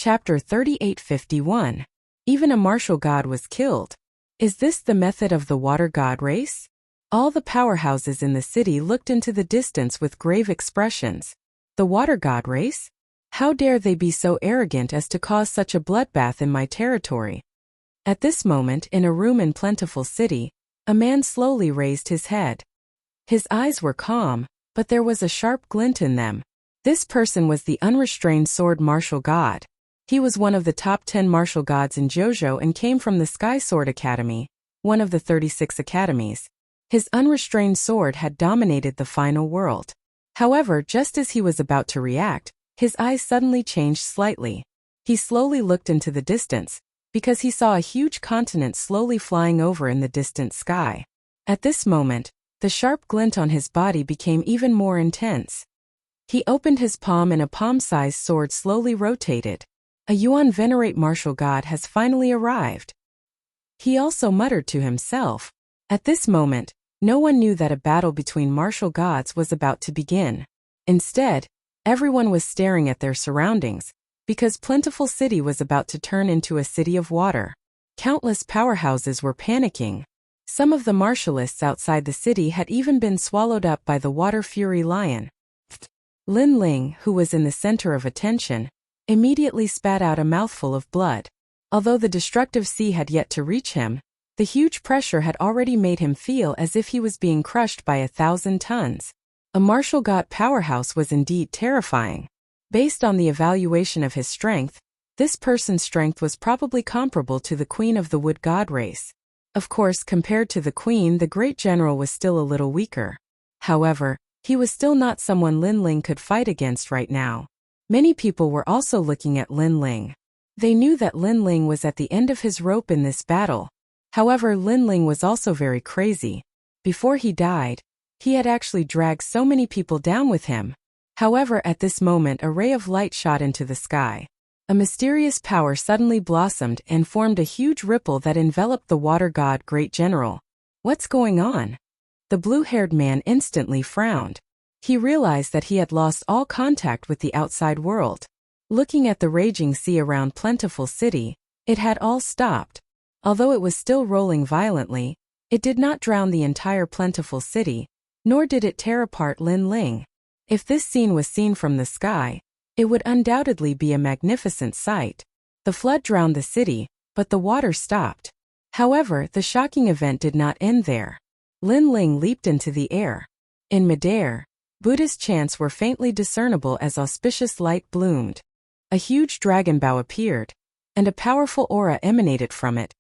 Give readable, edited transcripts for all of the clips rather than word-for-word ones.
Chapter 3851. Even a martial god was killed. Is this the method of the water god race? All the powerhouses in the city looked into the distance with grave expressions. The water god race? How dare they be so arrogant as to cause such a bloodbath in my territory? At this moment, in a room in Plentiful City, a man slowly raised his head. His eyes were calm, but there was a sharp glint in them. This person was the unrestrained sword martial god. He was one of the top 10 martial gods in Jojo and came from the Sky Sword Academy, one of the 36 academies. His unrestrained sword had dominated the final world. However, just as he was about to react, his eyes suddenly changed slightly. He slowly looked into the distance, because he saw a huge continent slowly flying over in the distant sky. At this moment, the sharp glint on his body became even more intense. He opened his palm and a palm-sized sword slowly rotated. A Yuan venerate martial god has finally arrived. He also muttered to himself. At this moment, no one knew that a battle between martial gods was about to begin. Instead, everyone was staring at their surroundings, because Plentiful City was about to turn into a city of water. Countless powerhouses were panicking. Some of the martialists outside the city had even been swallowed up by the water fury lion. Lin Ling, who was in the center of attention, immediately spat out a mouthful of blood. Although the destructive sea had yet to reach him, the huge pressure had already made him feel as if he was being crushed by 1,000 tons. A martial god powerhouse was indeed terrifying. Based on the evaluation of his strength, this person's strength was probably comparable to the queen of the wood god race. Of course, compared to the queen, the great general was still a little weaker. However, he was still not someone Lin Ling could fight against right now. Many people were also looking at Lin Ling. They knew that Lin Ling was at the end of his rope in this battle. However, Lin Ling was also very crazy. Before he died, he had actually dragged so many people down with him. However, at this moment a ray of light shot into the sky. A mysterious power suddenly blossomed and formed a huge ripple that enveloped the water god great general. What's going on? The blue-haired man instantly frowned. He realized that he had lost all contact with the outside world. Looking at the raging sea around Plentiful City, it had all stopped. Although it was still rolling violently, it did not drown the entire Plentiful City, nor did it tear apart Lin Ling. If this scene was seen from the sky, it would undoubtedly be a magnificent sight. The flood drowned the city, but the water stopped. However, the shocking event did not end there. Lin Ling leaped into the air. In midair, Buddhist chants were faintly discernible as auspicious light bloomed. A huge dragon bow appeared, and a powerful aura emanated from it,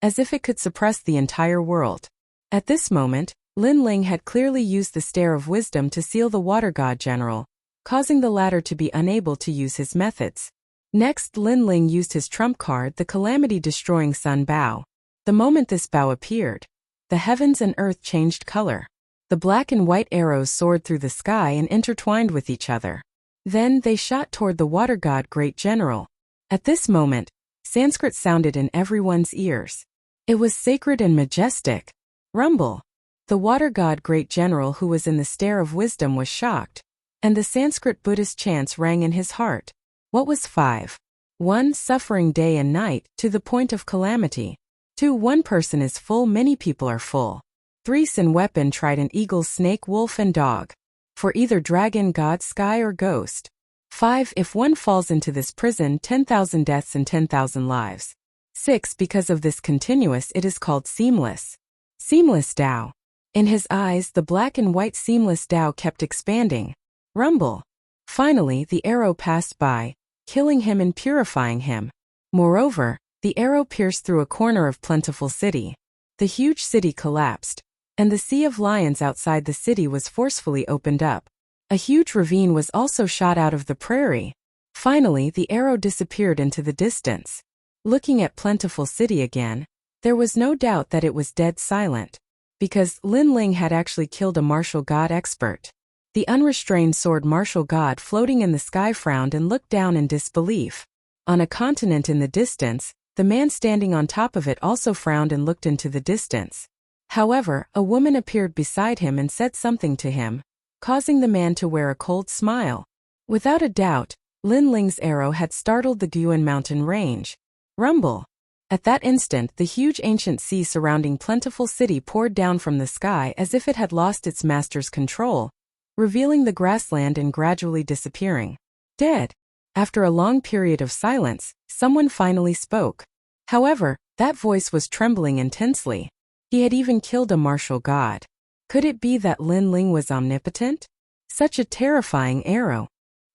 as if it could suppress the entire world. At this moment, Lin Ling had clearly used the Stare of Wisdom to seal the water god general, causing the latter to be unable to use his methods. Next, Lin Ling used his trump card, the calamity-destroying sun bow. The moment this bow appeared, the heavens and earth changed color. The black and white arrows soared through the sky and intertwined with each other. Then they shot toward the water god great general. At this moment, Sanskrit sounded in everyone's ears. It was sacred and majestic. Rumble. The water god great general who was in the Stare of Wisdom was shocked, and the Sanskrit Buddhist chants rang in his heart. What was 5? 1. Suffering day and night, to the point of calamity. 2. One person is full, many people are full. 3. Sin weapon trident eagle snake wolf and dog. For either dragon god sky or ghost. 5. If one falls into this prison, 10,000 deaths and 10,000 lives. 6. Because of this continuous it is called seamless. Seamless Tao. In his eyes the black and white seamless Tao kept expanding. Rumble. Finally the arrow passed by, killing him and purifying him. Moreover, the arrow pierced through a corner of Plentiful City. The huge city collapsed, and the sea of lions outside the city was forcefully opened up. A huge ravine was also shot out of the prairie. Finally, the arrow disappeared into the distance. Looking at Plentiful City again, there was no doubt that it was dead silent, because Lin Ling had actually killed a martial god expert. The unrestrained sword martial god floating in the sky frowned and looked down in disbelief. On a continent in the distance, the man standing on top of it also frowned and looked into the distance. However, a woman appeared beside him and said something to him, causing the man to wear a cold smile. Without a doubt, Lin Ling's arrow had startled the Guan mountain range. Rumble. At that instant, the huge ancient sea surrounding plentiful city poured down from the sky as if it had lost its master's control, revealing the grassland and gradually disappearing. Dead. After a long period of silence, someone finally spoke. However, that voice was trembling intensely. He had even killed a martial god. Could it be that Lin Ling was omnipotent? Such a terrifying arrow.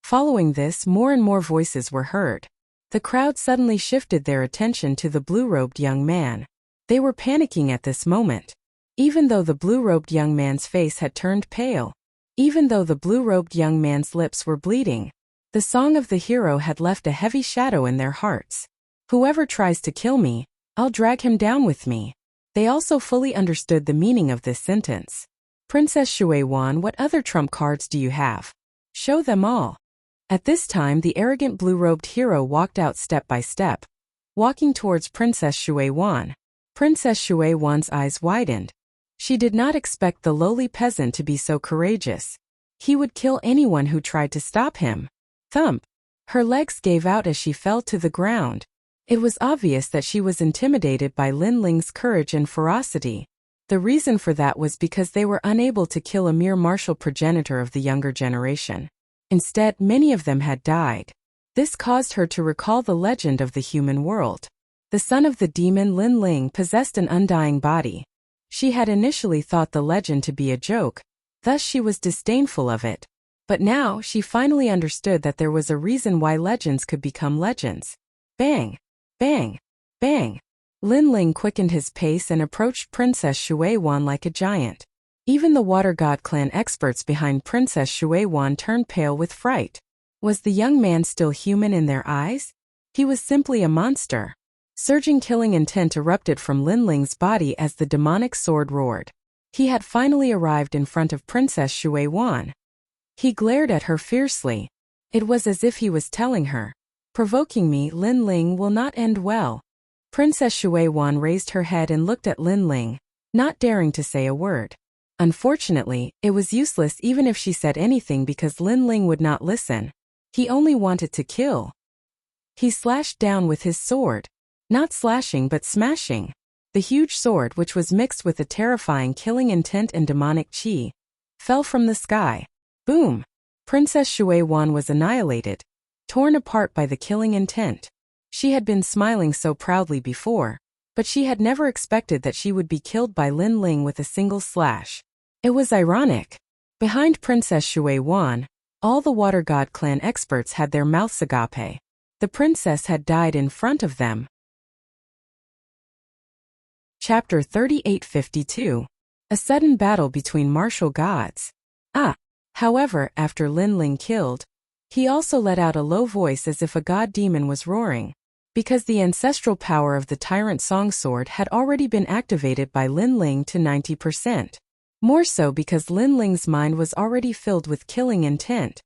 Following this, more and more voices were heard. The crowd suddenly shifted their attention to the blue-robed young man. They were panicking at this moment. Even though the blue-robed young man's face had turned pale, even though the blue-robed young man's lips were bleeding, the song of the hero had left a heavy shadow in their hearts. Whoever tries to kill me, I'll drag him down with me. They also fully understood the meaning of this sentence. Princess Shui Wan, what other trump cards do you have? Show them all. At this time, the arrogant blue-robed hero walked out step by step, walking towards Princess Shui Wan. Princess Shui Wan's eyes widened. She did not expect the lowly peasant to be so courageous. He would kill anyone who tried to stop him. Thump! Her legs gave out as she fell to the ground. It was obvious that she was intimidated by Lin Ling's courage and ferocity. The reason for that was because they were unable to kill a mere martial progenitor of the younger generation. Instead, many of them had died. This caused her to recall the legend of the human world. The son of the demon Lin Ling possessed an undying body. She had initially thought the legend to be a joke, thus she was disdainful of it. But now, she finally understood that there was a reason why legends could become legends. Bang! Bang! Bang! Lin Ling quickened his pace and approached Princess Shui Wan like a giant. Even the Water God clan experts behind Princess Shui Wan turned pale with fright. Was the young man still human in their eyes? He was simply a monster. Surging killing intent erupted from Lin Ling's body as the demonic sword roared. He had finally arrived in front of Princess Shui Wan. He glared at her fiercely. It was as if he was telling her, "Provoking me, Lin Ling, will not end well." Princess Shui Wan raised her head and looked at Lin Ling, not daring to say a word. Unfortunately, it was useless even if she said anything because Lin Ling would not listen. He only wanted to kill. He slashed down with his sword. Not slashing but smashing. The huge sword, which was mixed with a terrifying killing intent and demonic chi, fell from the sky. Boom! Princess Shui Wan was annihilated, torn apart by the killing intent. She had been smiling so proudly before, but she had never expected that she would be killed by Lin Ling with a single slash. It was ironic. Behind Princess Shui Wan, all the Water God clan experts had their mouths agape. The princess had died in front of them. Chapter 3852. A sudden battle between martial gods. However, after Lin Ling killed, he also let out a low voice as if a god demon was roaring, because the ancestral power of the tyrant song sword had already been activated by Lin Ling to 90%. More so because Lin Ling's mind was already filled with killing intent.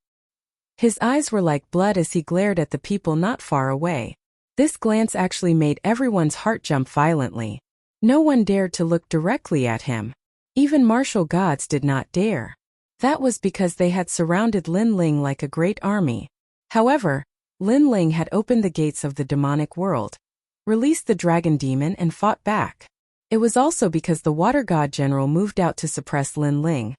His eyes were like blood as he glared at the people not far away. This glance actually made everyone's heart jump violently. No one dared to look directly at him. Even martial gods did not dare. That was because they had surrounded Lin Ling like a great army. However, Lin Ling had opened the gates of the demonic world, released the dragon demon and fought back. It was also because the water god general moved out to suppress Lin Ling.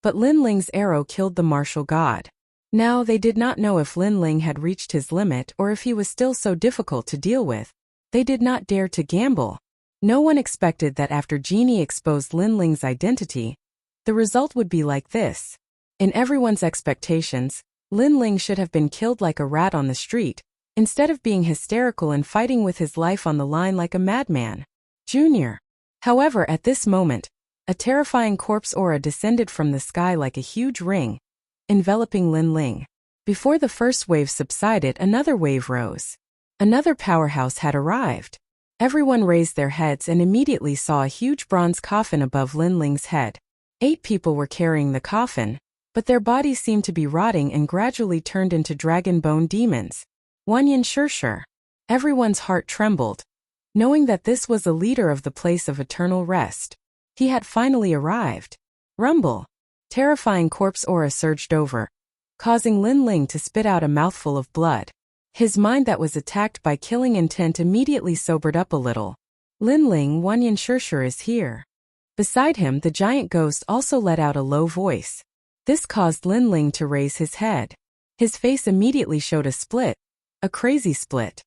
But Lin Ling's arrow killed the martial god. Now they did not know if Lin Ling had reached his limit or if he was still so difficult to deal with. They did not dare to gamble. No one expected that after Genie exposed Lin Ling's identity, the result would be like this. In everyone's expectations, Lin Ling should have been killed like a rat on the street, instead of being hysterical and fighting with his life on the line like a madman. Junior. However, at this moment, a terrifying corpse aura descended from the sky like a huge ring, enveloping Lin Ling. Before the first wave subsided, another wave rose. Another powerhouse had arrived. Everyone raised their heads and immediately saw a huge bronze coffin above Lin Ling's head. 8 people were carrying the coffin, but their bodies seemed to be rotting and gradually turned into dragon bone demons. Wanyan Shirshir. Everyone's heart trembled, knowing that this was a leader of the place of eternal rest. He had finally arrived. Rumble. Terrifying corpse aura surged over, causing Lin Ling to spit out a mouthful of blood. His mind that was attacked by killing intent immediately sobered up a little. Lin Ling, Wanyan Shishir is here. Beside him, the giant ghost also let out a low voice. This caused Lin Ling to raise his head. His face immediately showed a split. A crazy split.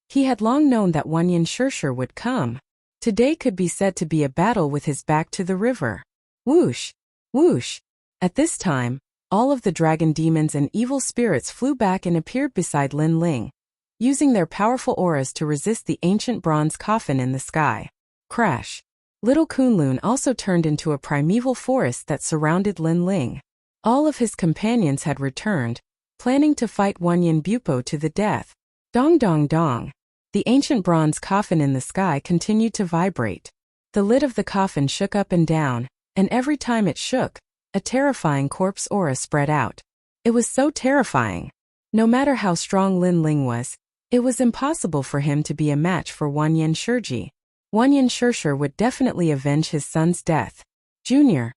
He had long known that Wanyan Shishir would come. Today could be said to be a battle with his back to the river. Whoosh! Whoosh! At this time, all of the dragon demons and evil spirits flew back and appeared beside Lin Ling, using their powerful auras to resist the ancient bronze coffin in the sky. Crash! Little Kunlun also turned into a primeval forest that surrounded Lin Ling. All of his companions had returned, planning to fight Wanyan Bupo to the death. Dong dong dong! The ancient bronze coffin in the sky continued to vibrate. The lid of the coffin shook up and down, and every time it shook, a terrifying corpse aura spread out. It was so terrifying. No matter how strong Lin Ling was, it was impossible for him to be a match for Wanyan Shishir. Wanyan Shishir would definitely avenge his son's death. Junior,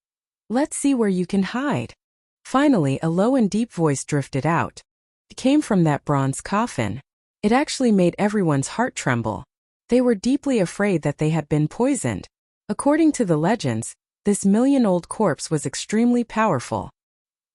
let's see where you can hide. Finally, a low and deep voice drifted out. It came from that bronze coffin. It actually made everyone's heart tremble. They were deeply afraid that they had been poisoned. According to the legends, this million-old corpse was extremely powerful.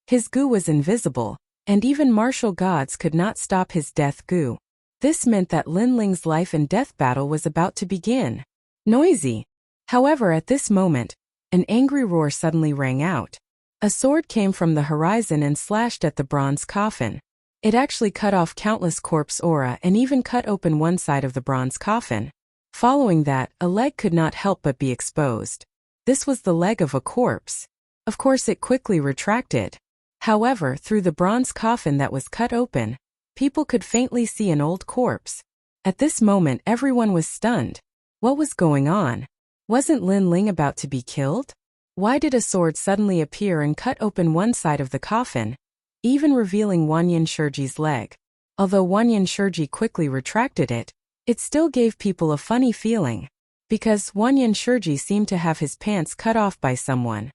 His goo was invisible, and even martial gods could not stop his death goo. This meant that Lin Ling's life and death battle was about to begin. Noisy. However, at this moment, an angry roar suddenly rang out. A sword came from the horizon and slashed at the bronze coffin. It actually cut off countless corpse aura and even cut open one side of the bronze coffin. Following that, a leg could not help but be exposed. This was the leg of a corpse. Of course, it quickly retracted. However, through the bronze coffin that was cut open, people could faintly see an old corpse. At this moment, everyone was stunned. What was going on? Wasn't Lin Ling about to be killed? Why did a sword suddenly appear and cut open one side of the coffin, even revealing Wanyan Shishir's leg? Although Wanyan Shishir quickly retracted it, it still gave people a funny feeling, because Wanyan Shishir seemed to have his pants cut off by someone.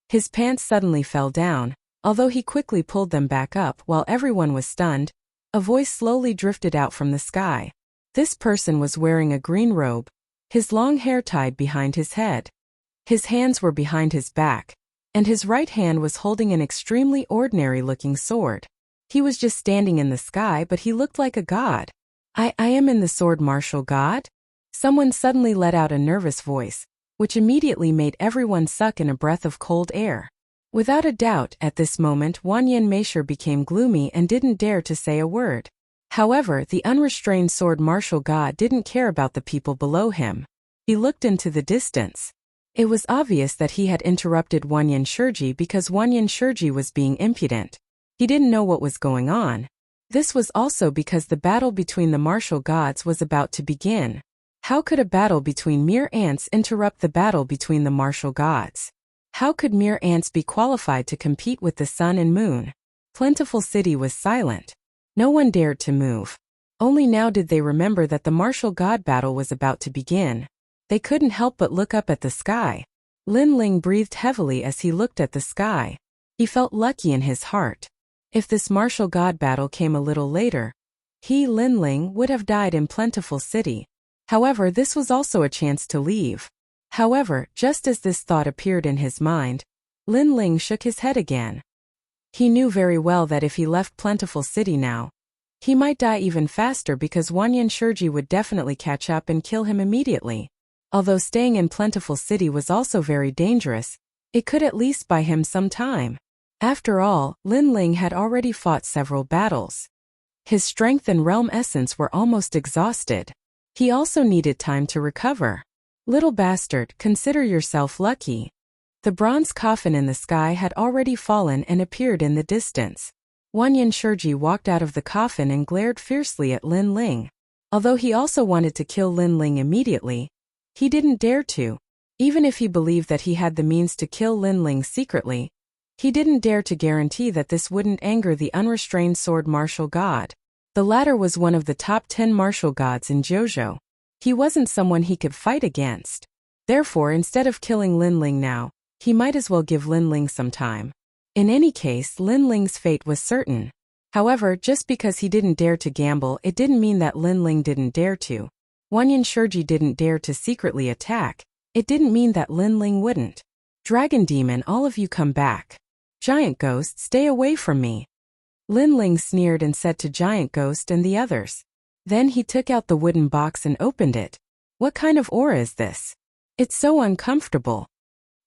His pants suddenly fell down, although he quickly pulled them back up while everyone was stunned. A voice slowly drifted out from the sky. This person was wearing a green robe, his long hair tied behind his head. His hands were behind his back, and his right hand was holding an extremely ordinary-looking sword. He was just standing in the sky, but he looked like a god. I am in the sword martial god? Someone suddenly let out a nervous voice, which immediately made everyone suck in a breath of cold air. Without a doubt, at this moment Wanyan Shishir became gloomy and didn't dare to say a word. However, the unrestrained sword martial god didn't care about the people below him. He looked into the distance. It was obvious that he had interrupted Wanyan Shishir because Wanyan Shishir was being impudent. He didn't know what was going on. This was also because the battle between the martial gods was about to begin. How could a battle between mere ants interrupt the battle between the martial gods? How could mere ants be qualified to compete with the sun and moon? Plentiful City was silent. No one dared to move. Only now did they remember that the martial god battle was about to begin. They couldn't help but look up at the sky. Lin Ling breathed heavily as he looked at the sky. He felt lucky in his heart. If this martial god battle came a little later, he, Lin Ling, would have died in Plentiful City. However, this was also a chance to leave. However, just as this thought appeared in his mind, Lin Ling shook his head again. He knew very well that if he left Plentiful City now, he might die even faster because Wanyan Shishir would definitely catch up and kill him immediately. Although staying in Plentiful City was also very dangerous, it could at least buy him some time. After all, Lin Ling had already fought several battles. His strength and realm essence were almost exhausted. He also needed time to recover. Little bastard, consider yourself lucky. The bronze coffin in the sky had already fallen and appeared in the distance. Wanyan Shishir walked out of the coffin and glared fiercely at Lin Ling. Although he also wanted to kill Lin Ling immediately, he didn't dare to. Even if he believed that he had the means to kill Lin Ling secretly, he didn't dare to guarantee that this wouldn't anger the unrestrained sword martial god. The latter was one of the top 10 martial gods in JoJo. He wasn't someone he could fight against. Therefore, instead of killing Lin Ling now, he might as well give Lin Ling some time. In any case, Lin Ling's fate was certain. However, just because he didn't dare to gamble, it didn't mean that Lin Ling didn't dare to. Wanyan Shiji didn't dare to secretly attack. It didn't mean that Lin Ling wouldn't. Dragon Demon, all of you come back. Giant Ghost, stay away from me. Lin Ling sneered and said to Giant Ghost and the others. Then he took out the wooden box and opened it. What kind of aura is this? It's so uncomfortable.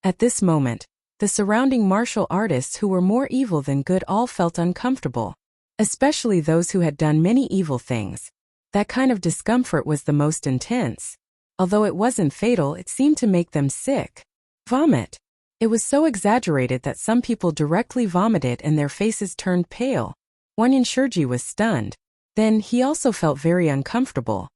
At this moment, the surrounding martial artists who were more evil than good all felt uncomfortable. Especially those who had done many evil things. That kind of discomfort was the most intense. Although it wasn't fatal, it seemed to make them sick. Vomit. It was so exaggerated that some people directly vomited and their faces turned pale. Wanyan Shiji was stunned. Then he also felt very uncomfortable.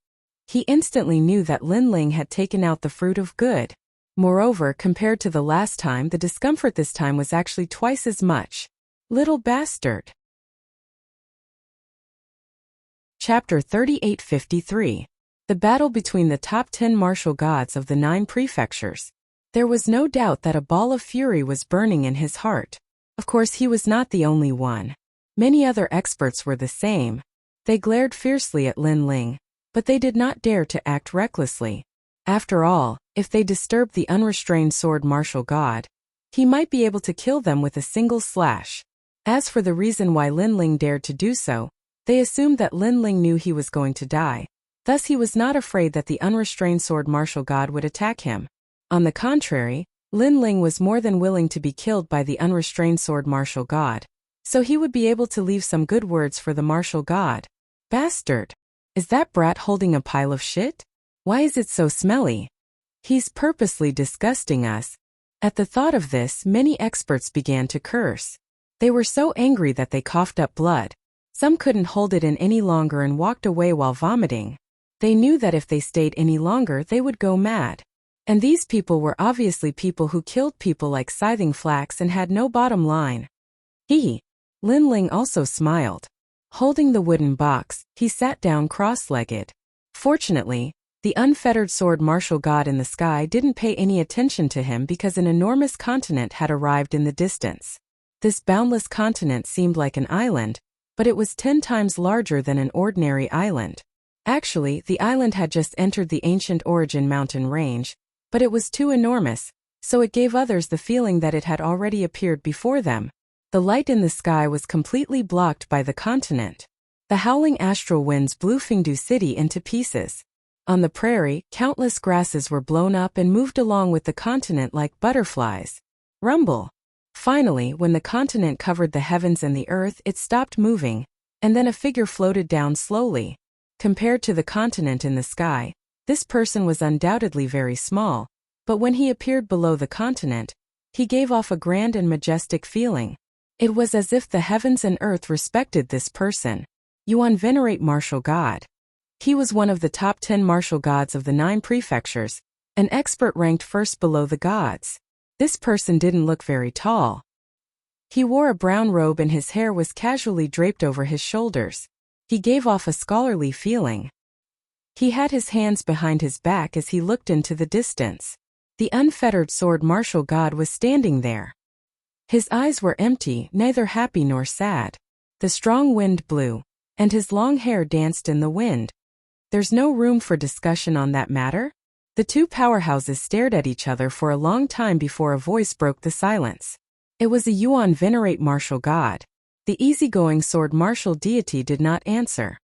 He instantly knew that Lin Ling had taken out the fruit of good. Moreover, compared to the last time, the discomfort this time was actually twice as much. Little bastard. Chapter 3853. The battle between the top 10 martial gods of the 9 prefectures. There was no doubt that a ball of fury was burning in his heart. Of course, he was not the only one. Many other experts were the same. They glared fiercely at Lin Ling, but they did not dare to act recklessly. After all, if they disturbed the unrestrained sword martial god, he might be able to kill them with a single slash. As for the reason why Lin Ling dared to do so, they assumed that Lin Ling knew he was going to die. Thus he was not afraid that the unrestrained sword martial god would attack him. On the contrary, Lin Ling was more than willing to be killed by the unrestrained sword martial god. So he would be able to leave some good words for the martial god. Bastard! Is that brat holding a pile of shit? Why is it so smelly? He's purposely disgusting us. At the thought of this, many experts began to curse. They were so angry that they coughed up blood. Some couldn't hold it in any longer and walked away while vomiting. They knew that if they stayed any longer, they would go mad. And these people were obviously people who killed people like Scything Flax and had no bottom line. Lin Ling also smiled. Holding the wooden box, he sat down cross-legged. Fortunately, the unfettered sword martial god in the sky didn't pay any attention to him because an enormous continent had arrived in the distance. This boundless continent seemed like an island, but it was 10 times larger than an ordinary island. Actually, the island had just entered the ancient Origin mountain range, but it was too enormous, so it gave others the feeling that it had already appeared before them. The light in the sky was completely blocked by the continent. The howling astral winds blew Fengdu City into pieces. On the prairie, countless grasses were blown up and moved along with the continent like butterflies. Rumble. Finally, when the continent covered the heavens and the earth, it stopped moving, and then a figure floated down slowly. Compared to the continent in the sky, this person was undoubtedly very small, but when he appeared below the continent, he gave off a grand and majestic feeling. It was as if the heavens and earth respected this person. Yuan Venerate Martial God. He was one of the top 10 martial gods of the 9 prefectures, an expert ranked first below the gods. This person didn't look very tall. He wore a brown robe and his hair was casually draped over his shoulders. He gave off a scholarly feeling. He had his hands behind his back as he looked into the distance. The unfettered sword martial god was standing there. His eyes were empty, neither happy nor sad. The strong wind blew, and his long hair danced in the wind. There's no room for discussion on that matter? The two powerhouses stared at each other for a long time before a voice broke the silence. It was a Yuan Venerate martial god. The easygoing sword martial deity did not answer.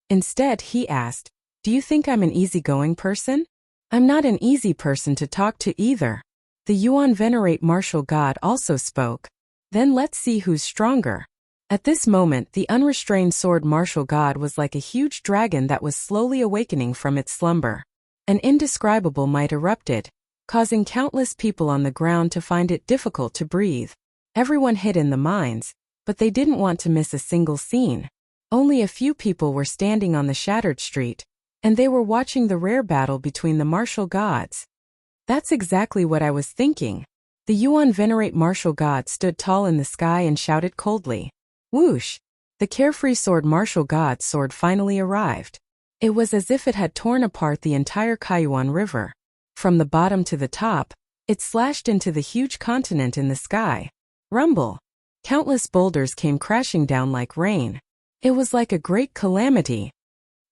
Instead, he asked, "Do you think I'm an easygoing person? I'm not an easy person to talk to either." The Yuan Venerate martial god also spoke. "Then let's see who's stronger." At this moment, the unrestrained sword martial god was like a huge dragon that was slowly awakening from its slumber. An indescribable might erupted, causing countless people on the ground to find it difficult to breathe. Everyone hid in the mines, but they didn't want to miss a single scene. Only a few people were standing on the shattered street, and they were watching the rare battle between the martial gods. That's exactly what I was thinking. The Yuan Venerate martial god stood tall in the sky and shouted coldly. Whoosh! The carefree sword martial god's sword finally arrived. It was as if it had torn apart the entire Kaiyuan River. From the bottom to the top, it slashed into the huge continent in the sky. Rumble! Countless boulders came crashing down like rain. It was like a great calamity.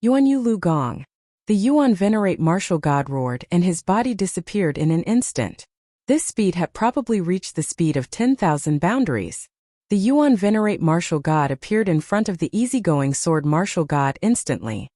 Yuan Yu Lu Gong. The Yuan Venerate martial god roared and his body disappeared in an instant. This speed had probably reached the speed of 10,000 boundaries. The Yuan Venerate martial god appeared in front of the easygoing sword martial god instantly.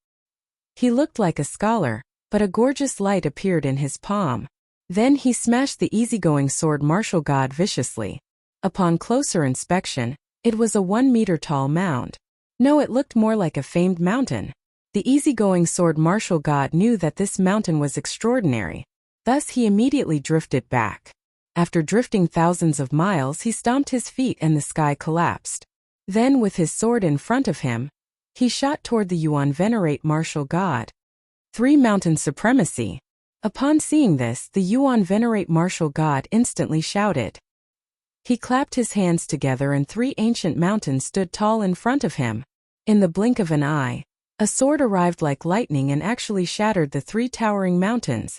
He looked like a scholar, but a gorgeous light appeared in his palm. Then he smashed the easygoing sword martial god viciously. Upon closer inspection, it was a 1-meter-tall mound. No, it looked more like a famed mountain. The easygoing sword martial god knew that this mountain was extraordinary. Thus he immediately drifted back. After drifting thousands of miles, he stomped his feet and the sky collapsed. Then, with his sword in front of him, he shot toward the Yuan Venerate martial god. 3 Mountain Supremacy. Upon seeing this, the Yuan Venerate martial god instantly shouted. He clapped his hands together and 3 ancient mountains stood tall in front of him. In the blink of an eye, a sword arrived like lightning and actually shattered the 3 towering mountains.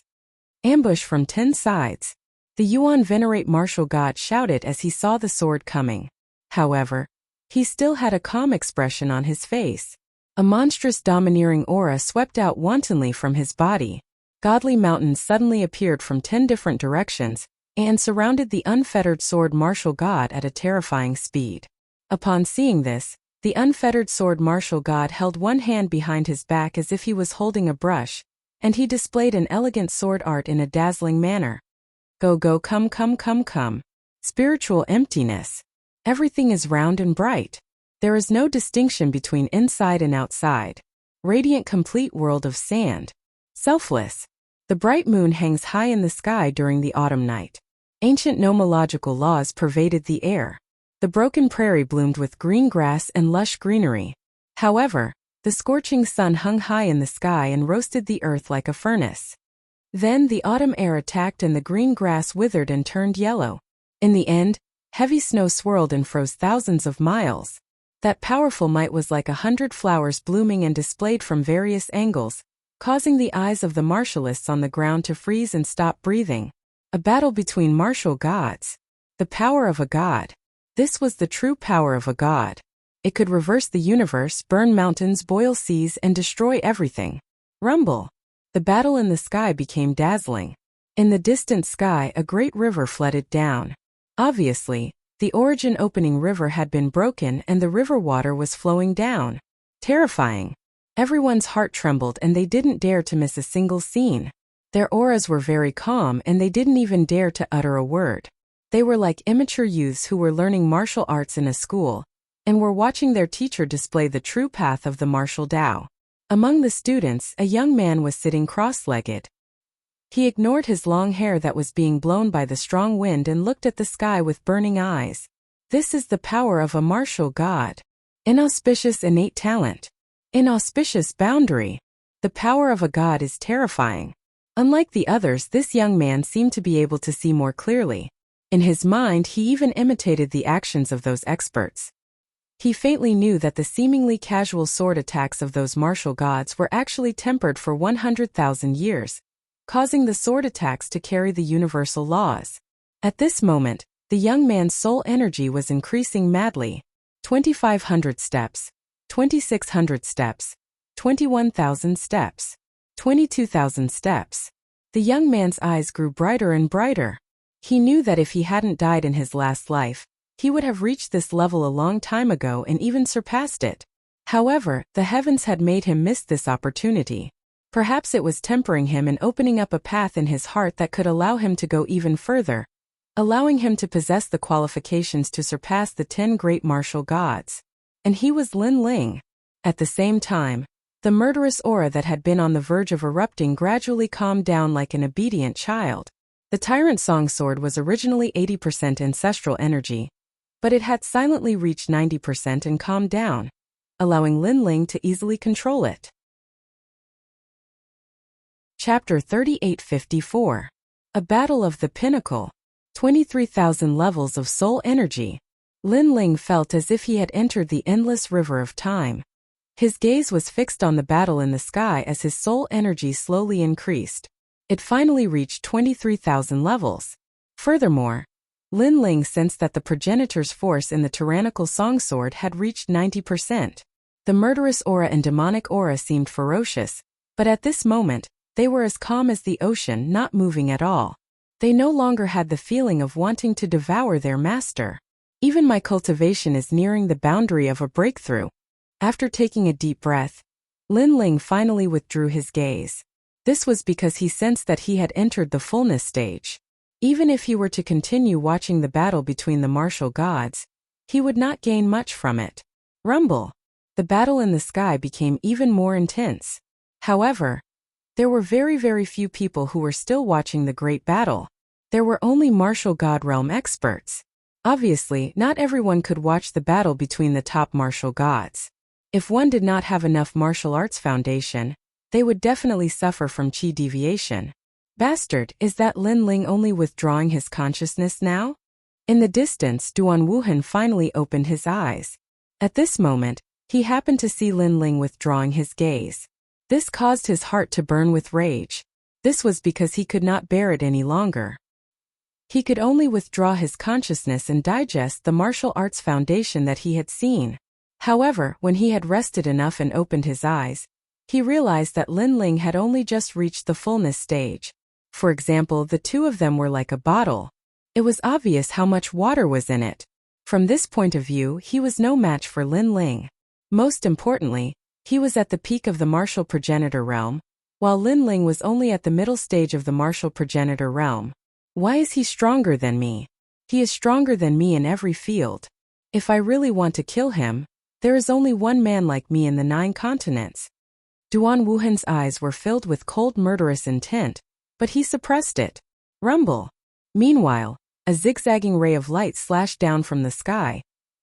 Ambush from 10 sides. The Yuan Venerate martial god shouted as he saw the sword coming. However, he still had a calm expression on his face. A monstrous domineering aura swept out wantonly from his body. Godly mountains suddenly appeared from 10 different directions and surrounded the unfettered sword martial god at a terrifying speed. Upon seeing this, the unfettered sword martial god held one hand behind his back as if he was holding a brush, and he displayed an elegant sword art in a dazzling manner. Go go come come come come. Spiritual emptiness. Everything is round and bright. There is no distinction between inside and outside. Radiant complete world of sand. Selfless. The bright moon hangs high in the sky during the autumn night. Ancient nomological laws pervaded the air. The broken prairie bloomed with green grass and lush greenery. However, the scorching sun hung high in the sky and roasted the earth like a furnace. Then the autumn air attacked and the green grass withered and turned yellow. In the end, heavy snow swirled and froze thousands of miles. That powerful might was like 100 flowers blooming and displayed from various angles, causing the eyes of the martialists on the ground to freeze and stop breathing. A battle between martial gods. The power of a god. This was the true power of a god. It could reverse the universe, burn mountains, boil seas, and destroy everything. Rumble. The battle in the sky became dazzling. In the distant sky, a great river flooded down. Obviously, the origin opening river had been broken and the river water was flowing down. Terrifying. Everyone's heart trembled and they didn't dare to miss a single scene. Their auras were very calm and they didn't even dare to utter a word. They were like immature youths who were learning martial arts in a school and were watching their teacher display the true path of the martial Tao. Among the students, a young man was sitting cross-legged. He ignored his long hair that was being blown by the strong wind and looked at the sky with burning eyes. This is the power of a martial god. Inauspicious innate talent. Inauspicious boundary. The power of a god is terrifying. Unlike the others, this young man seemed to be able to see more clearly. In his mind, he even imitated the actions of those experts. He faintly knew that the seemingly casual sword attacks of those martial gods were actually tempered for 100,000 years, causing the sword attacks to carry the universal laws. At this moment, the young man's soul energy was increasing madly. 2,500 steps, 2,600 steps, 21,000 steps, 22,000 steps. The young man's eyes grew brighter and brighter. He knew that if he hadn't died in his last life, he would have reached this level a long time ago and even surpassed it. However, the heavens had made him miss this opportunity. Perhaps it was tempering him and opening up a path in his heart that could allow him to go even further, allowing him to possess the qualifications to surpass the 10 great martial gods. And he was Lin Ling. At the same time, the murderous aura that had been on the verge of erupting gradually calmed down like an obedient child. The Tyrant Song Sword was originally 80% ancestral energy, but it had silently reached 90% and calmed down, allowing Lin Ling to easily control it. Chapter 3854. A Battle of the Pinnacle. 23,000 levels of soul energy. Lin Ling felt as if he had entered the endless river of time. His gaze was fixed on the battle in the sky as his soul energy slowly increased. It finally reached 23,000 levels. Furthermore, Lin Ling sensed that the progenitor's force in the tyrannical songsword had reached 90%. The murderous aura and demonic aura seemed ferocious, but at this moment, they were as calm as the ocean, not moving at all. They no longer had the feeling of wanting to devour their master. Even my cultivation is nearing the boundary of a breakthrough. After taking a deep breath, Lin Ling finally withdrew his gaze. This was because he sensed that he had entered the fullness stage. Even if he were to continue watching the battle between the martial gods, he would not gain much from it. Rumble. The battle in the sky became even more intense. However, there were very few people who were still watching the great battle. There were only martial god realm experts. Obviously, not everyone could watch the battle between the top martial gods. If one did not have enough martial arts foundation, they would definitely suffer from chi deviation. Bastard, is that Lin Ling only withdrawing his consciousness now? In the distance, Duan Wuhan finally opened his eyes. At this moment, he happened to see Lin Ling withdrawing his gaze. This caused his heart to burn with rage. This was because he could not bear it any longer. He could only withdraw his consciousness and digest the martial arts foundation that he had seen. However, when he had rested enough and opened his eyes, he realized that Lin Ling had only just reached the fullness stage. For example, the two of them were like a bottle. It was obvious how much water was in it. From this point of view, he was no match for Lin Ling. Most importantly, he was at the peak of the martial progenitor realm, while Lin Ling was only at the middle stage of the martial progenitor realm. Why is he stronger than me? He is stronger than me in every field. If I really want to kill him, there is only one man like me in the 9 continents. Duan Wuhan's eyes were filled with cold murderous intent, but he suppressed it. Rumble. Meanwhile, a zigzagging ray of light slashed down from the sky,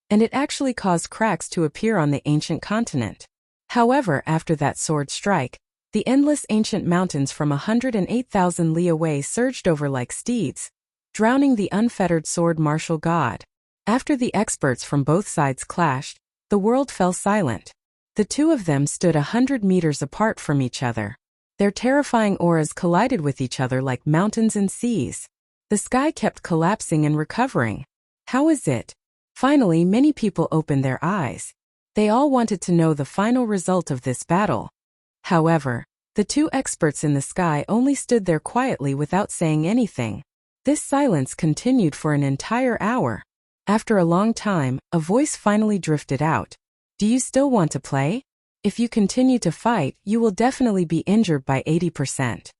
and it actually caused cracks to appear on the ancient continent. However, after that sword strike, the endless ancient mountains from 108,000 li away surged over like steeds, drowning the unfettered sword martial god. After the experts from both sides clashed, the world fell silent. The two of them stood 100 meters apart from each other. Their terrifying auras collided with each other like mountains and seas. The sky kept collapsing and recovering. How is it? Finally, many people opened their eyes. They all wanted to know the final result of this battle. However, the two experts in the sky only stood there quietly without saying anything. This silence continued for an entire hour. After a long time, a voice finally drifted out. Do you still want to play? If you continue to fight, you will definitely be injured by 80%.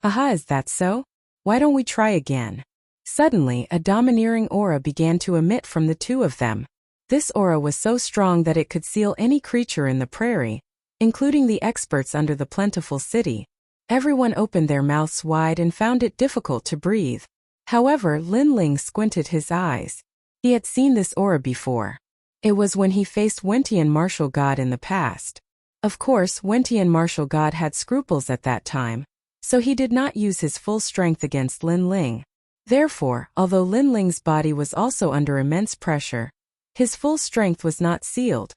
Aha, is that so? Why don't we try again? Suddenly, a domineering aura began to emit from the two of them. This aura was so strong that it could seal any creature in the prairie, including the experts under the plentiful city. Everyone opened their mouths wide and found it difficult to breathe. However, Lin Ling squinted his eyes. He had seen this aura before. It was when he faced Wentian martial god in the past. Of course, Wentian martial god had scruples at that time, so he did not use his full strength against Lin Ling. Therefore, although Lin Ling's body was also under immense pressure, his full strength was not sealed.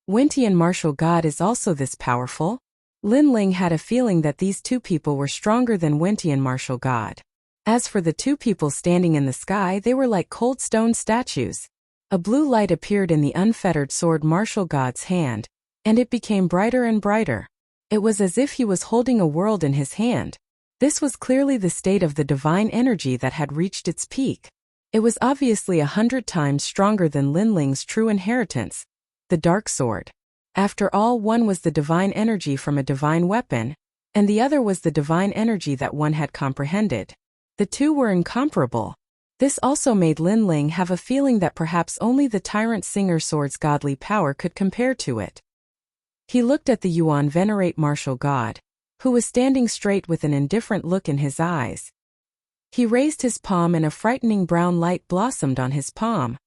Wentian martial god is also this powerful? Lin Ling had a feeling that these two people were stronger than Wentian martial god. As for the two people standing in the sky, they were like cold stone statues. A blue light appeared in the unfettered sword martial god's hand, and it became brighter and brighter. It was as if he was holding a world in his hand. This was clearly the state of the divine energy that had reached its peak. It was obviously 100 times stronger than Lin Ling's true inheritance, the dark sword. After all, one was the divine energy from a divine weapon, and the other was the divine energy that one had comprehended. The two were incomparable. This also made Lin Ling have a feeling that perhaps only the Tyrant Singer sword's godly power could compare to it. He looked at the Yuan venerate martial god, who was standing straight with an indifferent look in his eyes. He raised his palm and a frightening brown light blossomed on his palm.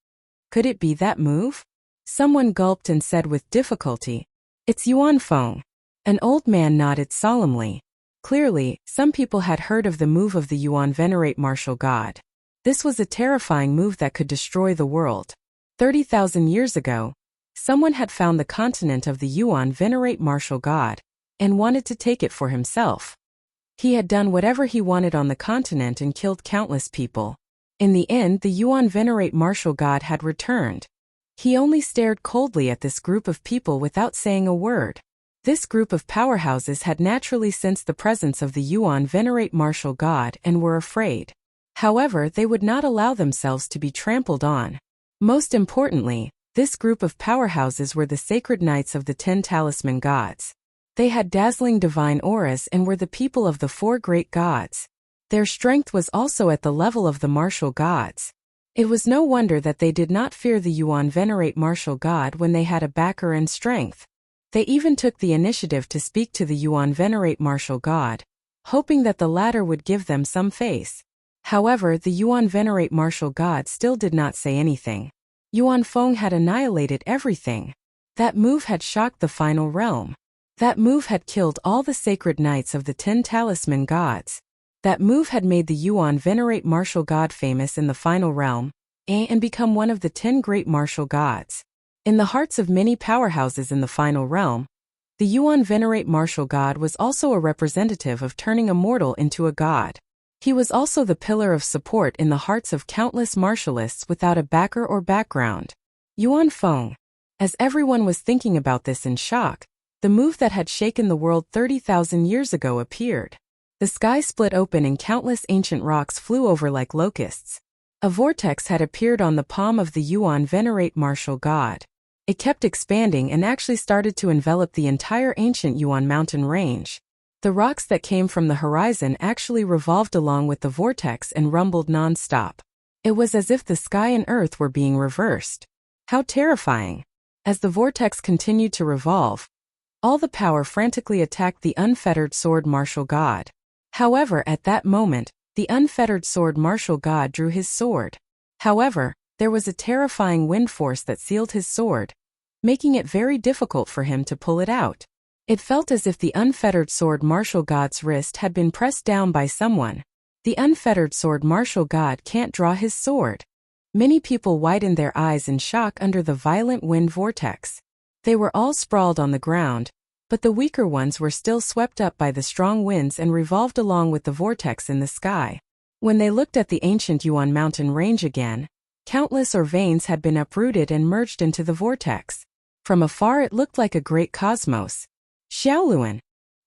Could it be that move? Someone gulped and said with difficulty, "It's Yuan Feng." An old man nodded solemnly. Clearly, some people had heard of the move of the Yuan venerate martial god. This was a terrifying move that could destroy the world. 30,000 years ago, someone had found the continent of the Yuan venerate martial god, and wanted to take it for himself. He had done whatever he wanted on the continent and killed countless people. In the end, the Yuan Venerate martial god had returned. He only stared coldly at this group of people without saying a word. This group of powerhouses had naturally sensed the presence of the Yuan Venerate martial god and were afraid. However, they would not allow themselves to be trampled on. Most importantly, this group of powerhouses were the sacred knights of the 10 talisman gods. They had dazzling divine auras and were the people of the 4 great gods. Their strength was also at the level of the martial gods. It was no wonder that they did not fear the Yuan Venerate martial god when they had a backer and strength. They even took the initiative to speak to the Yuan Venerate martial god, hoping that the latter would give them some face. However, the Yuan Venerate martial god still did not say anything. Yuan Feng had annihilated everything. That move had shocked the final realm. That move had killed all the sacred knights of the 10 talisman gods. That move had made the Yuan Venerate martial god famous in the final realm, and become one of the 10 great martial gods. In the hearts of many powerhouses in the final realm, the Yuan Venerate martial god was also a representative of turning a mortal into a god. He was also the pillar of support in the hearts of countless martialists without a backer or background. Yuan Feng. As everyone was thinking about this in shock, the move that had shaken the world 30,000 years ago appeared. The sky split open and countless ancient rocks flew over like locusts. A vortex had appeared on the palm of the Yuan Venerate martial god. It kept expanding and actually started to envelop the entire ancient Yuan mountain range. The rocks that came from the horizon actually revolved along with the vortex and rumbled non-stop. It was as if the sky and earth were being reversed. How terrifying! As the vortex continued to revolve, all the power frantically attacked the unfettered sword martial god. However, at that moment, the unfettered sword martial god drew his sword. However, there was a terrifying wind force that sealed his sword, making it very difficult for him to pull it out. It felt as if the unfettered sword martial god's wrist had been pressed down by someone. The unfettered sword martial god can't draw his sword. Many people widened their eyes in shock under the violent wind vortex. They were all sprawled on the ground, but the weaker ones were still swept up by the strong winds and revolved along with the vortex in the sky. When they looked at the ancient Yuan mountain range again, countless veins had been uprooted and merged into the vortex. From afar it looked like a great cosmos. Xiaoluan.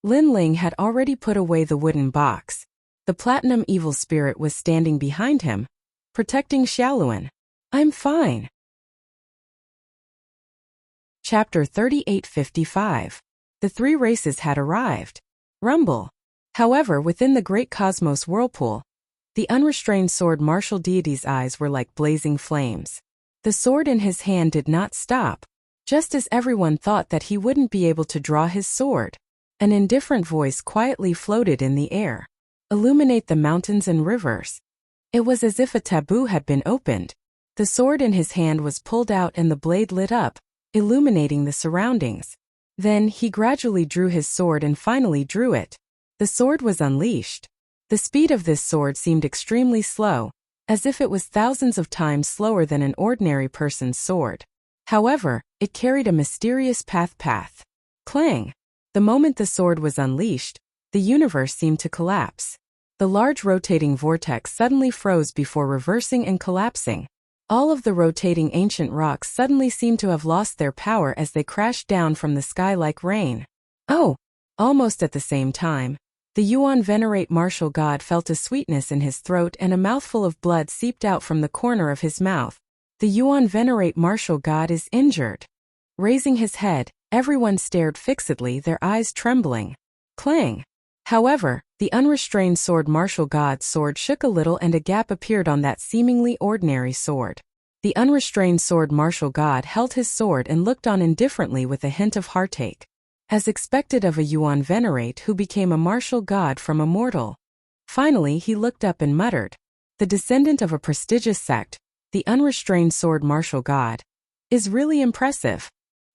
Lin Ling had already put away the wooden box. The platinum evil spirit was standing behind him, protecting Xiaoluan. I'm fine. Chapter 3855. The 3 races had arrived. Rumble. However, within the great cosmos whirlpool, the unrestrained sword martial deity's eyes were like blazing flames. The sword in his hand did not stop. Just as everyone thought that he wouldn't be able to draw his sword, an indifferent voice quietly floated in the air. Illuminate the mountains and rivers. It was as if a taboo had been opened. The sword in his hand was pulled out and the blade lit up, illuminating the surroundings. Then he gradually drew his sword and finally drew it. The sword was unleashed. The speed of this sword seemed extremely slow, as if it was thousands of times slower than an ordinary person's sword. However, it carried a mysterious path. Clang! The moment the sword was unleashed, the universe seemed to collapse. The large rotating vortex suddenly froze before reversing and collapsing. All of the rotating ancient rocks suddenly seemed to have lost their power as they crashed down from the sky like rain. Oh! Almost at the same time, the Yuan Venerate martial god felt a sweetness in his throat and a mouthful of blood seeped out from the corner of his mouth. The Yuan Venerate martial god is injured. Raising his head, everyone stared fixedly, their eyes trembling. Clang! However, the unrestrained sword martial god's sword shook a little and a gap appeared on that seemingly ordinary sword. The unrestrained sword martial god held his sword and looked on indifferently with a hint of heartache. As expected of a Yuan Venerate who became a martial god from a mortal. Finally he looked up and muttered, "The descendant of a prestigious sect, the unrestrained sword martial god, is really impressive."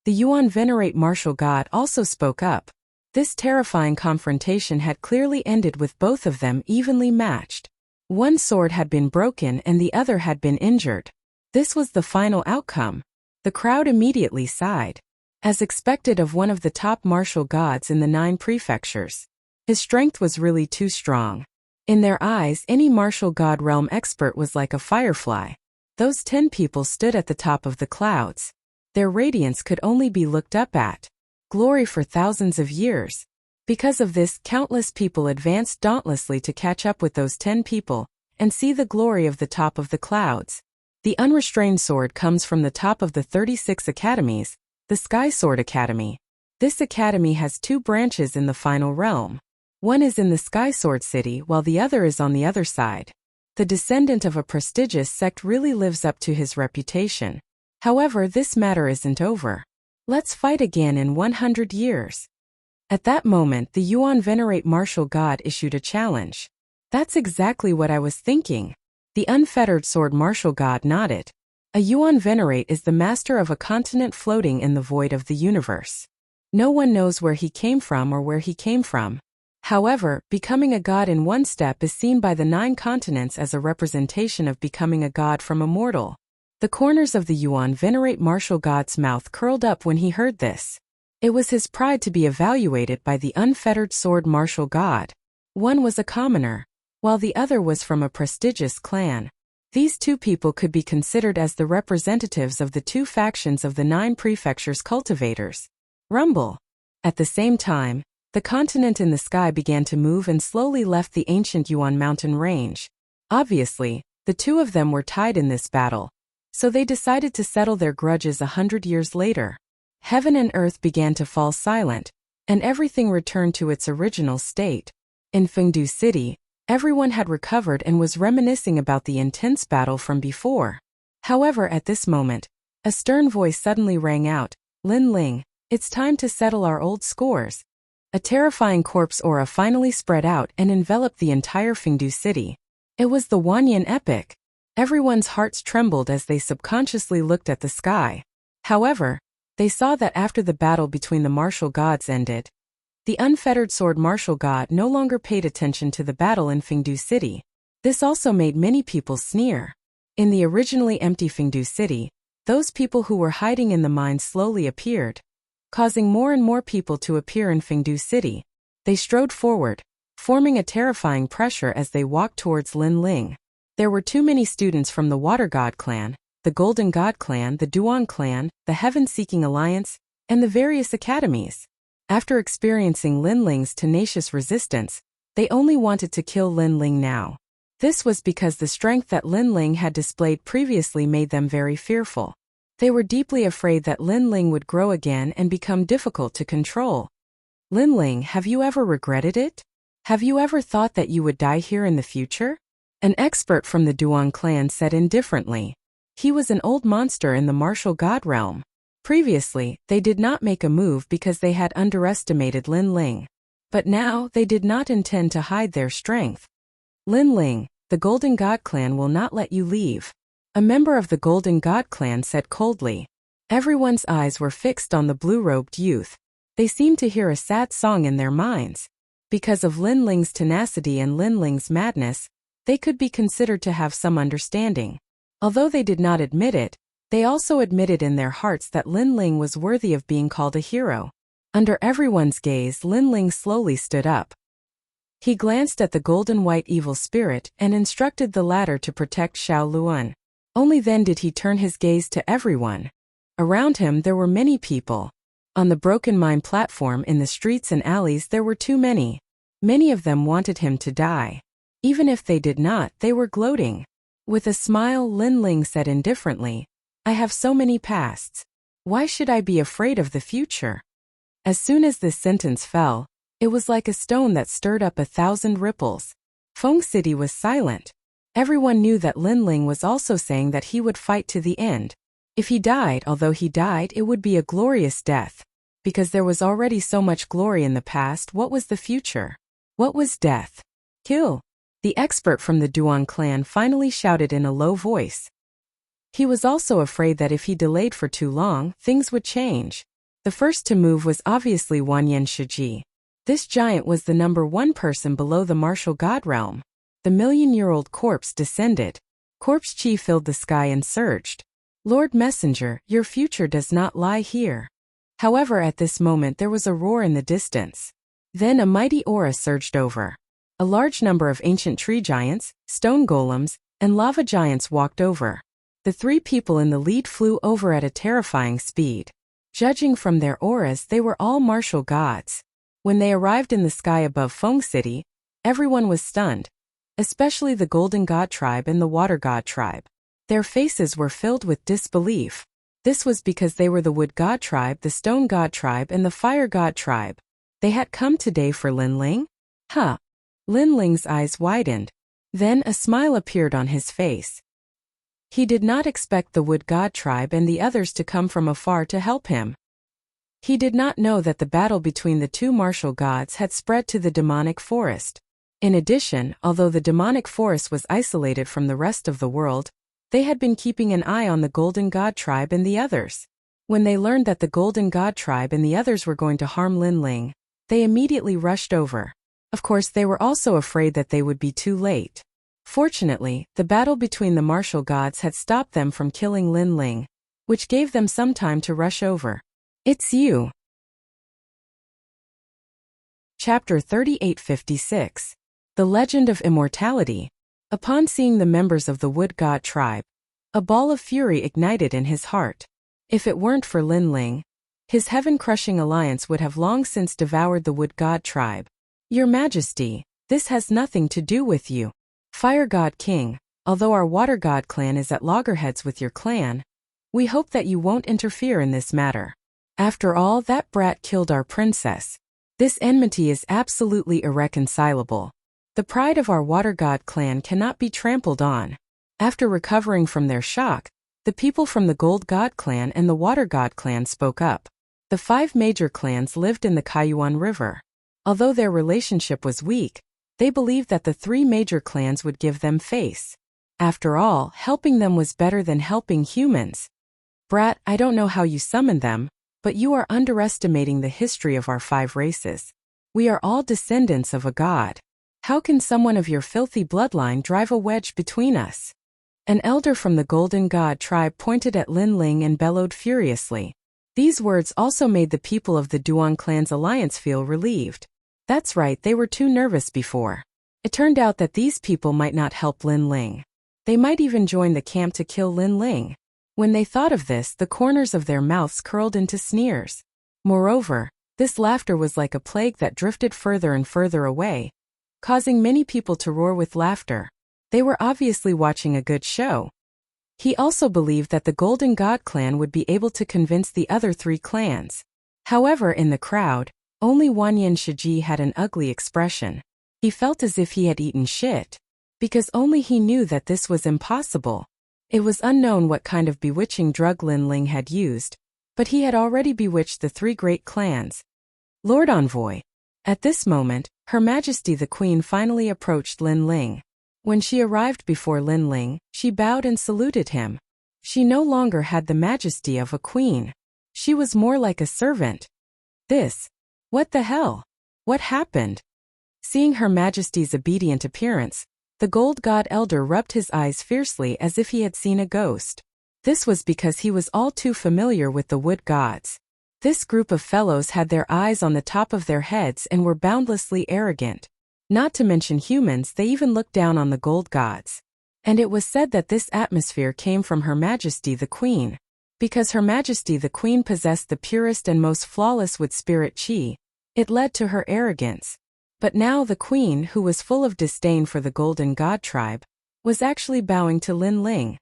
The Yuan Venerate martial god also spoke up. This terrifying confrontation had clearly ended with both of them evenly matched. One sword had been broken and the other had been injured. This was the final outcome. The crowd immediately sighed. As expected of one of the top martial gods in the 9 prefectures. His strength was really too strong. In their eyes, any martial god realm expert was like a firefly. Those 10 people stood at the top of the clouds. Their radiance could only be looked up at. Glory for thousands of years. Because of this, countless people advanced dauntlessly to catch up with those 10 people and see the glory of the top of the clouds. The unrestrained sword comes from the top of the 36 academies, the Sky Sword Academy. This academy has 2 branches in the final realm. One is in the Sky Sword City while the other is on the other side. The descendant of a prestigious sect really lives up to his reputation. However, this matter isn't over. Let's fight again in 100 years. At that moment, the Yuan Venerate martial god issued a challenge. That's exactly what I was thinking. The unfettered sword martial god nodded. A Yuan Venerate is the master of a continent floating in the void of the universe. No one knows where he came from or where he came from. However, becoming a god in one step is seen by the 9 continents as a representation of becoming a god from a mortal. The corners of the Yuan Venerate martial god's mouth curled up when he heard this. It was his pride to be evaluated by the unfettered sword martial god. One was a commoner, while the other was from a prestigious clan. These 2 people could be considered as the representatives of the 2 factions of the 9 prefectures' cultivators. Rumble. At the same time, the continent in the sky began to move and slowly left the ancient Yuan mountain range. Obviously, the 2 of them were tied in this battle, so they decided to settle their grudges 100 years later. Heaven and earth began to fall silent, and everything returned to its original state. In Fengdu City, everyone had recovered and was reminiscing about the intense battle from before. However, at this moment, a stern voice suddenly rang out, "Lin Ling, it's time to settle our old scores." A terrifying corpse aura finally spread out and enveloped the entire Fengdu City. It was the Wanyan epic. Everyone's hearts trembled as they subconsciously looked at the sky. However, they saw that after the battle between the martial gods ended, the unfettered sword martial god no longer paid attention to the battle in Fengdu City. This also made many people sneer. In the originally empty Fengdu City, those people who were hiding in the mines slowly appeared, causing more and more people to appear in Fengdu City. They strode forward, forming a terrifying pressure as they walked towards Lin Ling. There were too many students from the Water God clan, the Golden God clan, the Duan clan, the Heaven-Seeking Alliance, and the various academies. After experiencing Lin Ling's tenacious resistance, they only wanted to kill Lin Ling now. This was because the strength that Lin Ling had displayed previously made them very fearful. They were deeply afraid that Lin Ling would grow again and become difficult to control. "Lin Ling, have you ever regretted it? Have you ever thought that you would die here in the future?" An expert from the Duan clan said indifferently. He was an old monster in the martial god realm. Previously, they did not make a move because they had underestimated Lin Ling. But now, they did not intend to hide their strength. "Lin Ling, the Golden God clan will not let you leave," a member of the Golden God clan said coldly. Everyone's eyes were fixed on the blue-robed youth. They seemed to hear a sad song in their minds. Because of Lin Ling's tenacity and Lin Ling's madness, they could be considered to have some understanding. Although they did not admit it, they also admitted in their hearts that Lin Ling was worthy of being called a hero. Under everyone's gaze, Lin Ling slowly stood up. He glanced at the golden white evil spirit and instructed the latter to protect Xiao Luan. Only then did he turn his gaze to everyone. Around him there were many people. On the broken mine platform in the streets and alleys there were too many. Many of them wanted him to die. Even if they did not, they were gloating. With a smile, Lin Ling said indifferently, "I have so many pasts. Why should I be afraid of the future?" As soon as this sentence fell, it was like a stone that stirred up 1,000 ripples. Feng City was silent. Everyone knew that Lin Ling was also saying that he would fight to the end. If he died, although he died, it would be a glorious death. Because there was already so much glory in the past, what was the future? What was death? Kill. The expert from the Duan clan finally shouted in a low voice. He was also afraid that if he delayed for too long, things would change. The first to move was obviously Wanyan Shiji. This giant was the number 1 person below the martial god realm. The million-year-old corpse descended. Corpse chi filled the sky and surged. "Lord Messenger, your future does not lie here." However, at this moment there was a roar in the distance. Then a mighty aura surged over. A large number of ancient tree giants, stone golems, and lava giants walked over. The three people in the lead flew over at a terrifying speed. Judging from their auras, they were all martial gods. When they arrived in the sky above Feng City, everyone was stunned, especially the Golden God tribe and the Water God tribe. Their faces were filled with disbelief. This was because they were the Wood God tribe, the Stone God tribe, and the Fire God tribe. They had come today for Lin Ling? Huh. Lin Ling's eyes widened. Then a smile appeared on his face. He did not expect the Wood God tribe and the others to come from afar to help him. He did not know that the battle between the two martial gods had spread to the demonic forest. In addition, although the demonic forest was isolated from the rest of the world, they had been keeping an eye on the Golden God tribe and the others. When they learned that the Golden God tribe and the others were going to harm Lin Ling, they immediately rushed over. Of course, they were also afraid that they would be too late. Fortunately, the battle between the martial gods had stopped them from killing Lin Ling, which gave them some time to rush over. It's you. Chapter 3856. The Legend of Immortality. Upon seeing the members of the Wood God tribe, a ball of fury ignited in his heart. If it weren't for Lin Ling, his heaven-crushing alliance would have long since devoured the Wood God tribe. Your Majesty, this has nothing to do with you. Fire God King, although our Water God clan is at loggerheads with your clan, we hope that you won't interfere in this matter. After all, that brat killed our princess. This enmity is absolutely irreconcilable. The pride of our Water God clan cannot be trampled on. After recovering from their shock, the people from the Gold God clan and the Water God clan spoke up. The 5 major clans lived in the Kaiyuan River. Although their relationship was weak, they believed that the 3 major clans would give them face. After all, helping them was better than helping humans. Brat, I don't know how you summoned them, but you are underestimating the history of our 5 races. We are all descendants of a god. How can someone of your filthy bloodline drive a wedge between us? An elder from the Golden God tribe pointed at Lin Ling and bellowed furiously. These words also made the people of the Duan clan's alliance feel relieved. That's right, they were too nervous before. It turned out that these people might not help Lin Ling. They might even join the camp to kill Lin Ling. When they thought of this, the corners of their mouths curled into sneers. Moreover, this laughter was like a plague that drifted further and further away, causing many people to roar with laughter. They were obviously watching a good show. He also believed that the Golden God clan would be able to convince the other 3 clans. However, in the crowd, only Wanyan Shiji had an ugly expression. He felt as if he had eaten shit. Because only he knew that this was impossible. It was unknown what kind of bewitching drug Lin Ling had used, but he had already bewitched the 3 great clans. Lord Envoy. At this moment, Her Majesty the Queen finally approached Lin Ling. When she arrived before Lin Ling, she bowed and saluted him. She no longer had the majesty of a queen. She was more like a servant. What the hell? What happened? Seeing Her Majesty's obedient appearance, the Gold God Elder rubbed his eyes fiercely as if he had seen a ghost. This was because he was all too familiar with the Wood Gods. This group of fellows had their eyes on the top of their heads and were boundlessly arrogant. Not to mention humans, they even looked down on the Gold Gods. And it was said that this atmosphere came from Her Majesty the Queen. Because Her Majesty the Queen possessed the purest and most flawless wood spirit chi, it led to her arrogance. But now the Queen, who was full of disdain for the Golden God tribe, was actually bowing to Lin Ling.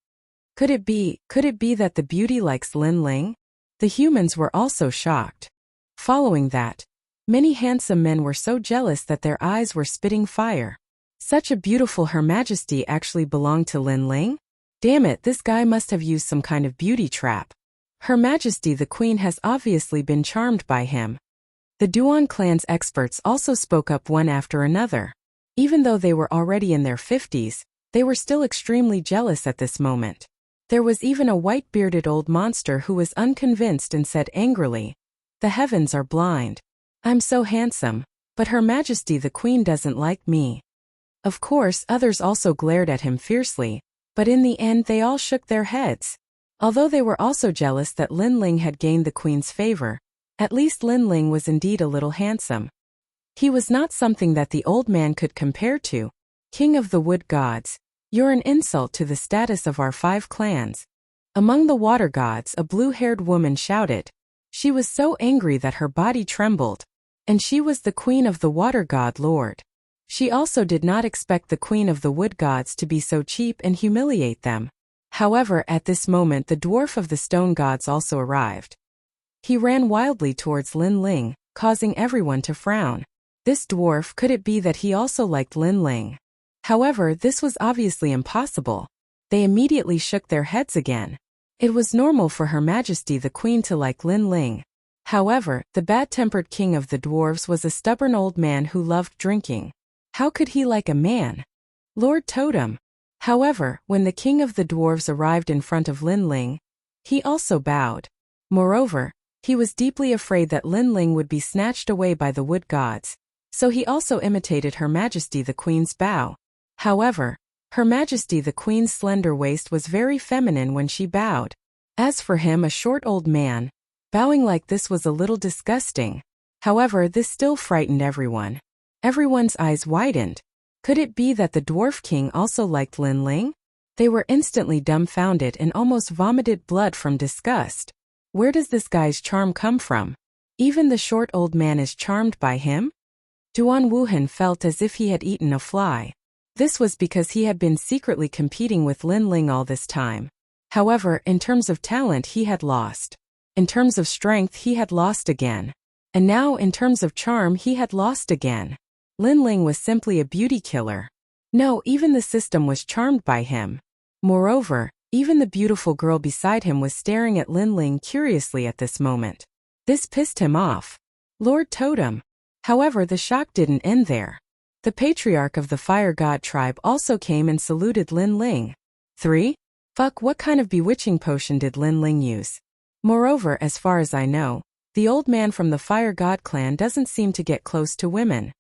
Could it be that the beauty likes Lin Ling? The humans were also shocked. Following that, many handsome men were so jealous that their eyes were spitting fire. Such a beautiful Her Majesty actually belonged to Lin Ling? Damn it, this guy must have used some kind of beauty trap. Her Majesty the Queen has obviously been charmed by him. The Duan clan's experts also spoke up one after another. Even though they were already in their 50s, they were still extremely jealous at this moment. There was even a white-bearded old monster who was unconvinced and said angrily, "The heavens are blind. I'm so handsome, but Her Majesty the Queen doesn't like me." Of course, others also glared at him fiercely, but in the end they all shook their heads. Although they were also jealous that Lin Ling had gained the Queen's favor, at least Lin Ling was indeed a little handsome. He was not something that the old man could compare to. King of the wood gods, you're an insult to the status of our 5 clans. Among the water gods, a blue-haired woman shouted. She was so angry that her body trembled. And she was the queen of the water god Lord. She also did not expect the queen of the wood gods to be so cheap and humiliate them. However, at this moment the dwarf of the stone gods also arrived. He ran wildly towards Lin Ling, causing everyone to frown. This dwarf, could it be that he also liked Lin Ling? However, this was obviously impossible. They immediately shook their heads again. It was normal for Her Majesty the Queen to like Lin Ling. However, the bad-tempered king of the dwarves was a stubborn old man who loved drinking. How could he like a man? Lord Totem. However, when the king of the dwarves arrived in front of Lin Ling, he also bowed. Moreover, he was deeply afraid that Lin Ling would be snatched away by the wood gods, so he also imitated Her Majesty the Queen's bow. However, Her Majesty the Queen's slender waist was very feminine when she bowed. As for him, a short old man, bowing like this was a little disgusting. However, this still frightened everyone. Everyone's eyes widened. Could it be that the Dwarf King also liked Lin Ling? They were instantly dumbfounded and almost vomited blood from disgust. Where does this guy's charm come from? Even the short old man is charmed by him? Duan Wuhan felt as if he had eaten a fly. This was because he had been secretly competing with Lin Ling all this time. However, in terms of talent he had lost. In terms of strength he had lost again. And now in terms of charm he had lost again. Lin Ling was simply a beauty killer. No, even the system was charmed by him. Moreover, even the beautiful girl beside him was staring at Lin Ling curiously at this moment. This pissed him off. Lord Totem. However, the shock didn't end there. The patriarch of the fire god tribe also came and saluted Lin Ling. 3. Fuck, what kind of bewitching potion did Lin Ling use? Moreover, as far as I know, the old man from the fire god clan doesn't seem to get close to women.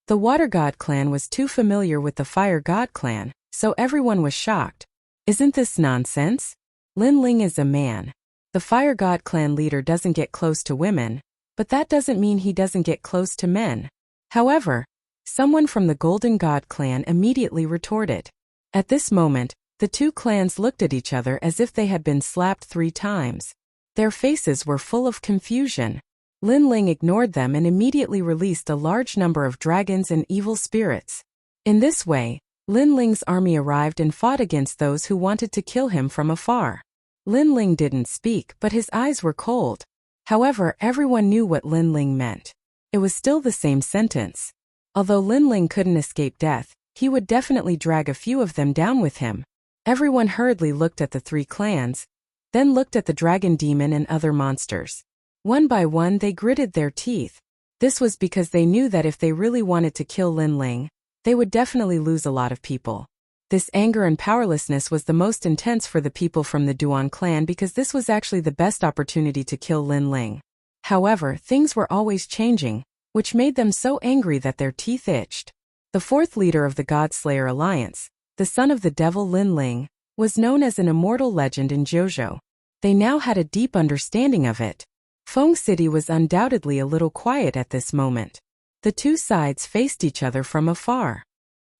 The water god clan was too familiar with the fire god clan, so everyone was shocked. Isn't this nonsense? Lin Ling is a man. The fire god clan leader doesn't get close to women, but that doesn't mean he doesn't get close to men. However, someone from the golden god clan immediately retorted. At this moment, the two clans looked at each other as if they had been slapped 3 times. Their faces were full of confusion. Lin Ling ignored them and immediately released a large number of dragons and evil spirits. In this way, Lin Ling's army arrived and fought against those who wanted to kill him from afar. Lin Ling didn't speak, but his eyes were cold. However, everyone knew what Lin Ling meant. It was still the same sentence. Although Lin Ling couldn't escape death, he would definitely drag a few of them down with him. Everyone hurriedly looked at the 3 clans, then looked at the dragon demon and other monsters. One by one they gritted their teeth. This was because they knew that if they really wanted to kill Lin Ling, they would definitely lose a lot of people. This anger and powerlessness was the most intense for the people from the Duan clan because this was actually the best opportunity to kill Lin Ling. However, things were always changing, which made them so angry that their teeth itched. The 4th leader of the Godslayer Alliance, the son of the devil Lin Ling, was known as an immortal legend in JoJo. They now had a deep understanding of it. Feng City was undoubtedly a little quiet at this moment. The 2 sides faced each other from afar.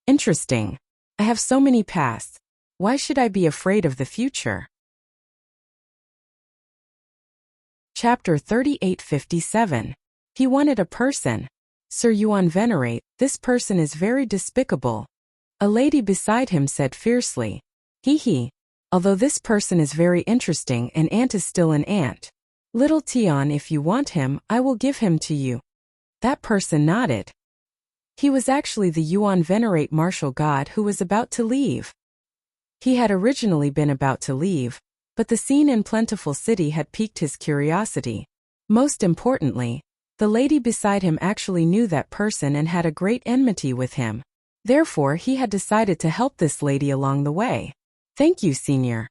Interesting. I have so many pasts. Why should I be afraid of the future? Chapter 3857. He wanted a person. Sir Yuan Venerate, this person is very despicable. A lady beside him said fiercely. Hee. Although this person is very interesting, an ant is still an ant. Little Tian, if you want him, I will give him to you. That person nodded. He was actually the Yuan Venerate martial god who was about to leave. He had originally been about to leave, but the scene in Plentiful City had piqued his curiosity. Most importantly, the lady beside him actually knew that person and had a great enmity with him. Therefore, he had decided to help this lady along the way. Thank you, Senior.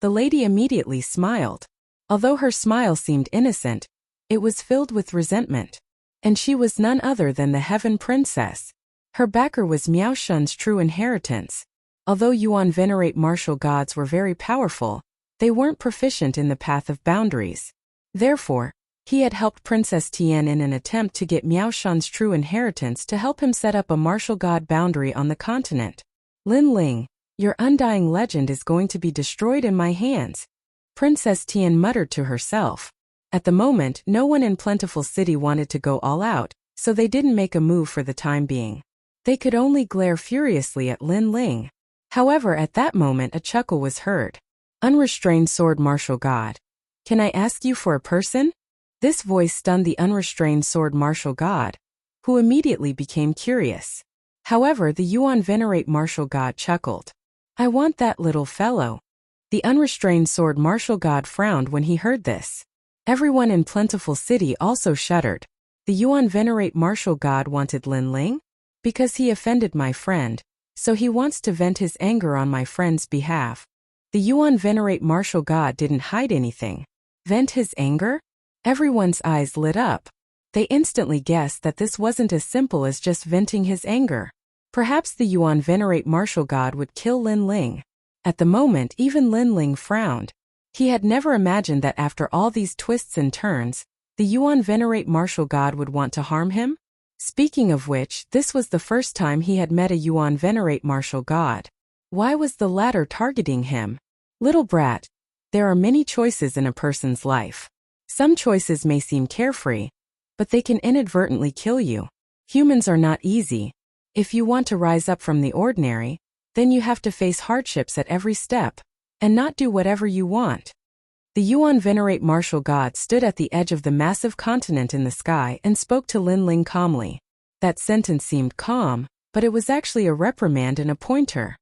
The lady immediately smiled. Although her smile seemed innocent, it was filled with resentment. And she was none other than the Heaven Princess. Her backer was Miao Shun's true inheritance. Although Yuan Venerate martial gods were very powerful, they weren't proficient in the path of boundaries. Therefore, He had helped Princess Tian in an attempt to get Miao Shan's true inheritance to help him set up a martial god boundary on the continent. Lin Ling, your undying legend is going to be destroyed in my hands, Princess Tian muttered to herself. At the moment, no one in Plentiful City wanted to go all out, so they didn't make a move for the time being. They could only glare furiously at Lin Ling. However, at that moment a chuckle was heard. Unrestrained sword martial god. Can I ask you for a person? This voice stunned the unrestrained sword martial god, who immediately became curious. However, the Yuan venerate martial god chuckled. I want that little fellow. The unrestrained sword martial god frowned when he heard this. Everyone in Plentiful City also shuddered. The Yuan venerate martial god wanted Lin Ling? Because he offended my friend, so he wants to vent his anger on my friend's behalf. The Yuan venerate martial god didn't hide anything. Vent his anger? Everyone's eyes lit up. They instantly guessed that this wasn't as simple as just venting his anger. Perhaps the Yuan venerate martial god would kill Lin Ling. At the moment, even Lin Ling frowned. He had never imagined that after all these twists and turns, the Yuan venerate martial god would want to harm him. Speaking of which, this was the first time he had met a Yuan venerate martial god. Why was the latter targeting him? Little brat, there are many choices in a person's life. Some choices may seem carefree, but they can inadvertently kill you. Humans are not easy. If you want to rise up from the ordinary, then you have to face hardships at every step, and not do whatever you want. The Yuan venerate martial god stood at the edge of the massive continent in the sky and spoke to Lin Ling calmly. That sentence seemed calm, but it was actually a reprimand and a pointer.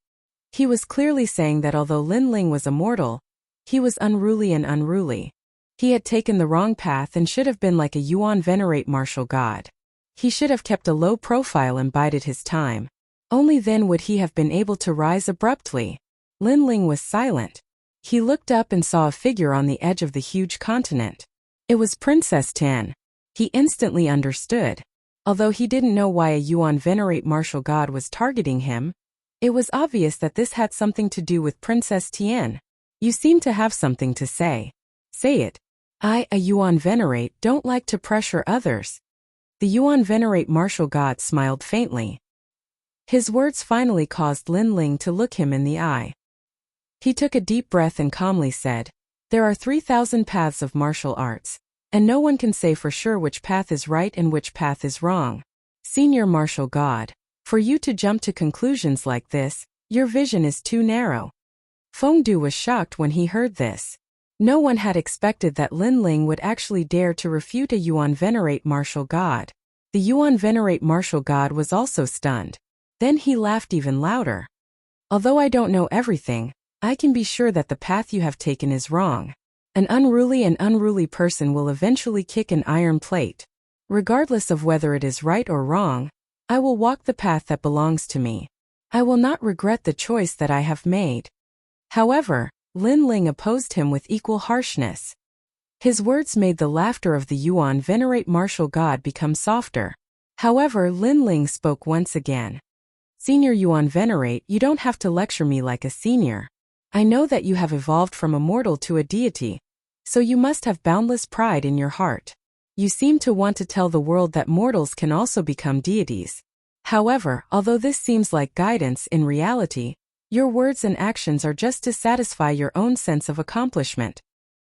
He was clearly saying that although Lin Ling was immortal, he was unruly and unruly. He had taken the wrong path and should have been like a Yuan venerate martial god. He should have kept a low profile and bided his time. Only then would he have been able to rise abruptly. Lin Ling was silent. He looked up and saw a figure on the edge of the huge continent. It was Princess Tian. He instantly understood. Although he didn't know why a Yuan venerate martial god was targeting him, it was obvious that this had something to do with Princess Tian. You seem to have something to say. Say it. I, a Yuan venerate, don't like to pressure others. The Yuan venerate martial god smiled faintly. His words finally caused Lin Ling to look him in the eye. He took a deep breath and calmly said, there are 3,000 paths of martial arts, and no one can say for sure which path is right and which path is wrong. Senior martial god, for you to jump to conclusions like this, your vision is too narrow. Fengdu was shocked when he heard this. No one had expected that Lin Ling would actually dare to refute a Yuan venerate martial god. The Yuan venerate martial god was also stunned. Then he laughed even louder. Although I don't know everything, I can be sure that the path you have taken is wrong. An unruly person will eventually kick an iron plate. Regardless of whether it is right or wrong, I will walk the path that belongs to me. I will not regret the choice that I have made. However, Lin Ling opposed him with equal harshness. His words made the laughter of the Yuan venerate martial god become softer. However, Lin Ling spoke once again. Senior Yuan venerate, you don't have to lecture me like a senior. I know that you have evolved from a mortal to a deity, so you must have boundless pride in your heart. You seem to want to tell the world that mortals can also become deities. However, although this seems like guidance, in reality, your words and actions are just to satisfy your own sense of accomplishment.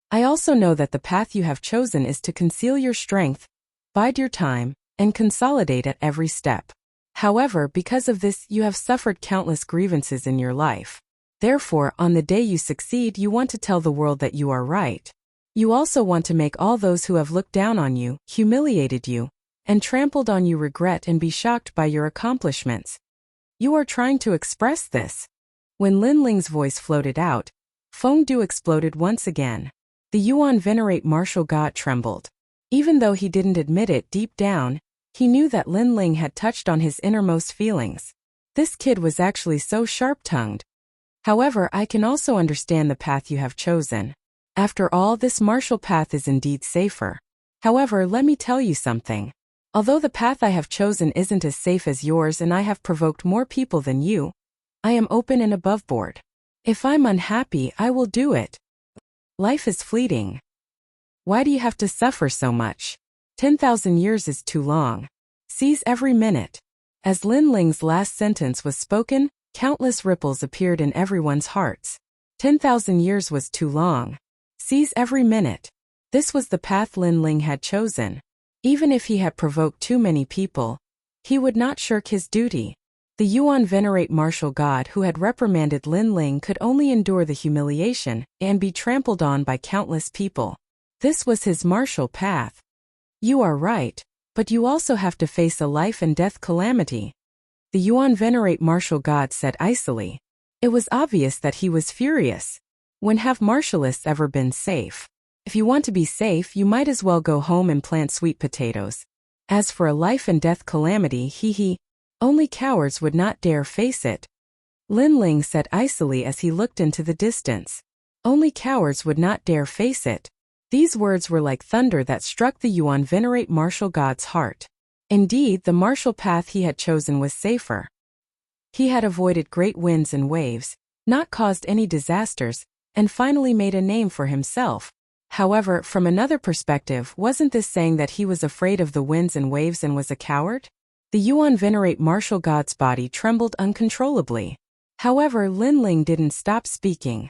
I also know that the path you have chosen is to conceal your strength, bide your time, and consolidate at every step. However, because of this, you have suffered countless grievances in your life. Therefore, on the day you succeed, you want to tell the world that you are right. You also want to make all those who have looked down on you, humiliated you, and trampled on you regret and be shocked by your accomplishments. You are trying to express this. When Lin Ling's voice floated out, Fengdu exploded once again. The Yuan venerate martial god trembled. Even though he didn't admit it deep down, he knew that Lin Ling had touched on his innermost feelings. This kid was actually so sharp-tongued. However, I can also understand the path you have chosen. After all, this martial path is indeed safer. However, let me tell you something. Although the path I have chosen isn't as safe as yours and I have provoked more people than you, I am open and above board. If I'm unhappy, I will do it. Life is fleeting. Why do you have to suffer so much? 10,000 years is too long. Seize every minute. As Lin Ling's last sentence was spoken, countless ripples appeared in everyone's hearts. 10,000 years was too long. Seize every minute. This was the path Lin Ling had chosen. Even if he had provoked too many people, he would not shirk his duty. The Yuan venerate martial god who had reprimanded Lin Ling could only endure the humiliation and be trampled on by countless people. This was his martial path. You are right, but you also have to face a life and death calamity. The Yuan venerate martial god said icily. It was obvious that he was furious. When have martialists ever been safe? If you want to be safe, you might as well go home and plant sweet potatoes. As for a life and death calamity, only cowards would not dare face it. Lin Ling said icily as he looked into the distance. Only cowards would not dare face it. These words were like thunder that struck the Yuan venerate martial god's heart. Indeed, the martial path he had chosen was safer. He had avoided great winds and waves, not caused any disasters, and finally made a name for himself. However, from another perspective, wasn't this saying that he was afraid of the winds and waves and was a coward? The Yuan venerate martial god's body trembled uncontrollably. However, Lin Ling didn't stop speaking.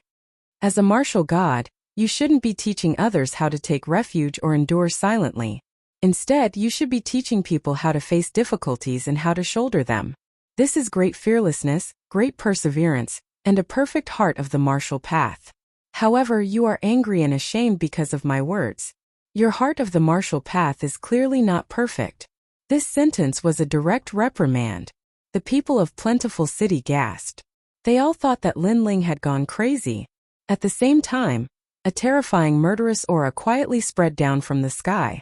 As a martial god, you shouldn't be teaching others how to take refuge or endure silently. Instead, you should be teaching people how to face difficulties and how to shoulder them. This is great fearlessness, great perseverance, and a perfect heart of the martial path. However, you are angry and ashamed because of my words. Your heart of the martial path is clearly not perfect. This sentence was a direct reprimand. The people of Plentiful City gasped. They all thought that Lin Ling had gone crazy. At the same time, a terrifying murderous aura quietly spread down from the sky.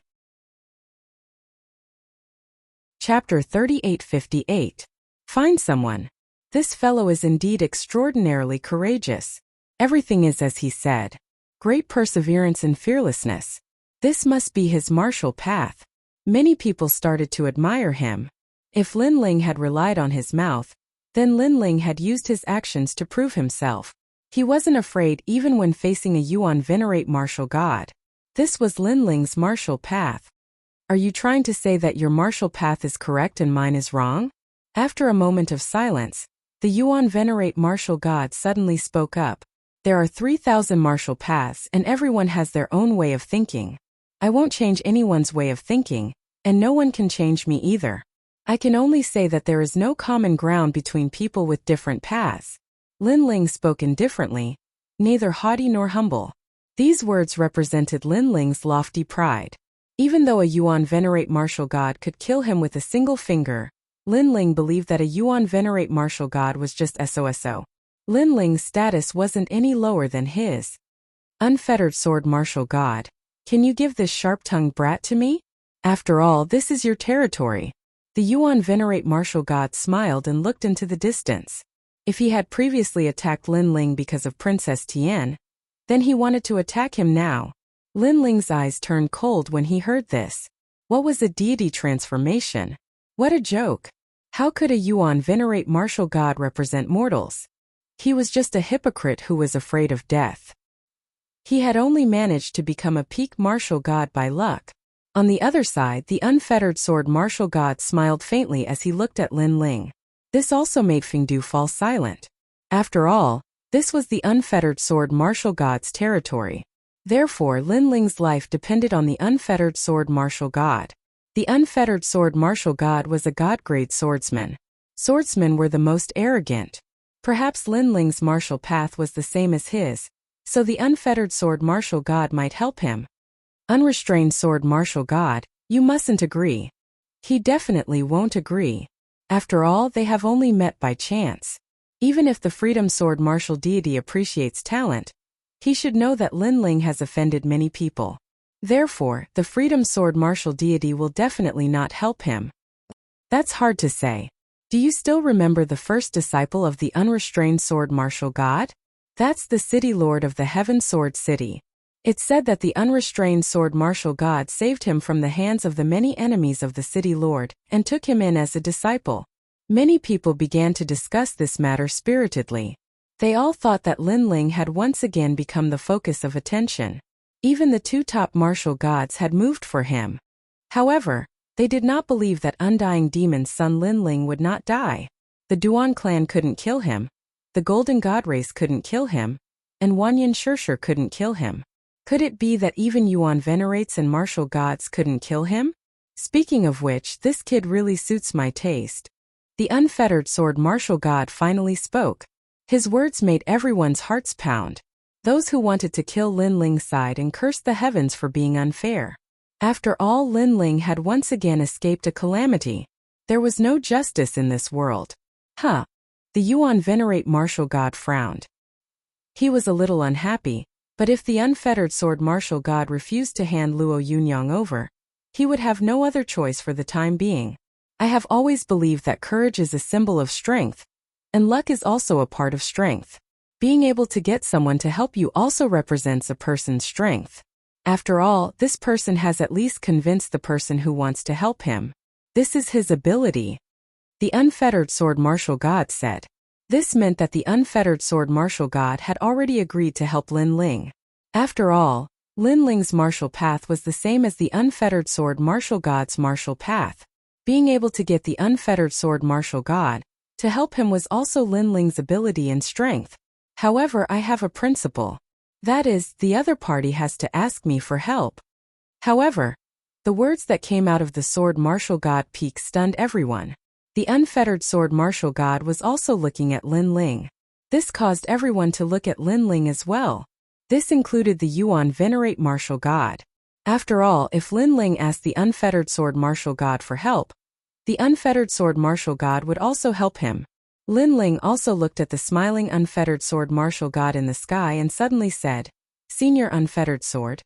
Chapter 3858. Find someone. This fellow is indeed extraordinarily courageous. Everything is as he said. Great perseverance and fearlessness. This must be his martial path. Many people started to admire him. If Lin Ling had relied on his mouth, then Lin Ling had used his actions to prove himself. He wasn't afraid even when facing a Yuan venerate martial god. This was Lin Ling's martial path. Are you trying to say that your martial path is correct and mine is wrong? After a moment of silence, the Yuan venerate martial god suddenly spoke up. There are 3,000 martial paths and everyone has their own way of thinking. I won't change anyone's way of thinking, and no one can change me either. I can only say that there is no common ground between people with different paths. Lin Ling spoke indifferently, neither haughty nor humble. These words represented Lin Ling's lofty pride. Even though a Yuan venerate martial god could kill him with a single finger, Lin Ling believed that a Yuan venerate martial god was just SOSO. Lin Ling's status wasn't any lower than his. Unfettered sword martial god, can you give this sharp-tongued brat to me? After all, this is your territory. The Yuan venerate martial god smiled and looked into the distance. If he had previously attacked Lin Ling because of Princess Tian, then he wanted to attack him now. Lin Ling's eyes turned cold when he heard this. What was a deity transformation? What a joke! How could a Yuan venerate martial god represent mortals? He was just a hypocrite who was afraid of death. He had only managed to become a peak martial god by luck. On the other side, the unfettered sword martial god smiled faintly as he looked at Lin Ling. This also made Fengdu fall silent. After all, this was the unfettered sword martial god's territory. Therefore, Lin Ling's life depended on the unfettered sword martial god. The unfettered sword martial god was a god-grade swordsman. Swordsmen were the most arrogant. Perhaps Lin Ling's martial path was the same as his, so the unfettered sword martial god might help him. Unrestrained sword martial god, you mustn't agree. He definitely won't agree. After all, they have only met by chance. Even if the freedom sword martial deity appreciates talent, he should know that Lin Ling has offended many people. Therefore, the freedom sword martial deity will definitely not help him. That's hard to say. Do you still remember the first disciple of the unrestrained sword martial god? That's the city lord of the Heaven Sword City. It's said that the unrestrained sword martial god saved him from the hands of the many enemies of the city lord, and took him in as a disciple. Many people began to discuss this matter spiritedly. They all thought that Lin Ling had once again become the focus of attention. Even the two top martial gods had moved for him. However, they did not believe that undying demon's son Linling would not die. The Duan clan couldn't kill him, the Golden God race couldn't kill him, and Wanyan Shirshir couldn't kill him. Could it be that even Yuan venerates and martial gods couldn't kill him? Speaking of which, this kid really suits my taste. The unfettered sword martial god finally spoke. His words made everyone's hearts pound. Those who wanted to kill Linling sighed and cursed the heavens for being unfair. After all, Linling had once again escaped a calamity. There was no justice in this world. Huh. The Yuan venerate martial god frowned. He was a little unhappy, but if the unfettered sword martial god refused to hand Luo Yunyang over, he would have no other choice for the time being. I have always believed that courage is a symbol of strength, and luck is also a part of strength. Being able to get someone to help you also represents a person's strength. After all, this person has at least convinced the person who wants to help him. This is his ability. The unfettered sword martial god said. This meant that the unfettered sword martial god had already agreed to help Linling. After all, Linling's martial path was the same as the unfettered sword martial god's martial path. Being able to get the unfettered sword martial god to help him was also Linling's ability and strength. However, I have a principle. That is, the other party has to ask me for help. However, the words that came out of the sword martial god peak stunned everyone. The unfettered sword martial god was also looking at Linling. This caused everyone to look at Linling as well. This included the Yuan venerate martial god. After all, if Linling asked the unfettered sword martial god for help, the unfettered sword martial god would also help him. Linling also looked at the smiling unfettered sword martial god in the sky and suddenly said, "Senior unfettered sword,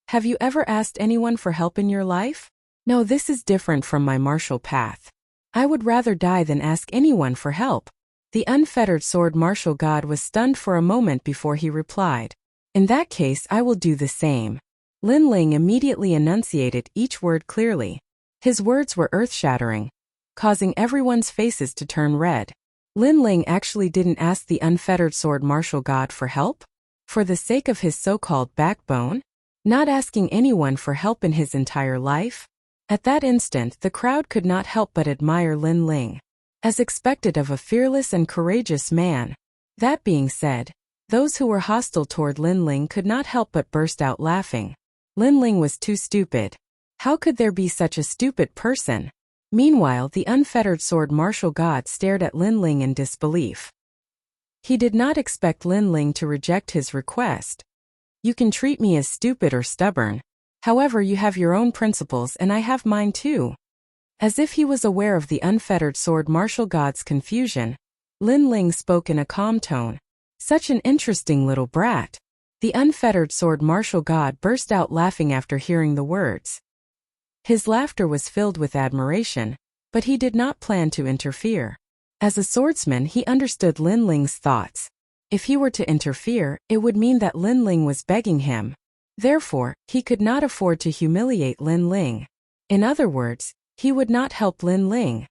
have you ever asked anyone for help in your life? No, this is different from my martial path. I would rather die than ask anyone for help." The unfettered sword martial god was stunned for a moment before he replied, "In that case, I will do the same." Linling immediately enunciated each word clearly. His words were earth-shattering, causing everyone's faces to turn red. Linling actually didn't ask the unfettered sword martial god for help? For the sake of his so-called backbone? Not asking anyone for help in his entire life? At that instant, the crowd could not help but admire Linling, as expected of a fearless and courageous man. That being said, those who were hostile toward Linling could not help but burst out laughing. Linling was too stupid. How could there be such a stupid person? Meanwhile, the unfettered sword martial god stared at Linling in disbelief. He did not expect Linling to reject his request. "You can treat me as stupid or stubborn. However, you have your own principles and I have mine too." As if he was aware of the unfettered sword martial god's confusion, Linling spoke in a calm tone. "Such an interesting little brat." The unfettered sword martial god burst out laughing after hearing the words. His laughter was filled with admiration, but he did not plan to interfere. As a swordsman, he understood Linling's thoughts. If he were to interfere, it would mean that Linling was begging him. Therefore, he could not afford to humiliate Linling. In other words, he would not help Linling.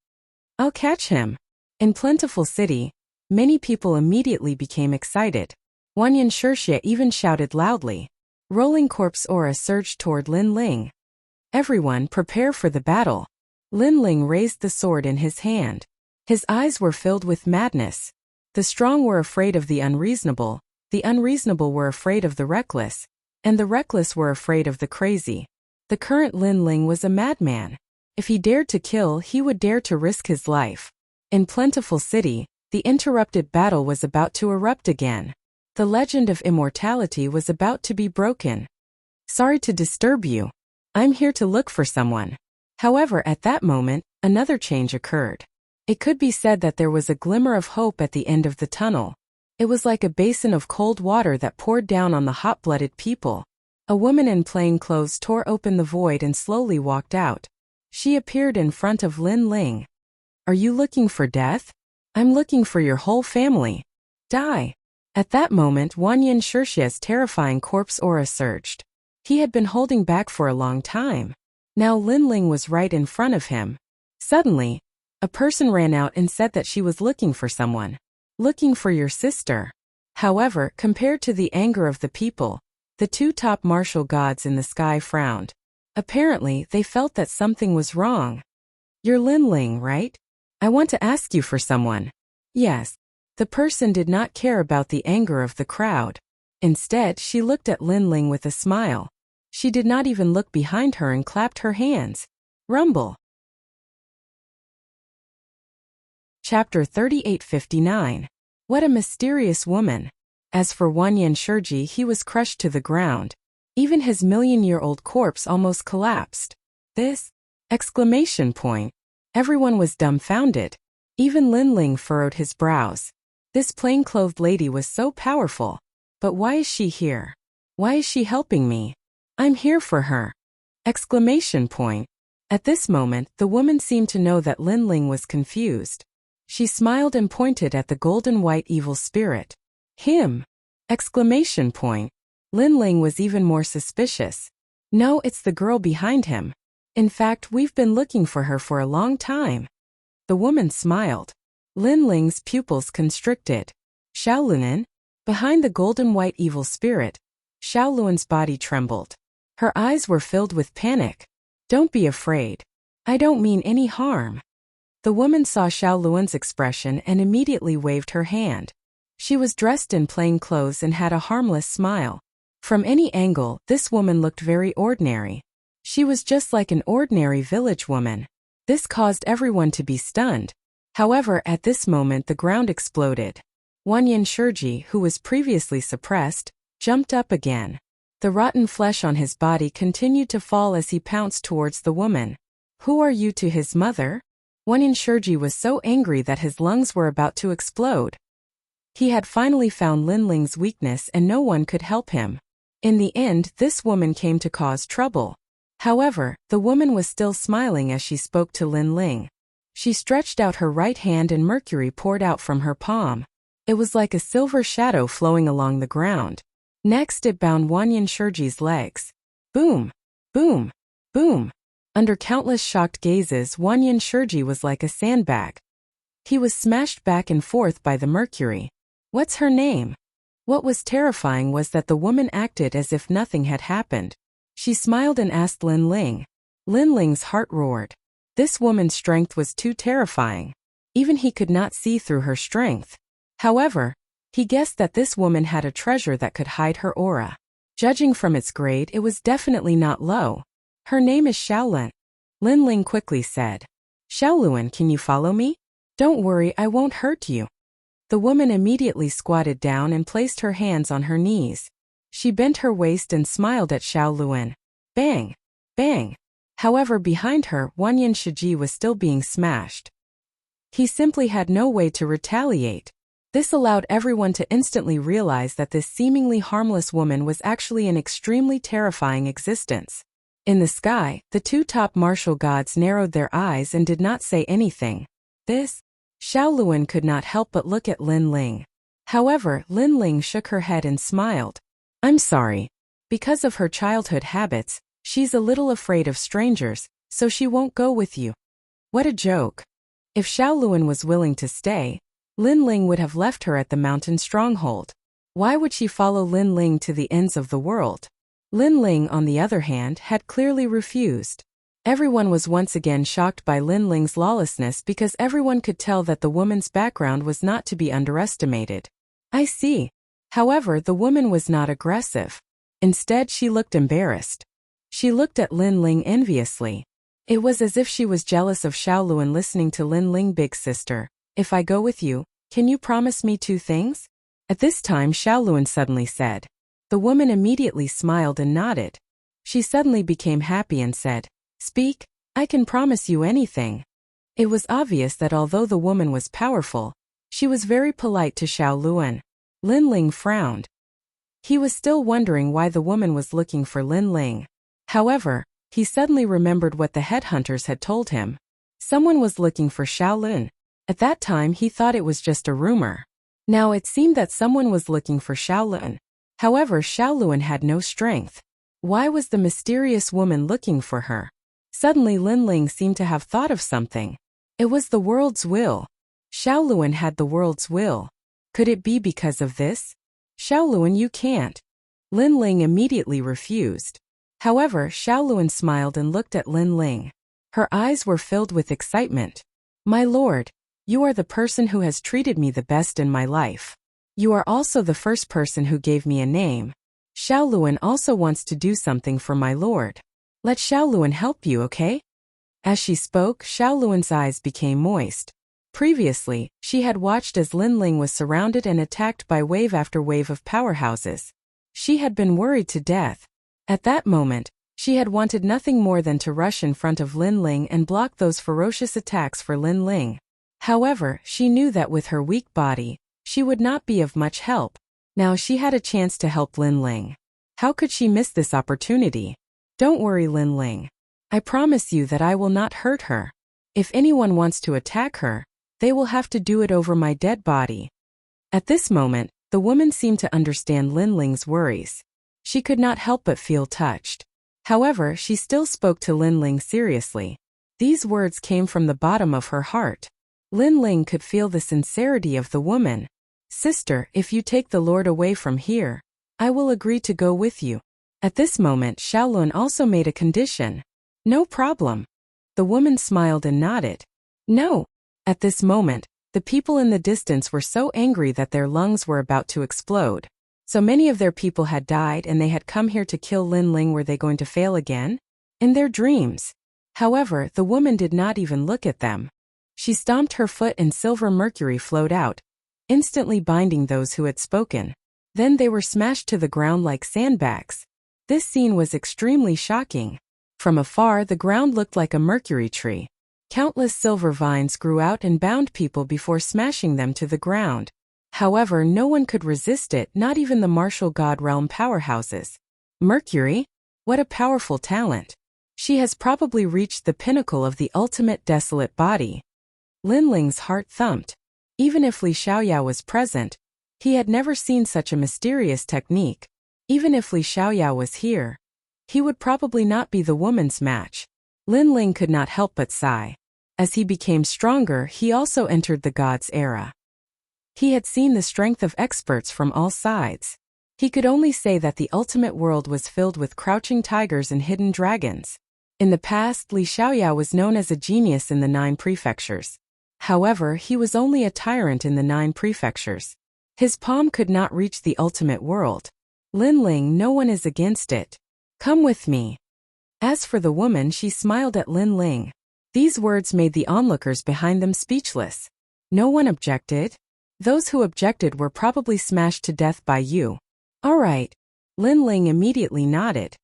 "I'll catch him." In Plentiful City, many people immediately became excited. Wanyan Shirshia even shouted loudly. Rolling corpse aura surged toward Linling. "Everyone, prepare for the battle." Linling raised the sword in his hand. His eyes were filled with madness. The strong were afraid of the unreasonable were afraid of the reckless, and the reckless were afraid of the crazy. The current Linling was a madman. If he dared to kill, he would dare to risk his life. In Plentiful City, the interrupted battle was about to erupt again. The legend of immortality was about to be broken. "Sorry to disturb you. I'm here to look for someone." However, at that moment, another change occurred. It could be said that there was a glimmer of hope at the end of the tunnel. It was like a basin of cold water that poured down on the hot-blooded people. A woman in plain clothes tore open the void and slowly walked out. She appeared in front of Linling. "Are you looking for death? I'm looking for your whole family. Die." At that moment, Wanyan Shirshia's terrifying corpse aura surged. He had been holding back for a long time. Now Linling was right in front of him. Suddenly, a person ran out and said that she was looking for someone. "Looking for your sister." However, compared to the anger of the people, the two top martial gods in the sky frowned. Apparently, they felt that something was wrong. You're Lin Ling, right? I want to ask you for someone. Yes. The person did not care about the anger of the crowd. Instead, she looked at Lin Ling with a smile. She did not even look behind her and clapped her hands. Rumble. Chapter 3859. What a mysterious woman. As for Wanyan Shurji, he was crushed to the ground. Even his million-year-old corpse almost collapsed. This! Exclamation point. Everyone was dumbfounded. Even Lin Ling furrowed his brows. This plain-clothed lady was so powerful. But why is she here? Why is she helping me? I'm here for her! Exclamation point. At this moment, the woman seemed to know that Lin Ling was confused. She smiled and pointed at the golden white evil spirit. Him! Exclamation point. Lin Ling was even more suspicious. No, it's the girl behind him. In fact, we've been looking for her for a long time. The woman smiled. Lin Ling's pupils constricted. Xiaolunan? Behind the golden white evil spirit, Xiaolun's body trembled. Her eyes were filled with panic. Don't be afraid. I don't mean any harm. The woman saw Xiaolun's expression and immediately waved her hand. She was dressed in plain clothes and had a harmless smile. From any angle, this woman looked very ordinary. She was just like an ordinary village woman. This caused everyone to be stunned. However, at this moment the ground exploded. Wanyan Shurji, who was previously suppressed, jumped up again. The rotten flesh on his body continued to fall as he pounced towards the woman. Who are you to his mother? Wanyan Shurji was so angry that his lungs were about to explode. He had finally found Lin Ling's weakness and no one could help him. In the end, this woman came to cause trouble. However, the woman was still smiling as she spoke to Lin Ling. She stretched out her right hand and mercury poured out from her palm. It was like a silver shadow flowing along the ground. Next it bound Wanyan Shurji's legs. Boom! Boom! Boom! Under countless shocked gazes, Wanyan Shurji was like a sandbag. He was smashed back and forth by the mercury. What's her name? What was terrifying was that the woman acted as if nothing had happened. She smiled and asked Lin Ling. Lin Ling's heart roared. This woman's strength was too terrifying. Even he could not see through her strength. However, he guessed that this woman had a treasure that could hide her aura. Judging from its grade, it was definitely not low. Her name is Xiaolun. Lin Ling quickly said. Xiaolun, can you follow me? Don't worry, I won't hurt you. The woman immediately squatted down and placed her hands on her knees. She bent her waist and smiled at Xiaolun. Bang! Bang! However, behind her, Wanyan Shurji was still being smashed. He simply had no way to retaliate. This allowed everyone to instantly realize that this seemingly harmless woman was actually an extremely terrifying existence. In the sky, the two top martial gods narrowed their eyes and did not say anything. Xiaolun could not help but look at Lin Ling. However, Lin Ling shook her head and smiled. I'm sorry. Because of her childhood habits, she's a little afraid of strangers, so she won't go with you. What a joke. If Xiaolun was willing to stay, Lin Ling would have left her at the mountain stronghold. Why would she follow Lin Ling to the ends of the world? Lin Ling, on the other hand, had clearly refused. Everyone was once again shocked by Lin Ling's lawlessness because everyone could tell that the woman's background was not to be underestimated. I see. However, the woman was not aggressive. Instead, she looked embarrassed. She looked at Lin Ling enviously. It was as if she was jealous of Xiaolun listening to Lin Ling. Big sister, if I go with you, can you promise me 2 things? At this time Xiaolun suddenly said. The woman immediately smiled and nodded. She suddenly became happy and said, Speak, I can promise you anything. It was obvious that although the woman was powerful, she was very polite to Xiaolun. Lin Ling frowned. He was still wondering why the woman was looking for Lin Ling. However, he suddenly remembered what the headhunters had told him. Someone was looking for Xiaolun. At that time he thought it was just a rumor. Now it seemed that someone was looking for Xiaolun. However, Xiaolun had no strength. Why was the mysterious woman looking for her? Suddenly Lin Ling seemed to have thought of something. It was the world's will. Xiaolun had the world's will. Could it be because of this? Xiaolun, you can't. Lin Ling immediately refused. However, Xiaoluan smiled and looked at Lin Ling. Her eyes were filled with excitement. My lord, you are the person who has treated me the best in my life. You are also the first person who gave me a name. Xiaoluan also wants to do something for my lord. Let Xiaoluan help you, okay? As she spoke, Xiaoluan's eyes became moist. Previously, she had watched as Lin Ling was surrounded and attacked by wave after wave of powerhouses. She had been worried to death. At that moment, she had wanted nothing more than to rush in front of Lin Ling and block those ferocious attacks for Lin Ling. However, she knew that with her weak body, she would not be of much help. Now she had a chance to help Lin Ling. How could she miss this opportunity? Don't worry, Lin Ling. I promise you that I will not hurt her. If anyone wants to attack her, they will have to do it over my dead body. At this moment, the woman seemed to understand Lin Ling's worries. She could not help but feel touched. However, she still spoke to Lin Ling seriously. These words came from the bottom of her heart. Lin Ling could feel the sincerity of the woman. Sister, if you take the Lord away from here, I will agree to go with you. At this moment, Xiaoluan also made a condition. No problem. The woman smiled and nodded. No. At this moment, the people in the distance were so angry that their lungs were about to explode. So many of their people had died and they had come here to kill Lin Ling. Were they going to fail again? In their dreams. However, the woman did not even look at them. She stomped her foot and silver mercury flowed out, instantly binding those who had spoken. Then they were smashed to the ground like sandbags. This scene was extremely shocking. From afar, the ground looked like a mercury tree. Countless silver vines grew out and bound people before smashing them to the ground. However, no one could resist it, not even the martial god realm powerhouses. Mercury? What a powerful talent. She has probably reached the pinnacle of the ultimate desolate body. Lin Ling's heart thumped. Even if Li Xiaoyao was present, he had never seen such a mysterious technique. Even if Li Xiaoyao was here, he would probably not be the woman's match. Lin Ling could not help but sigh. As he became stronger, he also entered the god's era. He had seen the strength of experts from all sides. He could only say that the ultimate world was filled with crouching tigers and hidden dragons. In the past, Li Xiaoyao was known as a genius in the 9 prefectures. However, he was only a tyrant in the 9 prefectures. His palm could not reach the ultimate world. Lin Ling, no one is against it. Come with me. As for the woman, she smiled at Lin Ling. These words made the onlookers behind them speechless. No one objected. Those who objected were probably smashed to death by you. All right. Lin Ling immediately nodded.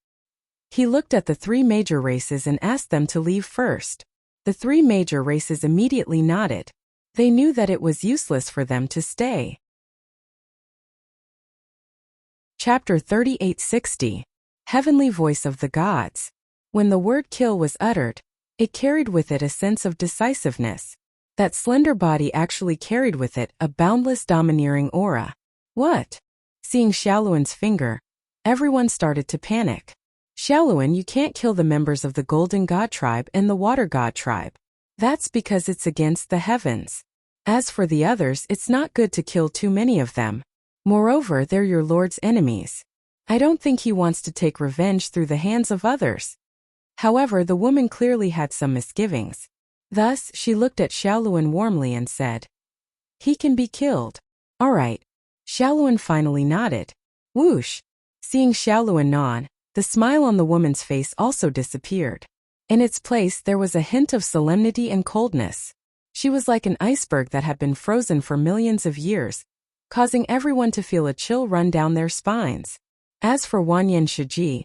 He looked at the 3 major races and asked them to leave first. The 3 major races immediately nodded. They knew that it was useless for them to stay. Chapter 3860. Heavenly Voice of the Gods. When the word kill was uttered, it carried with it a sense of decisiveness. That slender body actually carried with it a boundless domineering aura. What? Seeing Xiaoluan's finger, everyone started to panic. Xiaoluan, you can't kill the members of the Golden God tribe and the Water God tribe. That's because it's against the heavens. As for the others, it's not good to kill too many of them. Moreover, they're your lord's enemies. I don't think he wants to take revenge through the hands of others. However, the woman clearly had some misgivings. Thus, she looked at Xiaoluan warmly and said, he can be killed. All right. Xiaoluan finally nodded. Whoosh. Seeing Xiaoluan nod, the smile on the woman's face also disappeared. In its place, there was a hint of solemnity and coldness. She was like an iceberg that had been frozen for millions of years, causing everyone to feel a chill run down their spines. As for Wanyan Shiji,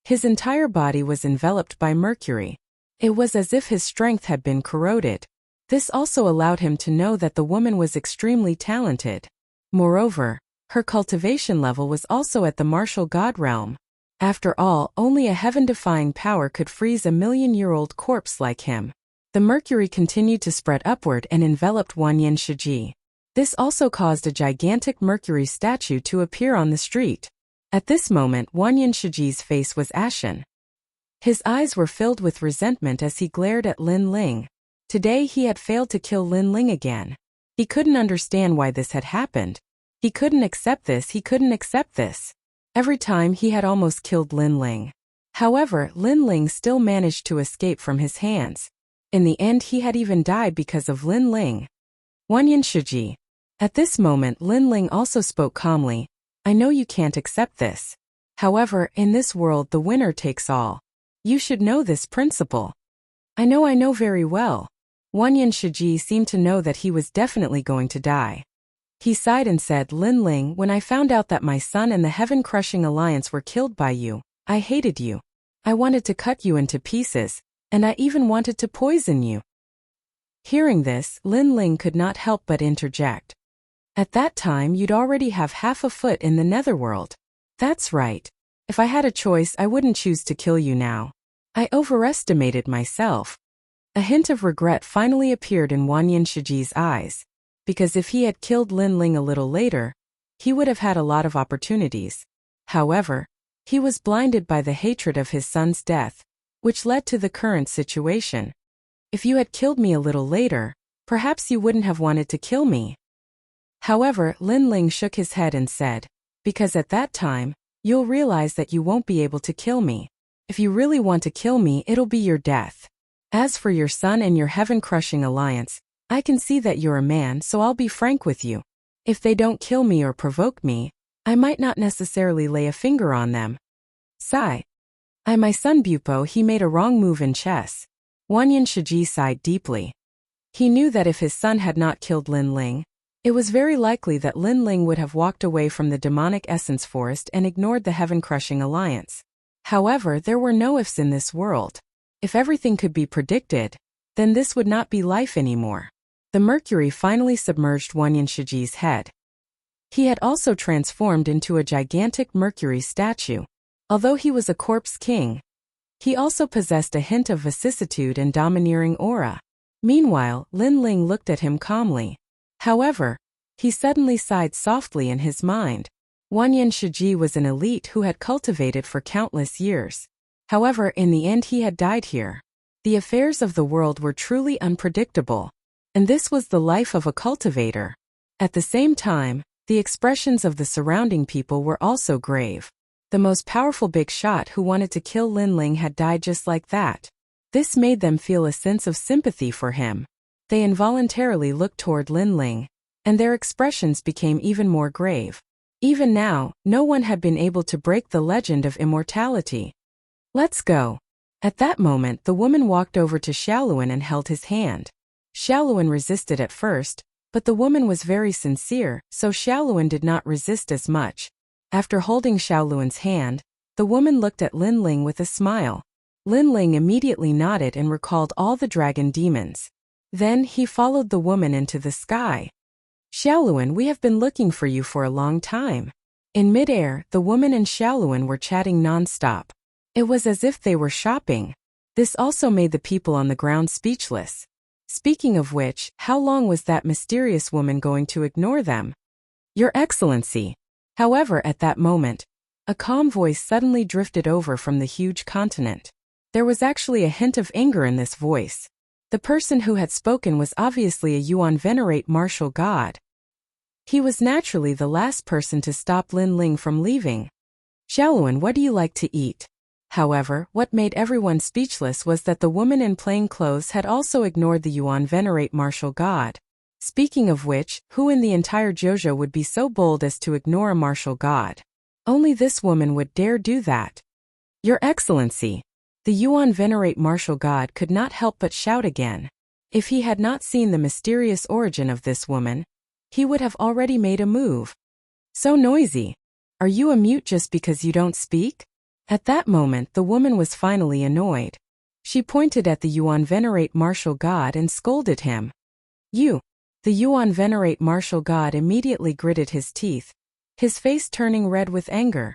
his entire body was enveloped by mercury. It was as if his strength had been corroded. This also allowed him to know that the woman was extremely talented. Moreover, her cultivation level was also at the martial god realm. After all, only a heaven-defying power could freeze a 1,000,000-year-old corpse like him. The mercury continued to spread upward and enveloped Wanyan Shiji. This also caused a gigantic mercury statue to appear on the street. At this moment, Wanyan Shiji's face was ashen. His eyes were filled with resentment as he glared at Lin Ling. Today he had failed to kill Lin Ling again. He couldn't understand why this had happened. He couldn't accept this. Every time he had almost killed Lin Ling. However, Lin Ling still managed to escape from his hands. In the end, he had even died because of Lin Ling. Wanyan Shiji. At this moment, Lin Ling also spoke calmly. I know you can't accept this. However, in this world the winner takes all. You should know this principle. I know very well. Wanyan Shiji seemed to know that he was definitely going to die. He sighed and said, Lin Ling, when I found out that my son and the heaven-crushing alliance were killed by you, I hated you. I wanted to cut you into pieces, and I even wanted to poison you. Hearing this, Lin Ling could not help but interject. At that time you'd already have half a foot in the netherworld. That's right. If I had a choice I wouldn't choose to kill you now. I overestimated myself. A hint of regret finally appeared in Wanyan Shiji's eyes, because if he had killed Lin Ling a little later, he would have had a lot of opportunities. However, he was blinded by the hatred of his son's death, which led to the current situation. If you had killed me a little later, perhaps you wouldn't have wanted to kill me. However, Lin Ling shook his head and said, because at that time, you'll realize that you won't be able to kill me. If you really want to kill me, it'll be your death. As for your son and your heaven-crushing alliance, I can see that you're a man, so I'll be frank with you. If they don't kill me or provoke me, I might not necessarily lay a finger on them. Sigh. My son Bupo, he made a wrong move in chess. Wanyan Shiji sighed deeply. He knew that if his son had not killed Lin Ling, it was very likely that Lin Ling would have walked away from the demonic essence forest and ignored the heaven-crushing alliance. However, there were no ifs in this world. If everything could be predicted, then this would not be life anymore. The mercury finally submerged Wanyan Shiji's head. He had also transformed into a gigantic mercury statue. Although he was a corpse king, he also possessed a hint of vicissitude and domineering aura. Meanwhile, Lin Ling looked at him calmly. However, he suddenly sighed softly in his mind. Wanyan Shiji was an elite who had cultivated for countless years. However, in the end he had died here. The affairs of the world were truly unpredictable, and this was the life of a cultivator. At the same time, the expressions of the surrounding people were also grave. The most powerful big shot who wanted to kill Lin Ling had died just like that. This made them feel a sense of sympathy for him. They involuntarily looked toward Lin Ling, and their expressions became even more grave. Even now, no one had been able to break the legend of immortality. Let's go. At that moment, the woman walked over to Xiaoluan and held his hand. Xiaoluan resisted at first, but the woman was very sincere, so Xiaoluan did not resist as much. After holding Xiaoluan's hand, the woman looked at Lin Ling with a smile. Lin Ling immediately nodded and recalled all the dragon demons. Then he followed the woman into the sky. Xiaoluan, we have been looking for you for a long time. In midair, the woman and Xiaoluan were chatting non-stop. It was as if they were shopping. This also made the people on the ground speechless. Speaking of which, how long was that mysterious woman going to ignore them? Your Excellency. However, at that moment, a calm voice suddenly drifted over from the huge continent. There was actually a hint of anger in this voice. The person who had spoken was obviously a Yuan Venerate martial god. He was naturally the last person to stop Lin Ling from leaving. Xiaoluan, what do you like to eat? However, what made everyone speechless was that the woman in plain clothes had also ignored the Yuan Venerate martial god. Speaking of which, who in the entire Jojo would be so bold as to ignore a martial god? Only this woman would dare do that. Your Excellency. The Yuan Venerate martial god could not help but shout again. If he had not seen the mysterious origin of this woman, he would have already made a move. So noisy. Are you a mute just because you don't speak? At that moment the woman was finally annoyed. She pointed at the Yuan Venerate martial god and scolded him. You. The Yuan Venerate martial god immediately gritted his teeth, his face turning red with anger.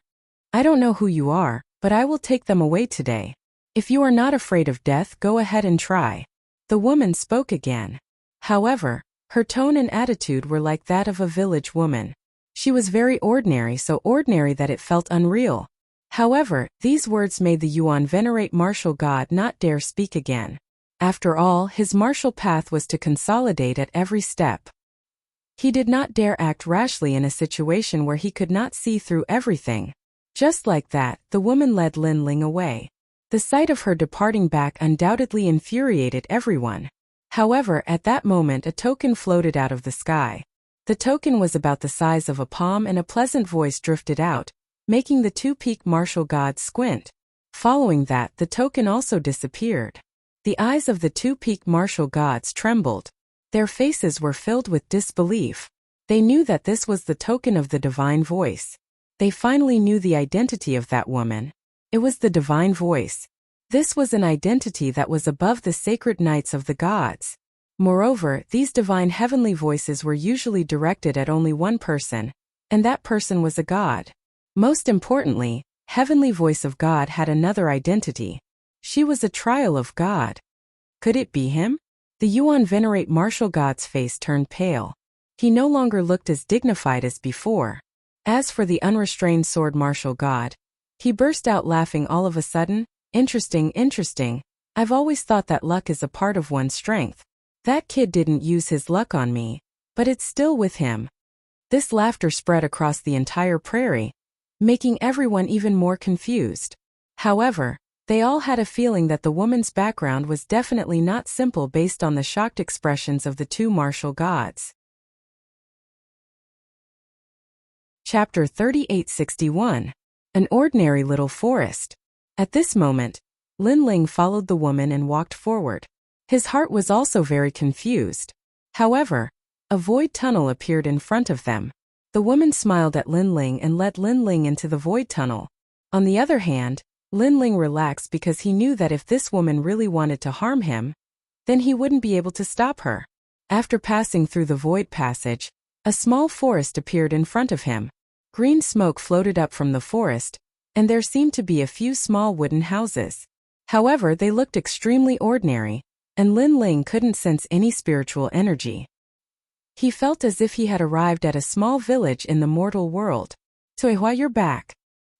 I don't know who you are, but I will take them away today. If you are not afraid of death, go ahead and try. The woman spoke again. However, her tone and attitude were like that of a village woman. She was very ordinary, so ordinary that it felt unreal. However, these words made the Yuan Venerate martial god not dare speak again. After all, his martial path was to consolidate at every step. He did not dare act rashly in a situation where he could not see through everything. Just like that, the woman led Lin Ling away. The sight of her departing back undoubtedly infuriated everyone. However, at that moment a token floated out of the sky. The token was about the size of a palm and a pleasant voice drifted out, making the two-peaked martial gods squint. Following that, the token also disappeared. The eyes of the two-peaked martial gods trembled. Their faces were filled with disbelief. They knew that this was the token of the divine voice. They finally knew the identity of that woman. It was the divine voice. This was an identity that was above the sacred knights of the gods. Moreover, these divine heavenly voices were usually directed at only one person, and that person was a god. Most importantly, heavenly voice of God had another identity. She was a trial of God. Could it be him? The Yuan venerate martial god's face turned pale. He no longer looked as dignified as before. As for the unrestrained sword martial god, he burst out laughing all of a sudden. Interesting. I've always thought that luck is a part of one's strength. That kid didn't use his luck on me, but it's still with him. This laughter spread across the entire prairie, making everyone even more confused. However, they all had a feeling that the woman's background was definitely not simple based on the shocked expressions of the two martial gods. Chapter 3861. An ordinary little forest. At this moment, Lin Ling followed the woman and walked forward. His heart was also very confused. However, a void tunnel appeared in front of them. The woman smiled at Lin Ling and led Lin Ling into the void tunnel. On the other hand, Lin Ling relaxed because he knew that if this woman really wanted to harm him, then he wouldn't be able to stop her. After passing through the void passage, a small forest appeared in front of him. Green smoke floated up from the forest, and there seemed to be a few small wooden houses. However, they looked extremely ordinary, and Lin Ling couldn't sense any spiritual energy. He felt as if he had arrived at a small village in the mortal world. Tuihua, you're back.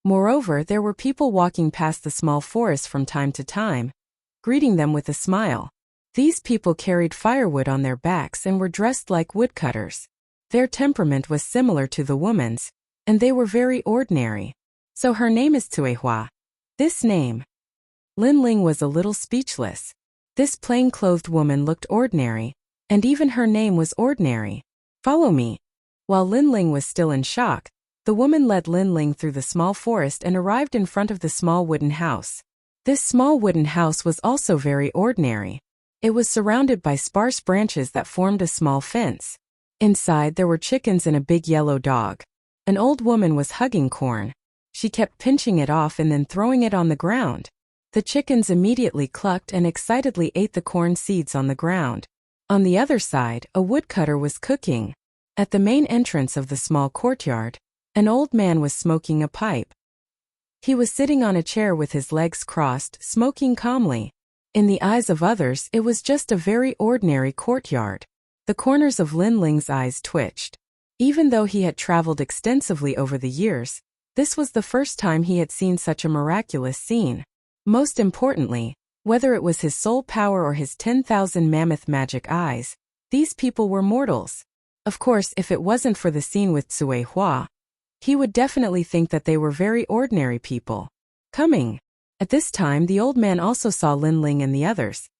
Moreover, there were people walking past the small forest from time to time, greeting them with a smile. These people carried firewood on their backs and were dressed like woodcutters. Their temperament was similar to the woman's, and they were very ordinary. So her name is Tuihua. This name. Lin Ling was a little speechless. This plain-clothed woman looked ordinary, and even her name was ordinary. Follow me. While Lin Ling was still in shock, the woman led Lin Ling through the small forest and arrived in front of the small wooden house. This small wooden house was also very ordinary. It was surrounded by sparse branches that formed a small fence. Inside there were chickens and a big yellow dog. An old woman was hugging corn. She kept pinching it off and then throwing it on the ground. The chickens immediately clucked and excitedly ate the corn seeds on the ground. On the other side, a woodcutter was cooking. At the main entrance of the small courtyard, an old man was smoking a pipe. He was sitting on a chair with his legs crossed, smoking calmly. In the eyes of others, it was just a very ordinary courtyard. The corners of Lin Ling's eyes twitched. Even though he had traveled extensively over the years, this was the first time he had seen such a miraculous scene. Most importantly, whether it was his soul power or his 10,000 mammoth magic eyes, these people were mortals. Of course, if it wasn't for the scene with Tuihua, he would definitely think that they were very ordinary people. Coming. At this time, the old man also saw Lin Ling and the others.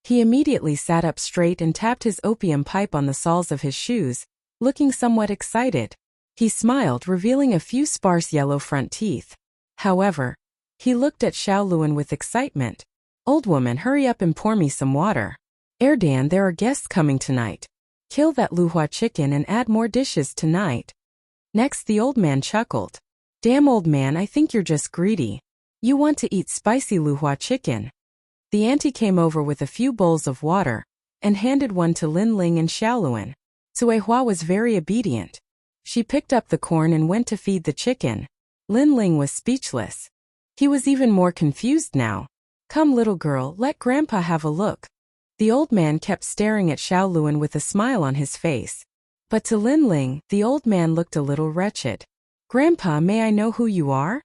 He immediately sat up straight and tapped his opium pipe on the soles of his shoes, looking somewhat excited. He smiled, revealing a few sparse yellow front teeth. However, he looked at Xiaoluan with excitement. Old woman, hurry up and pour me some water. Erdan, there are guests coming tonight. Kill that Luhua chicken and add more dishes tonight. Next, the old man chuckled. Damn, old man, I think you're just greedy. You want to eat spicy Luhua chicken. The auntie came over with a few bowls of water and handed one to Lin Ling and Xiaoluan. Tuihua was very obedient. She picked up the corn and went to feed the chicken. Lin Ling was speechless. He was even more confused now. Come, little girl, let Grandpa have a look. The old man kept staring at Xiaoluan with a smile on his face. But to Lin Ling, the old man looked a little wretched. Grandpa, may I know who you are?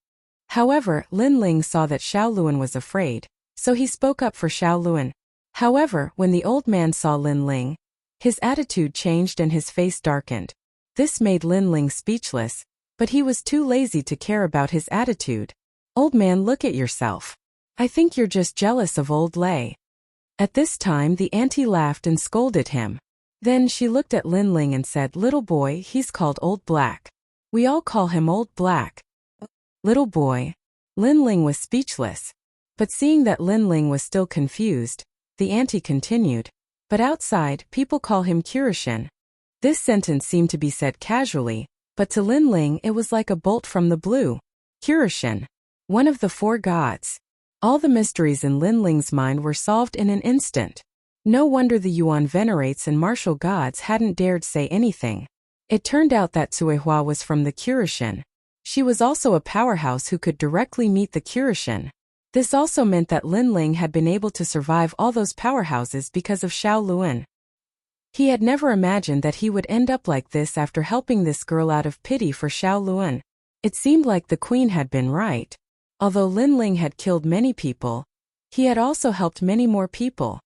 However, Lin Ling saw that Xiaoluan was afraid, so he spoke up for Xiaoluan. However, when the old man saw Lin Ling, his attitude changed and his face darkened. This made Lin Ling speechless. But he was too lazy to care about his attitude. "Old man, look at yourself. I think you're just jealous of old Lei." At this time the auntie laughed and scolded him. Then she looked at Lin Ling and said, "Little boy, he's called Old Black. We all call him Old Black." Little boy. Lin Ling was speechless. But seeing that Lin Ling was still confused, the auntie continued, "But outside, people call him Kirishin." This sentence seemed to be said casually, but to Lin Ling it was like a bolt from the blue. Kirishin. One of the four gods. All the mysteries in Lin Ling's mind were solved in an instant. No wonder the Yuan venerates and martial gods hadn't dared say anything. It turned out that Suehua was from the Kirishin. She was also a powerhouse who could directly meet the Kirishin. This also meant that Lin Ling had been able to survive all those powerhouses because of Xiao Luan. He had never imagined that he would end up like this after helping this girl out of pity for Xiao Luan. It seemed like the queen had been right. Although Lin Ling had killed many people, he had also helped many more people.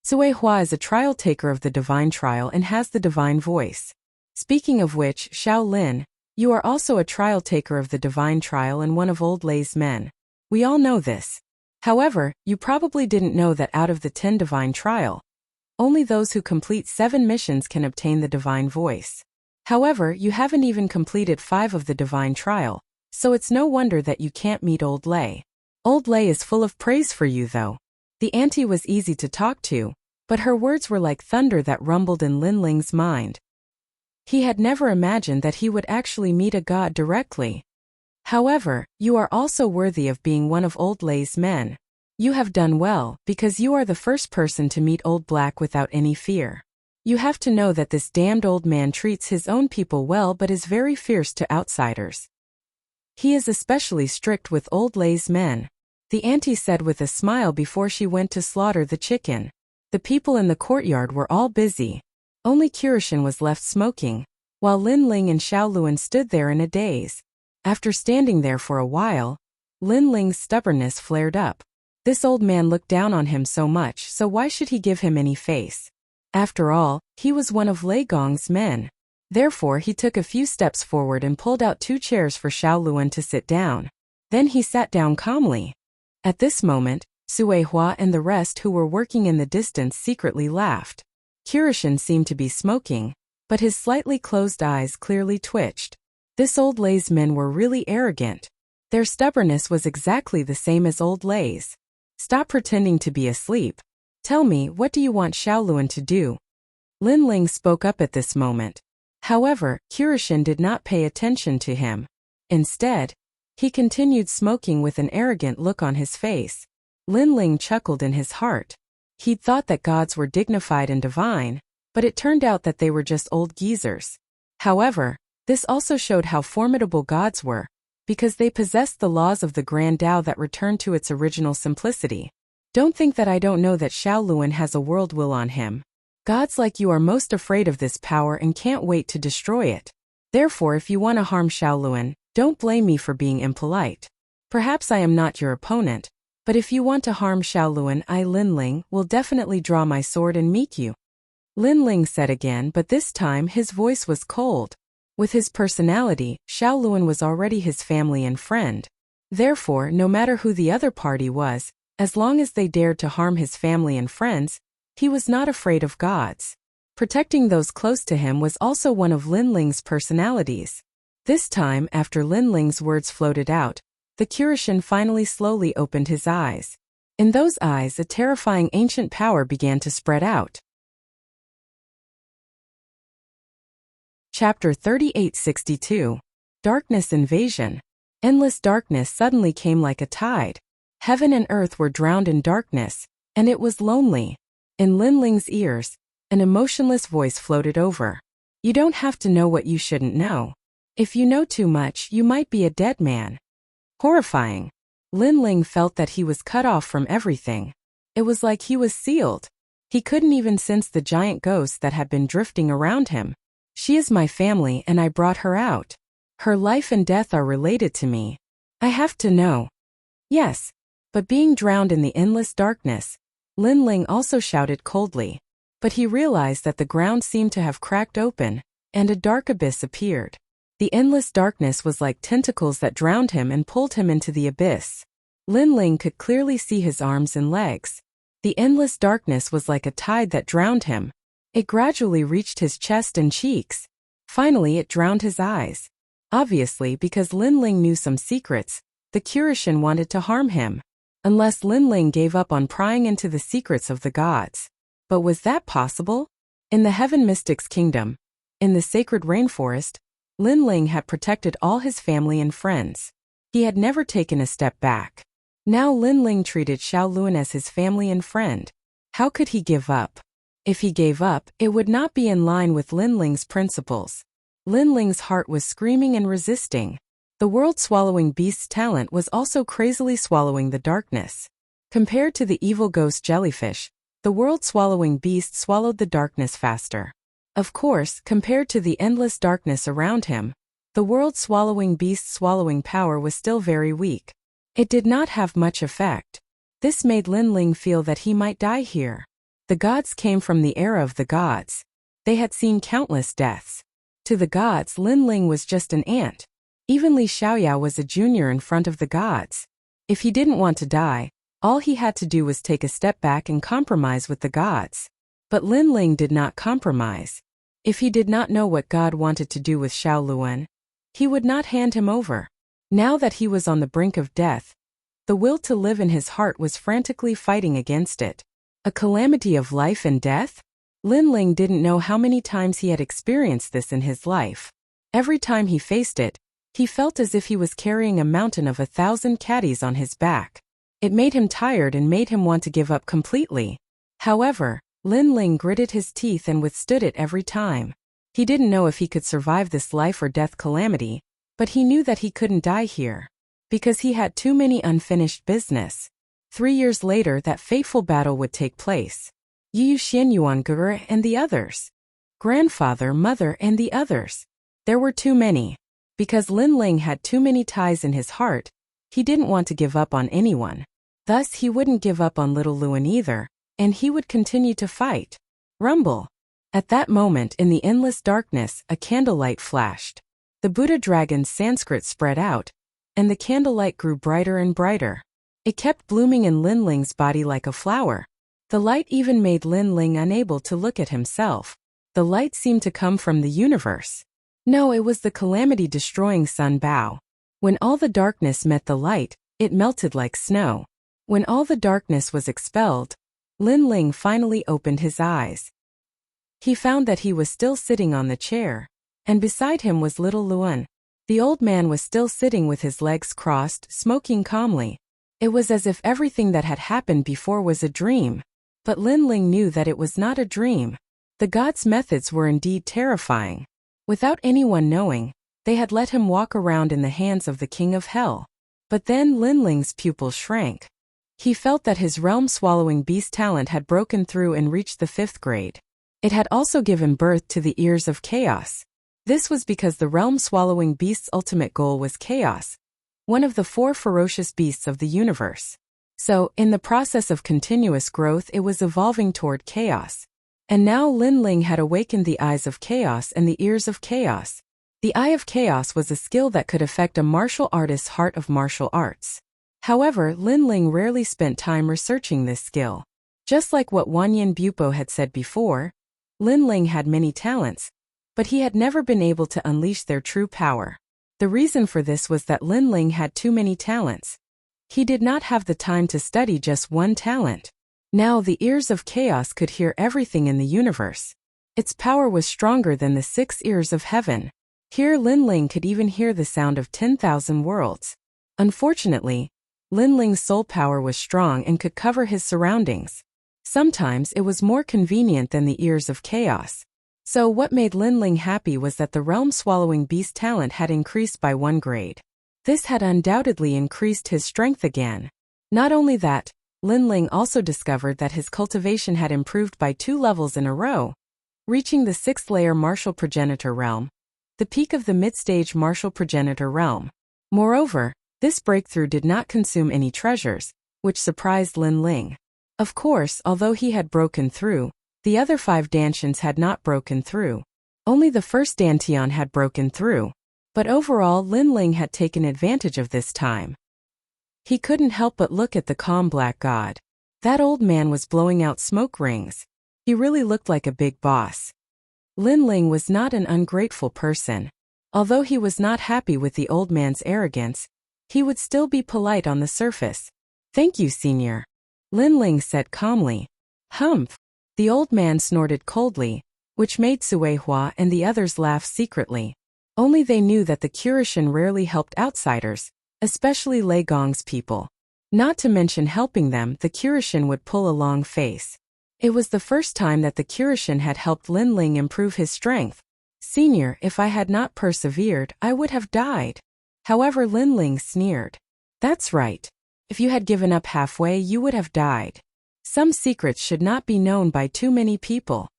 Sui Hua is a trial taker of the divine trial and has the divine voice. Speaking of which, Xiao Lin, you are also a trial taker of the divine trial and one of old Lei's men. We all know this. However, you probably didn't know that out of the 10 divine trial, only those who complete 7 missions can obtain the divine voice. However, you haven't even completed 5 of the divine trial, so it's no wonder that you can't meet old Lei. Old Lei is full of praise for you though. The auntie was easy to talk to, but her words were like thunder that rumbled in Lin Ling's mind. He had never imagined that he would actually meet a god directly. However, you are also worthy of being one of old Lei's men. You have done well, because you are the first person to meet Old Black without any fear. You have to know that this damned old man treats his own people well but is very fierce to outsiders. He is especially strict with old Lei's men, the auntie said with a smile before she went to slaughter the chicken. The people in the courtyard were all busy. Only Kirishin was left smoking, while Lin Ling and Xiao Luan stood there in a daze. After standing there for a while, Lin Ling's stubbornness flared up. This old man looked down on him so much, so why should he give him any face? After all, he was one of Lei Gong's men. Therefore he took a few steps forward and pulled out 2 chairs for Xiao Luan to sit down. Then he sat down calmly. At this moment, Sui Hua and the rest who were working in the distance secretly laughed. Kirishin seemed to be smoking, but his slightly closed eyes clearly twitched. This old Lei's men were really arrogant. Their stubbornness was exactly the same as old Lei's. Stop pretending to be asleep. Tell me, what do you want Xiao Luan to do? Lin Ling spoke up at this moment. However, Kirishin did not pay attention to him. Instead, he continued smoking with an arrogant look on his face. Lin Ling chuckled in his heart. He'd thought that gods were dignified and divine, but it turned out that they were just old geezers. However, this also showed how formidable gods were, because they possessed the laws of the Grand Tao that returned to its original simplicity. Don't think that I don't know that Xiao Luan has a world will on him. Gods like you are most afraid of this power and can't wait to destroy it. Therefore, if you want to harm Xiao Luan, don't blame me for being impolite. Perhaps I am not your opponent, but if you want to harm Xiao Luan, I, Lin Ling, will definitely draw my sword and meet you. Lin Ling said again, but this time his voice was cold. With his personality, Xiao Luan was already his family and friend. Therefore, no matter who the other party was, as long as they dared to harm his family and friends, he was not afraid of gods. Protecting those close to him was also one of Lin Ling's personalities. This time, after Lin Ling's words floated out, the Kirishin finally slowly opened his eyes. In those eyes, a terrifying ancient power began to spread out. Chapter 3862. Darkness Invasion. Endless darkness suddenly came like a tide. Heaven and earth were drowned in darkness, and it was lonely. In Lin Ling's ears, an emotionless voice floated over. You don't have to know what you shouldn't know. If you know too much, you might be a dead man. Horrifying. Lin Ling felt that he was cut off from everything. It was like he was sealed. He couldn't even sense the giant ghost that had been drifting around him. She is my family and I brought her out. Her life and death are related to me. I have to know. Yes. But being drowned in the endless darkness, Lin Ling also shouted coldly. But he realized that the ground seemed to have cracked open, and a dark abyss appeared. The endless darkness was like tentacles that drowned him and pulled him into the abyss. Lin Ling could clearly see his arms and legs. The endless darkness was like a tide that drowned him. It gradually reached his chest and cheeks. Finally, it drowned his eyes. Obviously, because Lin Ling knew some secrets, the Curishan wanted to harm him. Unless Lin Ling gave up on prying into the secrets of the gods. But was that possible? In the Heaven Mystic's kingdom, in the sacred rainforest, Lin Ling had protected all his family and friends. He had never taken a step back. Now Lin Ling treated Xiao Luan as his family and friend. How could he give up? If he gave up, it would not be in line with Lin Ling's principles. Lin Ling's heart was screaming and resisting. The world-swallowing beast's talent was also crazily swallowing the darkness. Compared to the evil ghost jellyfish, the world-swallowing beast swallowed the darkness faster. Of course, compared to the endless darkness around him, the world-swallowing beast's swallowing power was still very weak. It did not have much effect. This made Lin Ling feel that he might die here. The gods came from the era of the gods. They had seen countless deaths. To the gods, Lin Ling was just an ant. Even Li Xiaoyao was a junior in front of the gods. If he didn't want to die, all he had to do was take a step back and compromise with the gods. But Lin Ling did not compromise. If he did not know what God wanted to do with Xiao Luan, he would not hand him over. Now that he was on the brink of death, the will to live in his heart was frantically fighting against it. A calamity of life and death? Lin Ling didn't know how many times he had experienced this in his life. Every time he faced it, he felt as if he was carrying a mountain of 1,000 caddies on his back. It made him tired and made him want to give up completely. However, Lin Ling gritted his teeth and withstood it every time. He didn't know if he could survive this life or death calamity, but he knew that he couldn't die here. Because he had too many unfinished business. 3 years later, that fateful battle would take place. Yu Xianyuan Guru and the others. Grandfather, mother, and the others. There were too many. Because Lin Ling had too many ties in his heart, he didn't want to give up on anyone. Thus, he wouldn't give up on little Luan either, and he would continue to fight. Rumble. At that moment, in the endless darkness, a candlelight flashed. The Buddha dragon's Sanskrit spread out, and the candlelight grew brighter and brighter. It kept blooming in Lin Ling's body like a flower. The light even made Lin Ling unable to look at himself. The light seemed to come from the universe. No, it was the calamity-destroying Sun Bao. When all the darkness met the light, it melted like snow. When all the darkness was expelled, Lin Ling finally opened his eyes. He found that he was still sitting on the chair, and beside him was little Luan. The old man was still sitting with his legs crossed, smoking calmly. It was as if everything that had happened before was a dream. But Lin Ling knew that it was not a dream. The gods' methods were indeed terrifying. Without anyone knowing, they had let him walk around in the hands of the king of hell. But then Lin Ling's pupils shrank. He felt that his realm-swallowing beast talent had broken through and reached the 5th grade. It had also given birth to the ears of chaos. This was because the realm-swallowing beast's ultimate goal was chaos, one of the 4 ferocious beasts of the universe. So, in the process of continuous growth, it was evolving toward chaos. And now Lin Ling had awakened the eyes of chaos and the ears of chaos. The eye of chaos was a skill that could affect a martial artist's heart of martial arts. However, Lin Ling rarely spent time researching this skill. Just like what Wanyan Bupo had said before, Lin Ling had many talents, but he had never been able to unleash their true power. The reason for this was that Lin Ling had too many talents. He did not have the time to study just one talent. Now the ears of chaos could hear everything in the universe. Its power was stronger than the 6 ears of heaven. Here Lin Ling could even hear the sound of 10,000 worlds. Unfortunately, Lin Ling's soul power was strong and could cover his surroundings. Sometimes it was more convenient than the ears of chaos. So what made Lin Ling happy was that the realm-swallowing beast talent had increased by 1 grade. This had undoubtedly increased his strength again. Not only that, Lin Ling also discovered that his cultivation had improved by 2 levels in a row, reaching the 6th layer martial progenitor realm, the peak of the mid-stage martial progenitor realm. Moreover, this breakthrough did not consume any treasures, which surprised Lin Ling. Of course, although he had broken through, the other 5 Dantians had not broken through. Only the first Dantian had broken through. But overall, Lin Ling had taken advantage of this time. He couldn't help but look at the calm black god. That old man was blowing out smoke rings. He really looked like a big boss. Lin Ling was not an ungrateful person. Although he was not happy with the old man's arrogance, he would still be polite on the surface. "Thank you, senior," Lin Ling said calmly. "Humph." The old man snorted coldly, which made Sui Hua and the others laugh secretly. Only they knew that the Curishan rarely helped outsiders, especially Lei Gong's people. Not to mention helping them, the Curishan would pull a long face. It was the first time that the Curishan had helped Lin Ling improve his strength. "Senior, if I had not persevered, I would have died." However, Lin Ling sneered. "That's right. If you had given up halfway, you would have died. Some secrets should not be known by too many people."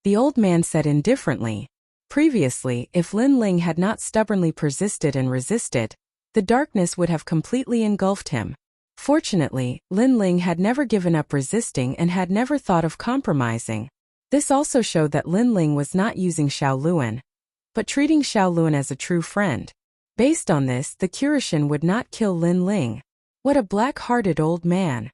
The old man said indifferently. Previously, if Lin Ling had not stubbornly persisted and resisted, the darkness would have completely engulfed him. Fortunately, Lin Ling had never given up resisting and had never thought of compromising. This also showed that Lin Ling was not using Xiaoluan, but treating Xiaoluan as a true friend. Based on this, the Curishan would not kill Lin Ling. What a black-hearted old man.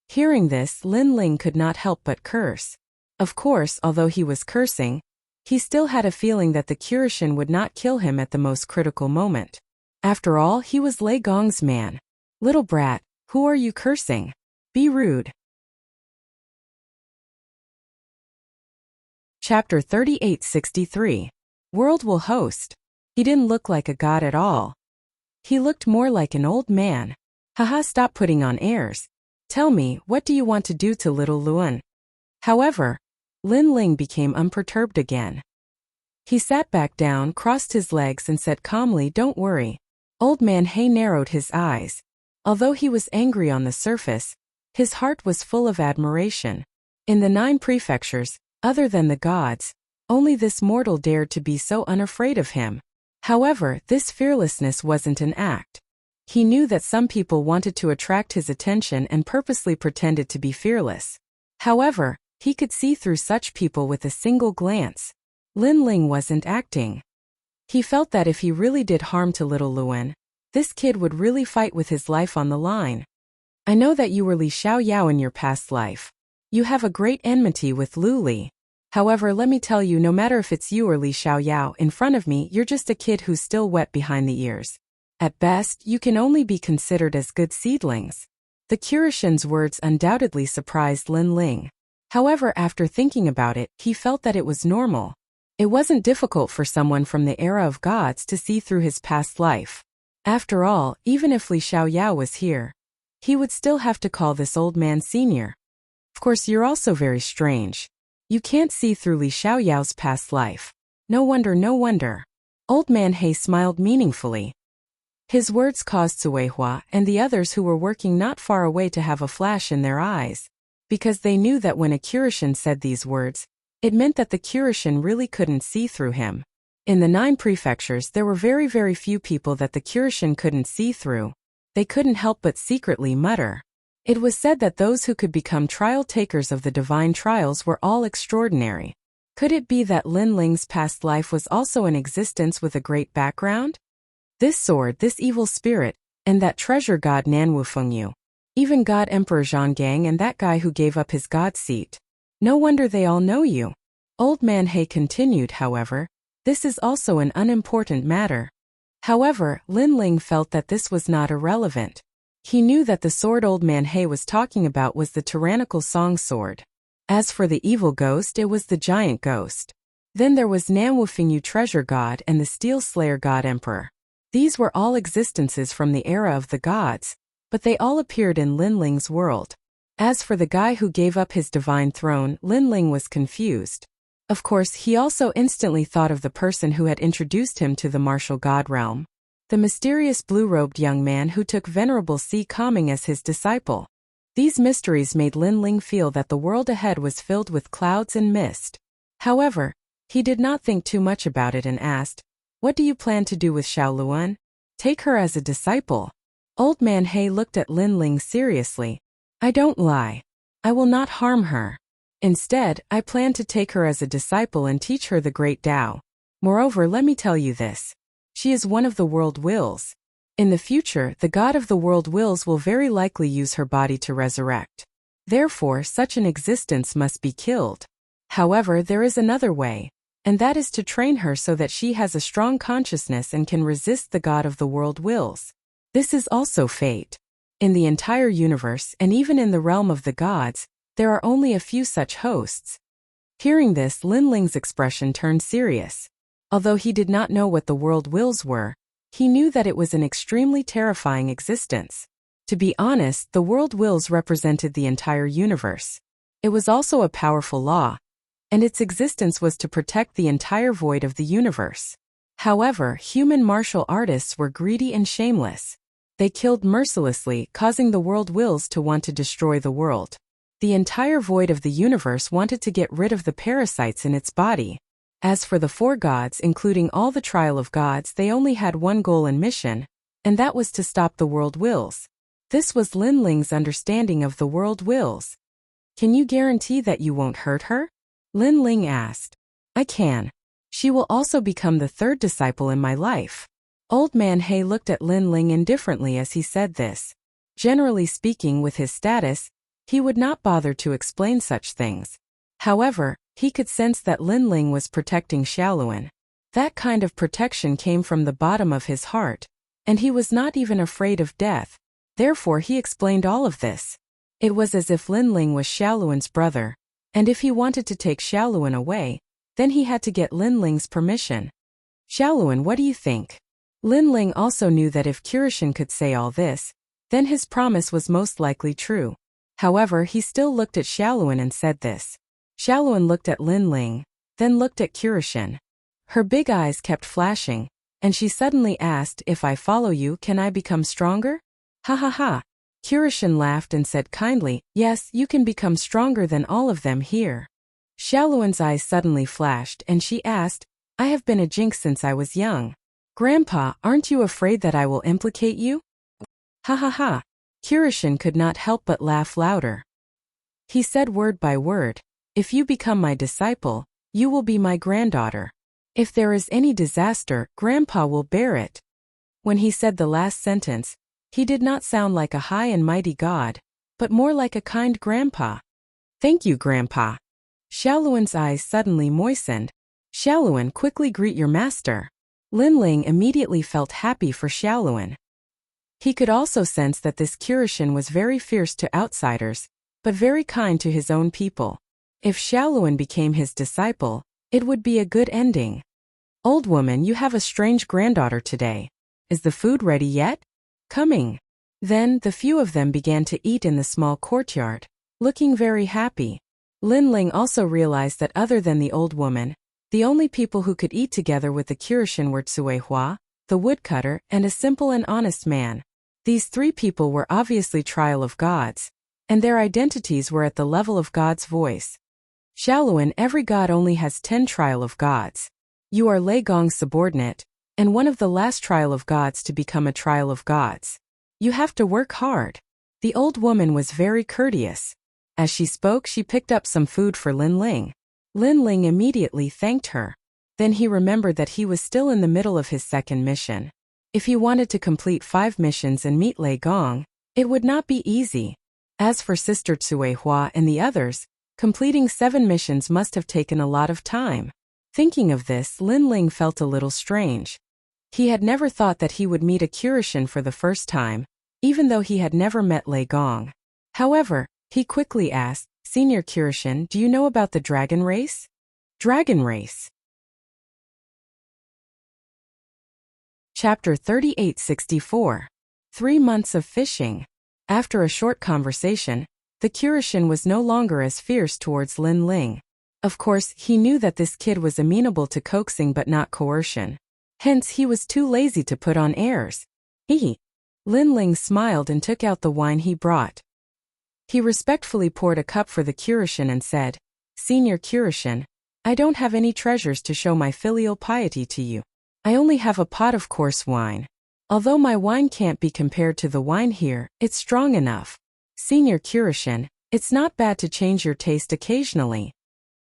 Hearing this, Lin Ling could not help but curse. Of course, although he was cursing, he still had a feeling that the Curishan would not kill him at the most critical moment. After all, he was Lei Gong's man. "Little brat, who are you cursing? Be rude." Chapter 3863. World will host. He didn't look like a god at all. He looked more like an old man. "Haha, stop putting on airs. Tell me, what do you want to do to little Luan?" However, Lin Ling became unperturbed again. He sat back down, crossed his legs and said calmly, "Don't worry." Old man He narrowed his eyes. Although he was angry on the surface, his heart was full of admiration. In the 9 prefectures, other than the gods, only this mortal dared to be so unafraid of him. However, this fearlessness wasn't an act. He knew that some people wanted to attract his attention and purposely pretended to be fearless. However, he could see through such people with a single glance. Lin Ling wasn't acting. He felt that if he really did harm to little Luan, this kid would really fight with his life on the line. "I know that you were Li Xiaoyao in your past life. You have a great enmity with Lu Li. However, let me tell you, no matter if it's you or Li Xiaoyao in front of me, you're just a kid who's still wet behind the ears. At best, you can only be considered as good seedlings." The Curishan's words undoubtedly surprised Lin Ling. However, after thinking about it, he felt that it was normal. It wasn't difficult for someone from the era of gods to see through his past life. After all, even if Li Xiaoyao was here, he would still have to call this old man senior. "Of course, you're also very strange. You can't see through Li Xiaoyao's past life. No wonder, no wonder." Old man He smiled meaningfully. His words caused Sui Hua and the others who were working not far away to have a flash in their eyes, because they knew that when a Curishan said these words, it meant that the Curishan really couldn't see through him. In the 9 prefectures, there were very few people that the Curishan couldn't see through. They couldn't help but secretly mutter. It was said that those who could become trial takers of the divine trials were all extraordinary. Could it be that Lin Ling's past life was also an existence with a great background? This sword, this evil spirit, and that treasure god Nanwu Fengyu. Even God Emperor Zhanggang and that guy who gave up his god seat. No wonder they all know you. Old man He continued, however, this is also an unimportant matter. However, Lin Ling felt that this was not irrelevant. He knew that the sword old man He was talking about was the tyrannical song sword. As for the evil ghost, it was the giant ghost. Then there was Nanwu Fengyu treasure god and the steel slayer god emperor. These were all existences from the era of the gods, but they all appeared in Lin Ling's world. As for the guy who gave up his divine throne, Lin Ling was confused. Of course, he also instantly thought of the person who had introduced him to the martial god realm. The mysterious blue-robed young man who took Venerable Si Kaming as his disciple. These mysteries made Lin Ling feel that the world ahead was filled with clouds and mist. However, he did not think too much about it and asked, "What do you plan to do with Xiaoluan?" "Take her as a disciple." Old man He looked at Lin Ling seriously. "I don't lie. I will not harm her. Instead, I plan to take her as a disciple and teach her the great Tao. Moreover, let me tell you this. She is one of the world wills. In the future, the god of the world wills will very likely use her body to resurrect. Therefore, such an existence must be killed. However, there is another way, and that is to train her so that she has a strong consciousness and can resist the god of the world wills. This is also fate. In the entire universe, and even in the realm of the gods, there are only a few such hosts. Hearing this, Lin Ling's expression turned serious. Although he did not know what the world wills were, he knew that it was an extremely terrifying existence. To be honest, the world wills represented the entire universe. It was also a powerful law, and its existence was to protect the entire void of the universe. However, human martial artists were greedy and shameless. They killed mercilessly, causing the world wills to want to destroy the world. The entire void of the universe wanted to get rid of the parasites in its body. As for the four gods, including all the trial of gods, they only had one goal and mission, and that was to stop the world wills. This was Lin Ling's understanding of the world wills. Can you guarantee that you won't hurt her? Lin Ling asked. I can. She will also become the third disciple in my life. Old Man He looked at Lin Ling indifferently as he said this. Generally speaking, with his status, he would not bother to explain such things. However, he could sense that Lin Ling was protecting Xiaoluan. That kind of protection came from the bottom of his heart, and he was not even afraid of death. Therefore he explained all of this. It was as if Lin Ling was Xiaoluan's brother, and if he wanted to take Xiaoluan away, then he had to get Lin Ling's permission. Xiaoluan, what do you think? Lin Ling also knew that if Kirishin could say all this, then his promise was most likely true. However, he still looked at Xiaoluan and said this. Xiaoluan looked at Lin Ling, then looked at Kirishin. Her big eyes kept flashing, and she suddenly asked, if I follow you, can I become stronger? Ha ha ha. Kirishin laughed and said kindly, yes, you can become stronger than all of them here. Xiaoluan's eyes suddenly flashed and she asked, I have been a jinx since I was young. Grandpa, aren't you afraid that I will implicate you? Ha ha ha. Kirishin could not help but laugh louder. He said word by word, if you become my disciple, you will be my granddaughter. If there is any disaster, Grandpa will bear it. When he said the last sentence, he did not sound like a high and mighty god, but more like a kind grandpa. Thank you, Grandpa. Xiaoluan's eyes suddenly moistened. Xiaoluan, quickly greet your master. Lin Ling immediately felt happy for Xiaoluan. He could also sense that this Kirishin was very fierce to outsiders, but very kind to his own people. If Xiaoluan became his disciple, it would be a good ending. Old woman, you have a strange granddaughter today. Is the food ready yet? Coming. Then, the few of them began to eat in the small courtyard, looking very happy. Lin Ling also realized that other than the old woman, the only people who could eat together with the Kirishin were Cui Hua, the woodcutter, and a simple and honest man. These three people were obviously trial of gods, and their identities were at the level of God's voice. Xiaoluan, every god only has 10 trial of gods. You are Lei Gong's subordinate, and one of the last trial of gods to become a trial of gods. You have to work hard. The old woman was very courteous. As she spoke, she picked up some food for Lin Ling. Lin Ling immediately thanked her. Then he remembered that he was still in the middle of his second mission. If he wanted to complete 5 missions and meet Lei Gong, it would not be easy. As for Sister Cui Hua and the others, completing 7 missions must have taken a lot of time. Thinking of this, Lin Ling felt a little strange. He had never thought that he would meet a Kirishin for the first time, even though he had never met Lei Gong. However, he quickly asked, Senior Kirishin, do you know about the dragon race? Dragon race. Chapter 3864. 3 months of fishing. After a short conversation, the Kirishin was no longer as fierce towards Lin Ling. Of course, he knew that this kid was amenable to coaxing but not coercion. Hence, he was too lazy to put on airs. Lin Ling smiled and took out the wine he brought. He respectfully poured a cup for the Kirishin and said, Senior Kirishin, I don't have any treasures to show my filial piety to you. I only have a pot of coarse wine. Although my wine can't be compared to the wine here, it's strong enough. Senior Kirishin, it's not bad to change your taste occasionally.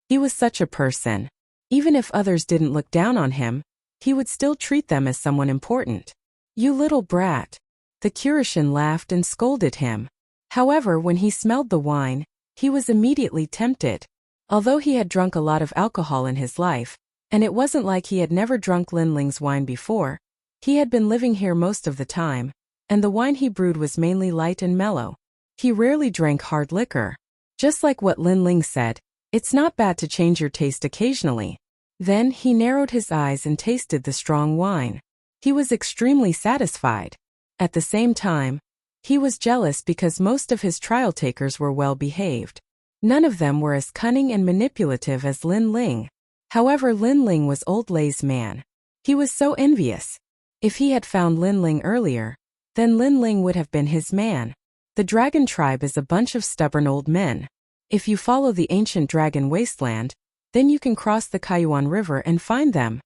He was such a person. Even if others didn't look down on him, he would still treat them as someone important. You little brat. The Kirishin laughed and scolded him. However, when he smelled the wine, he was immediately tempted. Although he had drunk a lot of alcohol in his life, and it wasn't like he had never drunk Lin Ling's wine before, he had been living here most of the time, and the wine he brewed was mainly light and mellow. He rarely drank hard liquor. Just like what Lin Ling said, it's not bad to change your taste occasionally. Then he narrowed his eyes and tasted the strong wine. He was extremely satisfied. At the same time, he was jealous because most of his trial takers were well behaved. None of them were as cunning and manipulative as Lin Ling. However, Lin Ling was old Lei's man. He was so envious. If he had found Lin Ling earlier, then Lin Ling would have been his man. The dragon tribe is a bunch of stubborn old men. If you follow the ancient dragon wasteland, then you can cross the Kaiyuan River and find them.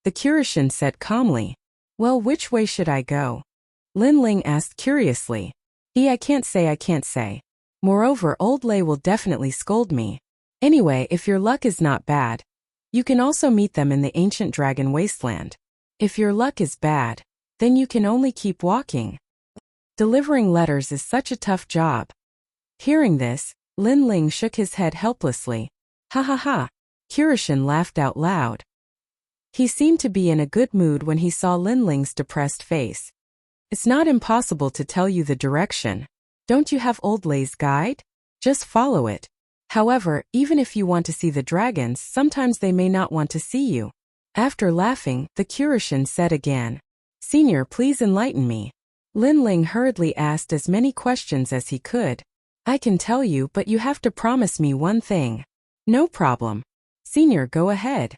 The Kirishin said calmly. Well, which way should I go? Lin Ling asked curiously. I can't say. Moreover, old Lei will definitely scold me. Anyway, if your luck is not bad, you can also meet them in the ancient dragon wasteland. If your luck is bad, then you can only keep walking. Delivering letters is such a tough job. Hearing this, Lin Ling shook his head helplessly. Ha ha ha. Kirishin laughed out loud. He seemed to be in a good mood when he saw Lin Ling's depressed face. It's not impossible to tell you the direction. Don't you have old Lei's guide? Just follow it. However, even if you want to see the dragons, sometimes they may not want to see you. After laughing, the Kirishin said again. Senior, please enlighten me. Lin Ling hurriedly asked as many questions as he could. I can tell you, but you have to promise me one thing. No problem. Senior, go ahead.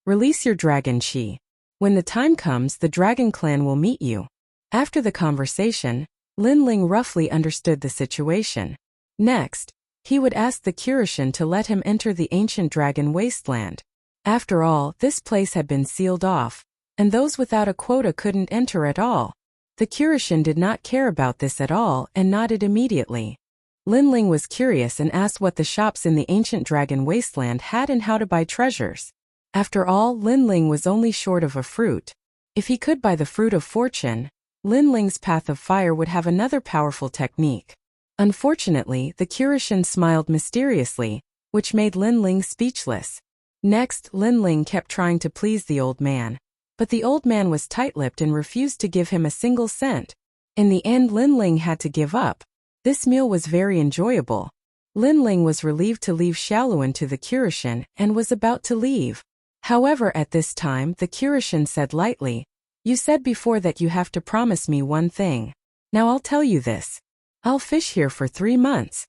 Release your dragon chi. When the time comes, the dragon clan will meet you. After the conversation, Lin Ling roughly understood the situation. Next, he would ask the Kirishin to let him enter the ancient dragon wasteland. After all, this place had been sealed off, and those without a quota couldn't enter at all. The Kirishin did not care about this at all and nodded immediately. Lin Ling was curious and asked what the shops in the ancient dragon wasteland had and how to buy treasures. After all, Lin Ling was only short of a fruit. If he could buy the fruit of fortune, Lin Ling's path of fire would have another powerful technique. Unfortunately, the Kirishin smiled mysteriously, which made Lin Ling speechless. Next, Lin Ling kept trying to please the old man. But the old man was tight-lipped and refused to give him a single cent. In the end, Lin Ling had to give up. This meal was very enjoyable. Lin Ling was relieved to leave Xiaoluan to the Kirishin and was about to leave. However, at this time, the Kirishin said lightly, You said before that you have to promise me one thing. Now I'll tell you this. I'll fish here for 3 months.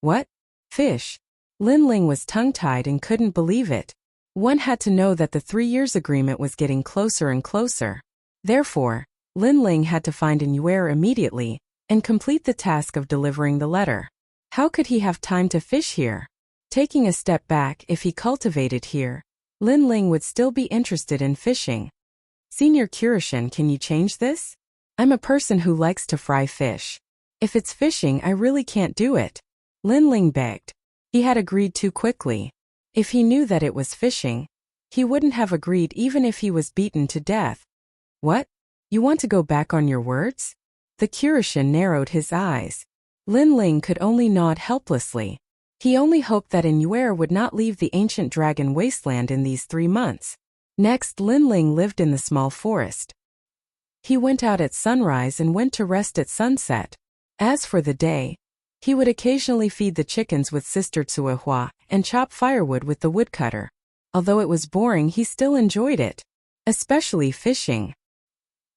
What? Fish? Lin Ling was tongue-tied and couldn't believe it. One had to know that the 3 years agreement was getting closer and closer. Therefore, Lin Ling had to find an Yuer immediately and complete the task of delivering the letter. How could he have time to fish here? Taking a step back, if he cultivated here, Lin Ling would still be interested in fishing. Senior Kirishin, can you change this? I'm a person who likes to fry fish. If it's fishing, I really can't do it. Lin Ling begged. He had agreed too quickly. If he knew that it was fishing, he wouldn't have agreed even if he was beaten to death. What? You want to go back on your words? The Kirishin narrowed his eyes. Lin Ling could only nod helplessly. He only hoped that Yuer would not leave the ancient dragon wasteland in these 3 months. Next, Lin Ling lived in the small forest. He went out at sunrise and went to rest at sunset. As for the day, he would occasionally feed the chickens with Sister Tsuehua and chop firewood with the woodcutter. Although it was boring, he still enjoyed it, especially fishing.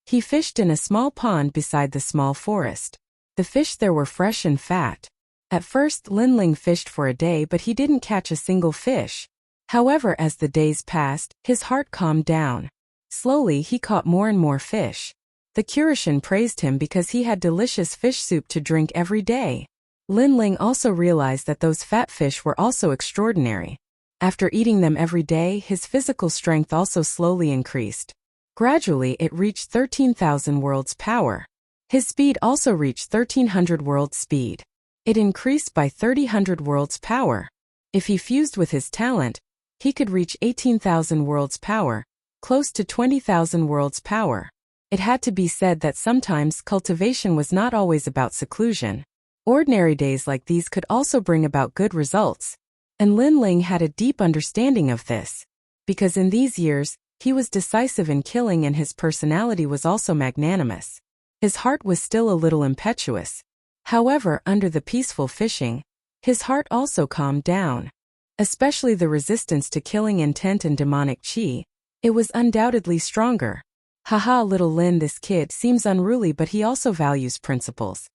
He fished in a small pond beside the small forest. The fish there were fresh and fat. At first, Lin Ling fished for a day, but he didn't catch a single fish. However, as the days passed, his heart calmed down. Slowly, he caught more and more fish. The Kirishin praised him because he had delicious fish soup to drink every day. Lin Ling also realized that those fat fish were also extraordinary. After eating them every day, his physical strength also slowly increased. Gradually, it reached 13,000 worlds power. His speed also reached 1300 worlds speed. It increased by 3000 worlds power. If he fused with his talent, he could reach 18,000 worlds power, close to 20,000 worlds power. It had to be said that sometimes cultivation was not always about seclusion. Ordinary days like these could also bring about good results. And Lin Ling had a deep understanding of this. Because in these years, he was decisive in killing and his personality was also magnanimous. His heart was still a little impetuous. However, under the peaceful fishing, his heart also calmed down. Especially the resistance to killing intent and demonic chi. It was undoubtedly stronger. Haha, little Lin, this kid seems unruly, but he also values principles.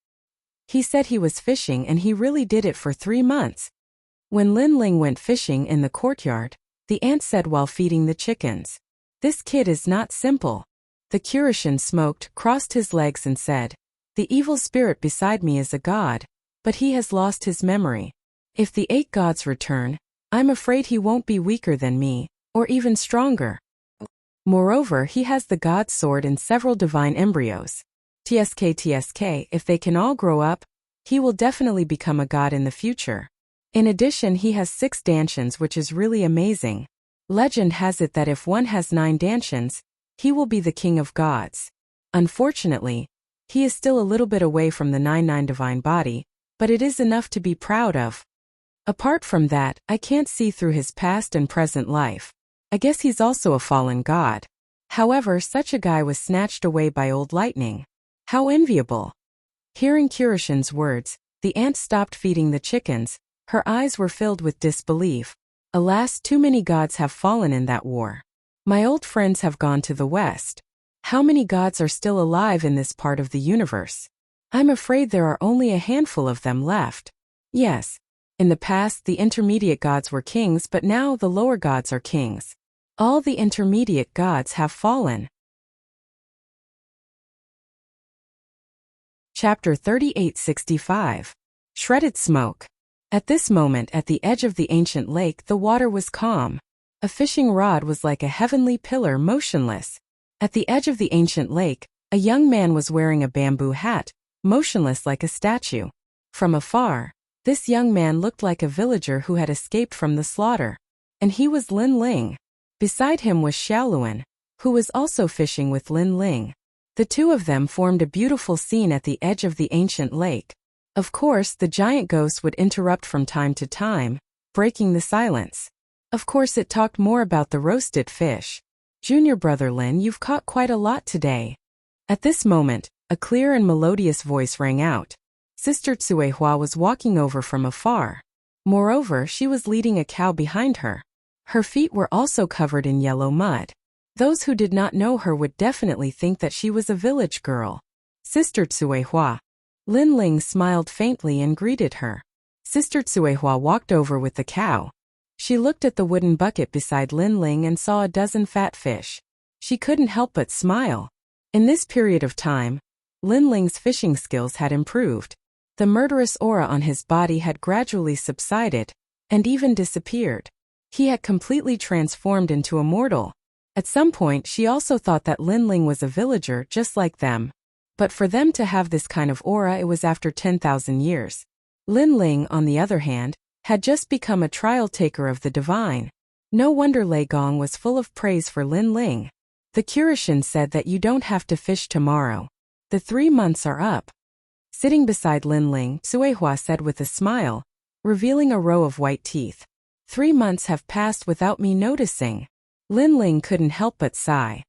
He said he was fishing and he really did it for 3 months. When Lin Ling went fishing in the courtyard, the aunt said while feeding the chickens, "This kid is not simple." The Kurashin smoked, crossed his legs and said, "The evil spirit beside me is a god, but he has lost his memory. If the 8 gods return, I'm afraid he won't be weaker than me, or even stronger. Moreover, he has the god's sword and several divine embryos. TSK, if they can all grow up, he will definitely become a god in the future. In addition, he has 6 dantians, which is really amazing. Legend has it that if one has 9 dantians, he will be the king of gods. Unfortunately, he is still a little bit away from the 99 divine body, but it is enough to be proud of. Apart from that, I can't see through his past and present life. I guess he's also a fallen god. However, such a guy was snatched away by old lightning. How enviable." Hearing Kurashin's words, the aunt stopped feeding the chickens. Her eyes were filled with disbelief. Alas, too many gods have fallen in that war. My old friends have gone to the west. How many gods are still alive in this part of the universe? I'm afraid there are only a handful of them left. Yes. In the past, the intermediate gods were kings, but now the lower gods are kings. All the intermediate gods have fallen. Chapter 3865. Shredded Smoke. At this moment, at the edge of the ancient lake, the water was calm. A fishing rod was like a heavenly pillar, motionless. At the edge of the ancient lake, a young man was wearing a bamboo hat, motionless like a statue. From afar, this young man looked like a villager who had escaped from the slaughter. And he was Lin Ling. Beside him was Xiaoluan, who was also fishing with Lin Ling. The two of them formed a beautiful scene at the edge of the ancient lake. Of course, the giant ghost would interrupt from time to time, breaking the silence. Of course, it talked more about the roasted fish. "Junior brother Lin, you've caught quite a lot today." At this moment, a clear and melodious voice rang out. Sister Tsuehua was walking over from afar. Moreover, she was leading a cow behind her. Her feet were also covered in yellow mud. Those who did not know her would definitely think that she was a village girl. "Sister Tsuehua." Lin Ling smiled faintly and greeted her. Sister Tsuehua walked over with the cow. She looked at the wooden bucket beside Lin Ling and saw a dozen fat fish. She couldn't help but smile. In this period of time, Lin Ling's fishing skills had improved. The murderous aura on his body had gradually subsided, and even disappeared. He had completely transformed into a mortal. At some point, she also thought that Lin Ling was a villager just like them. But for them to have this kind of aura, it was after 10,000 years. Lin Ling, on the other hand, had just become a trial taker of the divine. No wonder Lei Gong was full of praise for Lin Ling. The Kurashin said that you don't have to fish tomorrow. The 3 months are up. Sitting beside Lin Ling, Tsuehua said with a smile, revealing a row of white teeth. 3 months have passed without me noticing. Lin Ling couldn't help but sigh.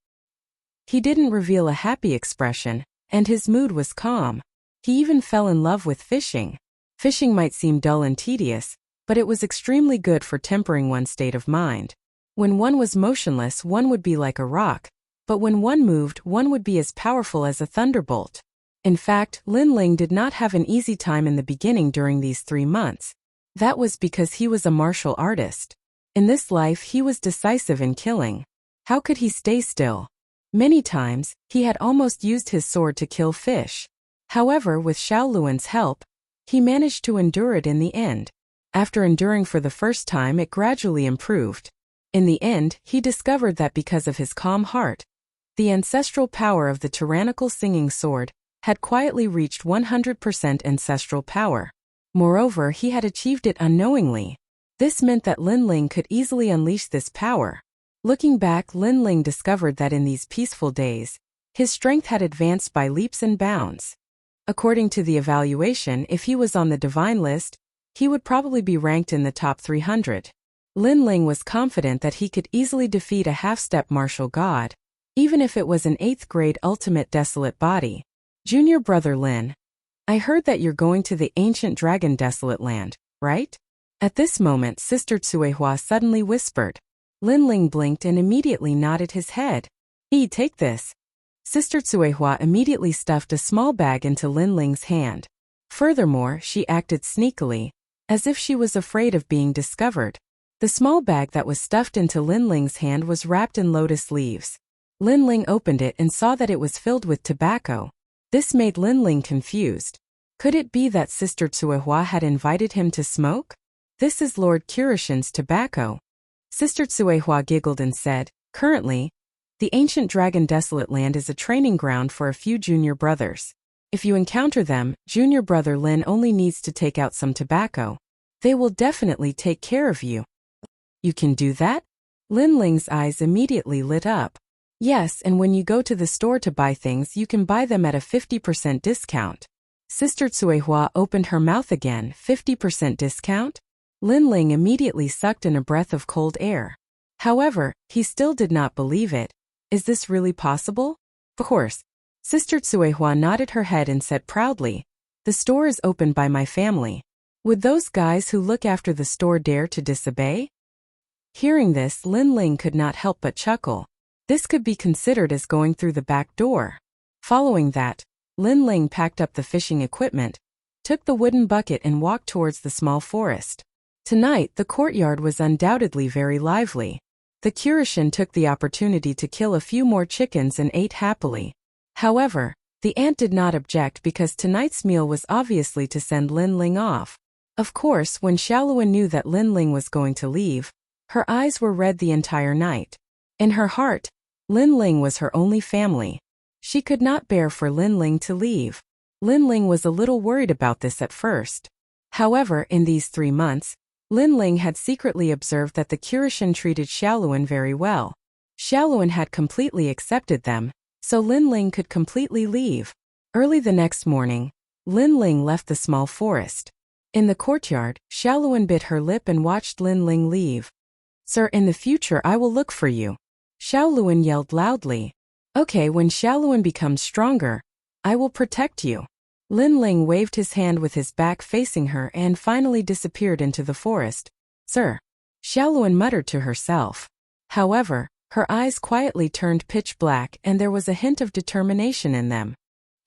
He didn't reveal a happy expression, and his mood was calm. He even fell in love with fishing. Fishing might seem dull and tedious, but it was extremely good for tempering one's state of mind. When one was motionless, one would be like a rock, but when one moved, one would be as powerful as a thunderbolt. In fact, Lin Ling did not have an easy time in the beginning during these 3 months. That was because he was a martial artist. In this life, he was decisive in killing. How could he stay still? Many times, he had almost used his sword to kill fish. However, with Xiaoluan's help, he managed to endure it in the end. After enduring for the first time, it gradually improved. In the end, he discovered that because of his calm heart, the ancestral power of the tyrannical singing sword had quietly reached 100% ancestral power. Moreover, he had achieved it unknowingly. This meant that Lin Ling could easily unleash this power. Looking back, Lin Ling discovered that in these peaceful days, his strength had advanced by leaps and bounds. According to the evaluation, if he was on the divine list, he would probably be ranked in the top 300. Lin Ling was confident that he could easily defeat a half-step martial god, even if it was an 8th grade ultimate desolate body. Junior brother Lin, I heard that you're going to the ancient dragon desolate land, right? At this moment, Sister Tsuehua suddenly whispered. Lin Ling blinked and immediately nodded his head. Take this. Sister Tsuehua immediately stuffed a small bag into Lin Ling's hand. Furthermore, she acted sneakily, as if she was afraid of being discovered. The small bag that was stuffed into Lin Ling's hand was wrapped in lotus leaves. Lin Ling opened it and saw that it was filled with tobacco. This made Lin Ling confused. Could it be that Sister Tsuehua had invited him to smoke? This is Lord Kirishin's tobacco. Sister Tsuehua giggled and said, currently, the ancient dragon desolate land is a training ground for a few junior brothers. If you encounter them, junior brother Lin only needs to take out some tobacco. They will definitely take care of you. You can do that? Lin Ling's eyes immediately lit up. Yes, and when you go to the store to buy things, you can buy them at a 50% discount. Sister Tsuehua opened her mouth again. 50% discount? Lin Ling immediately sucked in a breath of cold air. However, he still did not believe it. Is this really possible? Of course. Sister Tsuehua nodded her head and said proudly, the store is opened by my family. Would those guys who look after the store dare to disobey? Hearing this, Lin Ling could not help but chuckle. This could be considered as going through the back door. Following that, Lin Ling packed up the fishing equipment, took the wooden bucket and walked towards the small forest. Tonight, the courtyard was undoubtedly very lively. The Kirishin took the opportunity to kill a few more chickens and ate happily. However, the ant did not object because tonight's meal was obviously to send Lin Ling off. Of course, when Xiaoluan knew that Lin Ling was going to leave, her eyes were red the entire night. In her heart, Lin Ling was her only family. She could not bear for Lin Ling to leave. Lin Ling was a little worried about this at first. However, in these 3 months, Lin Ling had secretly observed that the Kirishin treated Xiaoluan very well. Xiaoluan had completely accepted them, so Lin Ling could completely leave. Early the next morning, Lin Ling left the small forest. In the courtyard, Xiaoluan bit her lip and watched Lin Ling leave. Sir, in the future I will look for you. Xiaoluan yelled loudly. Okay, when Xiaoluan becomes stronger, I will protect you. Lin Ling waved his hand with his back facing her and finally disappeared into the forest. Sir. Xiaoluan muttered to herself. However, her eyes quietly turned pitch black and there was a hint of determination in them.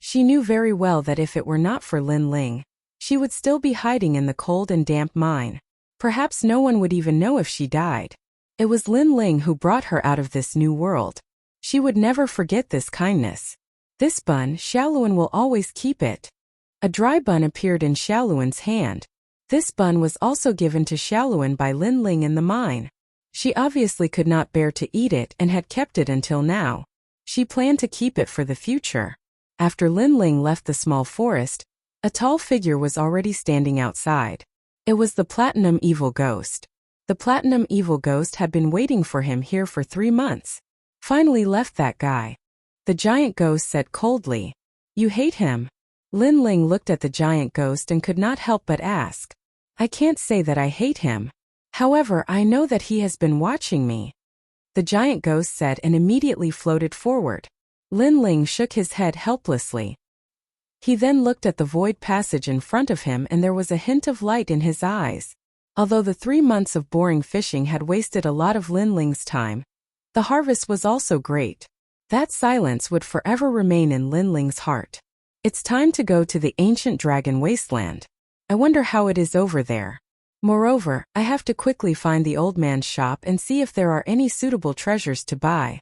She knew very well that if it were not for Lin Ling, she would still be hiding in the cold and damp mine. Perhaps no one would even know if she died. It was Lin Ling who brought her out of this new world. She would never forget this kindness. This bun, Xiaoluan will always keep it. A dry bun appeared in Xiaoluan's hand. This bun was also given to Xiaoluan by Lin Ling in the mine. She obviously could not bear to eat it and had kept it until now. She planned to keep it for the future. After Lin Ling left the small forest, a tall figure was already standing outside. It was the Platinum Evil Ghost. The Platinum Evil Ghost had been waiting for him here for 3 months. Finally left that guy. The giant ghost said coldly, You hate him? Lin Ling looked at the giant ghost and could not help but ask. I can't say that I hate him. However, I know that he has been watching me. The giant ghost said and immediately floated forward. Lin Ling shook his head helplessly. He then looked at the void passage in front of him and there was a hint of light in his eyes. Although the 3 months of boring fishing had wasted a lot of Lin Ling's time, the harvest was also great. That silence would forever remain in Lin Ling's heart. It's time to go to the ancient dragon wasteland. I wonder how it is over there. Moreover, I have to quickly find the old man's shop and see if there are any suitable treasures to buy.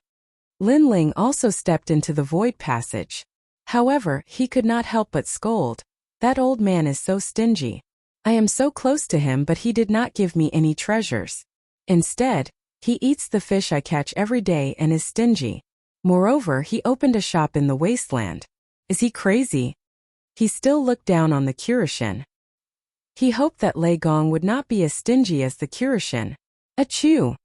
Lin Ling also stepped into the void passage. However, he could not help but scold. That old man is so stingy. I am so close to him but he did not give me any treasures. Instead, he eats the fish I catch every day and is stingy. Moreover, he opened a shop in the wasteland. Is he crazy? He still looked down on the Kirishin. He hoped that Lei Gong would not be as stingy as the Kirishin. Achoo!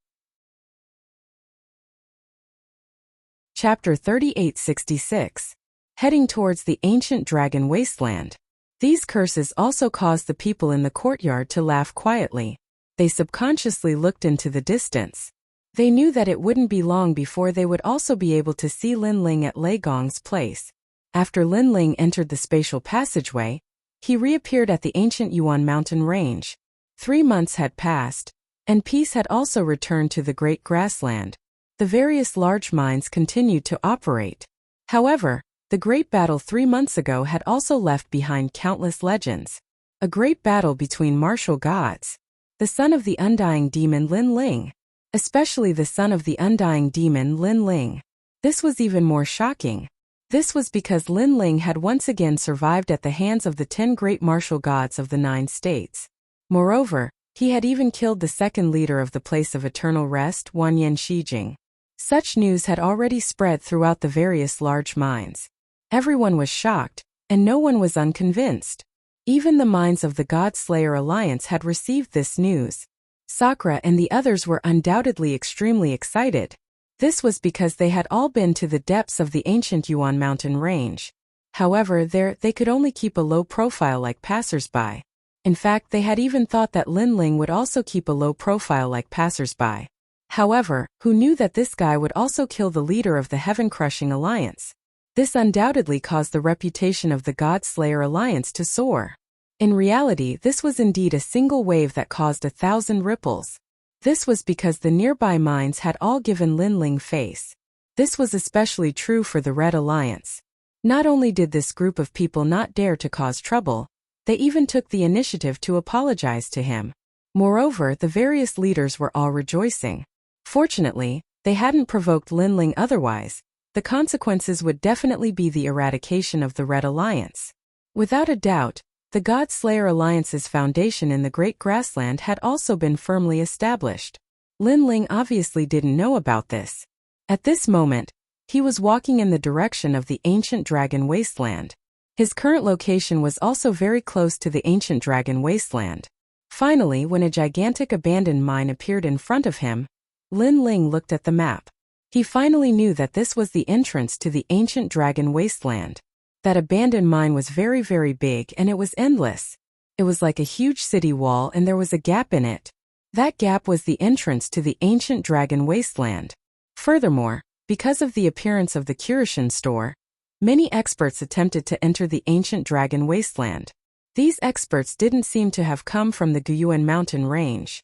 Chapter 3866. Heading towards the ancient dragon wasteland. These curses also caused the people in the courtyard to laugh quietly. They subconsciously looked into the distance. They knew that it wouldn't be long before they would also be able to see Lin Ling at Lei Gong's place. After Lin Ling entered the spatial passageway, he reappeared at the ancient Yuan mountain range. 3 months had passed, and peace had also returned to the great grassland. The various large mines continued to operate. However, the great battle 3 months ago had also left behind countless legends. A great battle between martial gods. The son of the undying demon Lin Ling. Especially the son of the undying demon Lin Ling. This was even more shocking. This was because Lin Ling had once again survived at the hands of the 10 great martial gods of the 9 states. Moreover, he had even killed the second leader of the place of eternal rest, Wanyan Shijing. Such news had already spread throughout the various large mines. Everyone was shocked, and no one was unconvinced. Even the minds of the God Slayer Alliance had received this news. Sakura and the others were undoubtedly extremely excited. This was because they had all been to the depths of the ancient Yuan mountain range. However, there they could only keep a low profile like passers-by. In fact, they had even thought that Lin Ling would also keep a low profile like passers-by. However, who knew that this guy would also kill the leader of the Heaven-Crushing Alliance? This undoubtedly caused the reputation of the God Slayer Alliance to soar. In reality, this was indeed a single wave that caused 1,000 ripples. This was because the nearby mines had all given Lin Ling face. This was especially true for the Red Alliance. Not only did this group of people not dare to cause trouble, they even took the initiative to apologize to him. Moreover, the various leaders were all rejoicing. Fortunately, they hadn't provoked Lin Ling otherwise. The consequences would definitely be the eradication of the Red Alliance. Without a doubt, the God Slayer Alliance's foundation in the Great Grassland had also been firmly established. Lin Ling obviously didn't know about this. At this moment, he was walking in the direction of the ancient Dragon Wasteland. His current location was also very close to the ancient Dragon Wasteland. Finally, when a gigantic abandoned mine appeared in front of him, Lin Ling looked at the map. He finally knew that this was the entrance to the ancient Dragon Wasteland. That abandoned mine was very, very big and it was endless. It was like a huge city wall and there was a gap in it. That gap was the entrance to the ancient Dragon Wasteland. Furthermore, because of the appearance of the Kurishin store, many experts attempted to enter the ancient Dragon Wasteland. These experts didn't seem to have come from the Guyuan mountain range.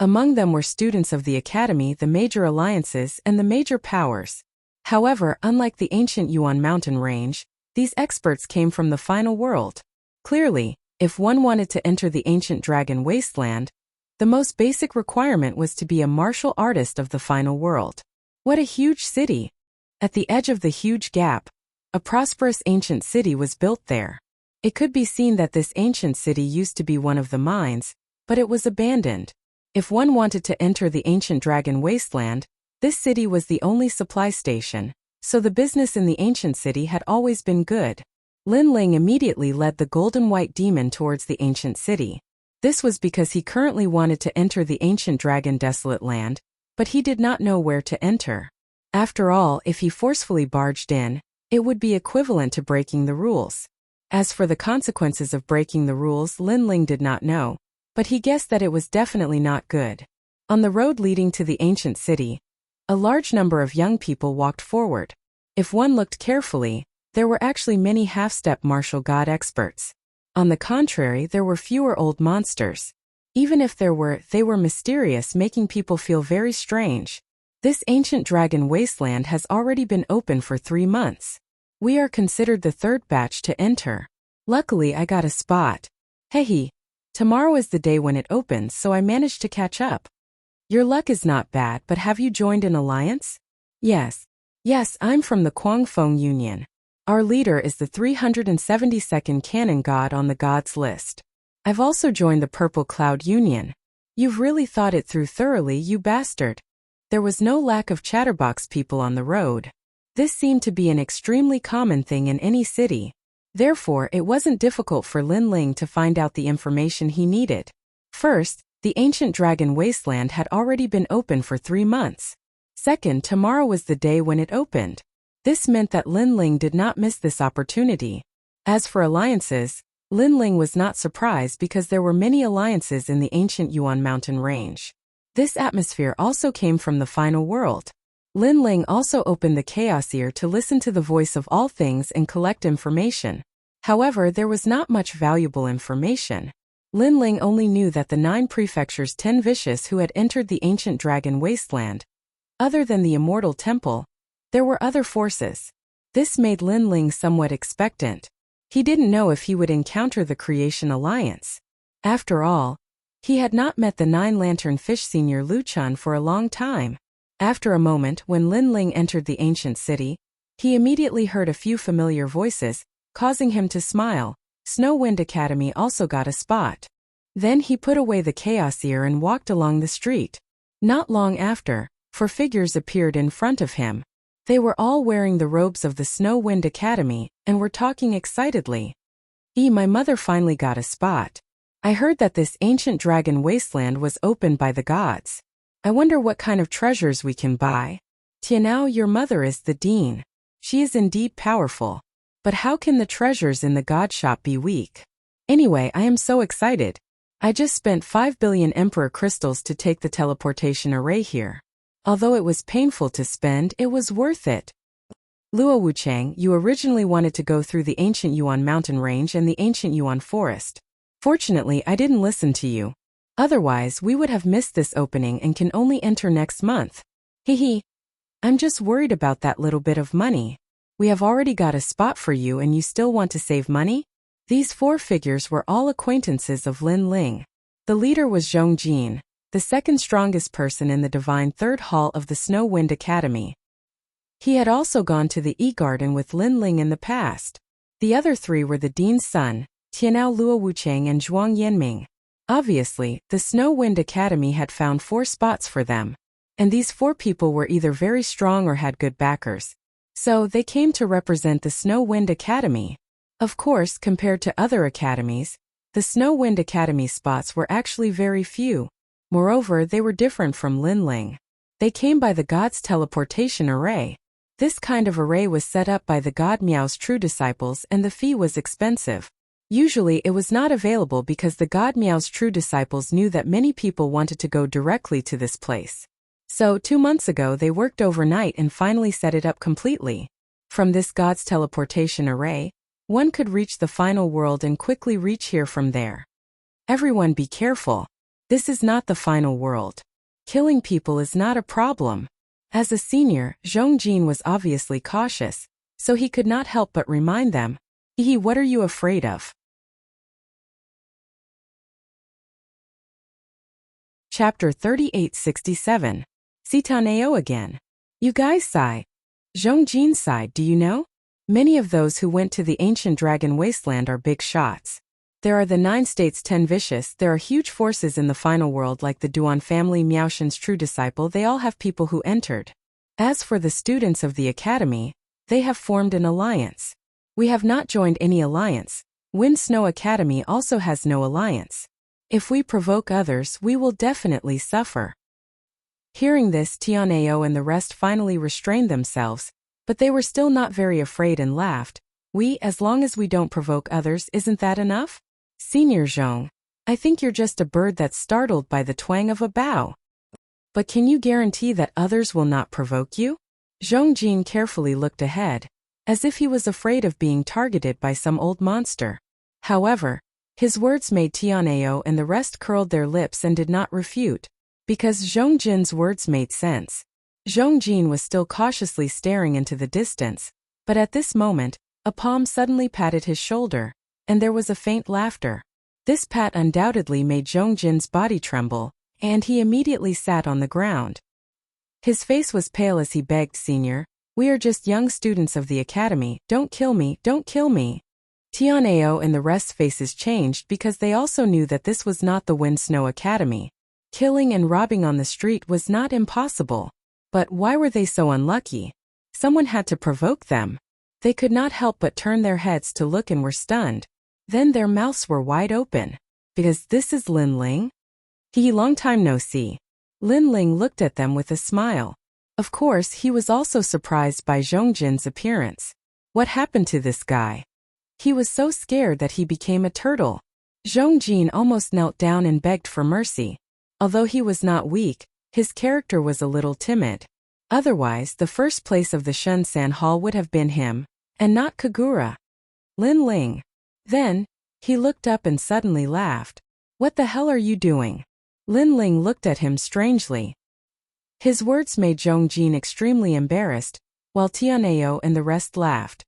Among them were students of the academy, the major alliances, and the major powers. However, unlike the ancient Yuan mountain range, these experts came from the final world. Clearly, if one wanted to enter the ancient Dragon Wasteland, the most basic requirement was to be a martial artist of the final world. What a huge city! At the edge of the huge gap, a prosperous ancient city was built there. It could be seen that this ancient city used to be one of the mines, but it was abandoned. If one wanted to enter the ancient Dragon Wasteland, this city was the only supply station, so the business in the ancient city had always been good. Lin Ling immediately led the golden white demon towards the ancient city. This was because he currently wanted to enter the ancient Dragon Desolate Land, but he did not know where to enter. After all, if he forcefully barged in, it would be equivalent to breaking the rules. As for the consequences of breaking the rules, Lin Ling did not know, but he guessed that it was definitely not good. On the road leading to the ancient city, a large number of young people walked forward. If one looked carefully, there were actually many half-step martial god experts. On the contrary, there were fewer old monsters. Even if there were, they were mysterious, making people feel very strange. This ancient Dragon Wasteland has already been open for 3 months. We are considered the 3rd batch to enter. Luckily, I got a spot. Hey, tomorrow is the day when it opens, so I managed to catch up. Your luck is not bad, but have you joined an alliance? Yes, I'm from the Guangfeng Union. Our leader is the 372nd canon god on the gods list. I've also joined the Purple Cloud Union. You've really thought it through thoroughly, you bastard. There was no lack of chatterbox people on the road. This seemed to be an extremely common thing in any city. Therefore, it wasn't difficult for Lin Ling to find out the information he needed. First, the ancient Dragon Wasteland had already been open for 3 months. Second, tomorrow was the day when it opened. This meant that Lin Ling did not miss this opportunity. As for alliances, Lin Ling was not surprised because there were many alliances in the ancient Yuan mountain range. This atmosphere also came from the final world. Lin Ling also opened the chaos ear to listen to the voice of all things and collect information. However, there was not much valuable information. Lin Ling only knew that the 9 prefectures 10 vicious who had entered the ancient dragon wasteland. Other than the immortal temple, there were other forces. This made Lin Ling somewhat expectant. He didn't know if he would encounter the Creation Alliance. After all, he had not met the 9-lantern fish senior Lu Chun for a long time. After a moment, when Lin Ling entered the ancient city, he immediately heard a few familiar voices, causing him to smile. Snow Wind Academy also got a spot. Then he put away the chaos ear and walked along the street. Not long after, 4 figures appeared in front of him. They were all wearing the robes of the Snow Wind Academy and were talking excitedly. My mother finally got a spot. I heard that this ancient dragon wasteland was opened by the gods. I wonder what kind of treasures we can buy. Tianao, your mother is the dean. She is indeed powerful. But how can the treasures in the god shop be weak? Anyway, I am so excited. I just spent 5 billion Emperor crystals to take the teleportation array here. Although it was painful to spend, it was worth it. Luo Wuchang, you originally wanted to go through the ancient Yuan mountain range and the ancient Yuan forest. Fortunately, I didn't listen to you. Otherwise, we would have missed this opening and can only enter next month. Hehe. I'm just worried about that little bit of money. We have already got a spot for you and you still want to save money? These 4 figures were all acquaintances of Lin Ling. The leader was Zhong Jin, the second strongest person in the Divine Third Hall of the Snow Wind Academy. He had also gone to the E-Garden with Lin Ling in the past. The other 3 were the Dean's son, Tianao Luo Wuchang and Zhuang Yanming. Obviously, the Snow Wind Academy had found 4 spots for them. And these 4 people were either very strong or had good backers. So, they came to represent the Snow Wind Academy. Of course, compared to other academies, the Snow Wind Academy spots were actually very few. Moreover, they were different from Lin Ling. They came by the god's teleportation array. This kind of array was set up by the god Miao's true disciples and the fee was expensive. Usually it was not available because the god Miao's true disciples knew that many people wanted to go directly to this place. So 2 months ago they worked overnight and finally set it up completely. From this god's teleportation array, one could reach the final world and quickly reach here from there. Everyone be careful. This is not the final world. Killing people is not a problem. As a senior, Zhong Jin was obviously cautious, so he could not help but remind them. What are you afraid of? Chapter 3867. Sitaneo again. You guys sigh. Zhong Jin sighed, do you know? Many of those who went to the ancient dragon wasteland are big shots. There are the 9 states 10 vicious, there are huge forces in the final world like the Duan family Miaoshen's true disciple, they all have people who entered. As for the students of the academy, they have formed an alliance. We have not joined any alliance. Wind Snow Academy also has no alliance. If we provoke others, we will definitely suffer. Hearing this, Tianao and the rest finally restrained themselves, but they were still not very afraid and laughed. As long as we don't provoke others, isn't that enough? Senior Zhong, I think you're just a bird that's startled by the twang of a bow. But can you guarantee that others will not provoke you? Zhong Jin carefully looked ahead, as if he was afraid of being targeted by some old monster. However, his words made Tianao and the rest curled their lips and did not refute, because Zhong Jin's words made sense. Zhong Jin was still cautiously staring into the distance, but at this moment, a palm suddenly patted his shoulder, and there was a faint laughter. This pat undoubtedly made Zhong Jin's body tremble, and he immediately sat on the ground. His face was pale as he begged, Senior, we are just young students of the academy, don't kill me, don't kill me. Tianao and the rest's faces changed because they also knew that this was not the Wind Snow Academy. Killing and robbing on the street was not impossible. But why were they so unlucky? Someone had to provoke them. They could not help but turn their heads to look and were stunned. Then their mouths were wide open. Because this is Lin Ling? Long time no see. Lin Ling looked at them with a smile. Of course, he was also surprised by Zhongjin's appearance. What happened to this guy? He was so scared that he became a turtle. Zhongjin almost knelt down and begged for mercy. Although he was not weak, his character was a little timid. Otherwise, the first place of the Shunsan Hall would have been him, and not Kagura. Lin Ling. Then, he looked up and suddenly laughed. What the hell are you doing? Lin Ling looked at him strangely. His words made Zhongjin extremely embarrassed, while Tianao and the rest laughed.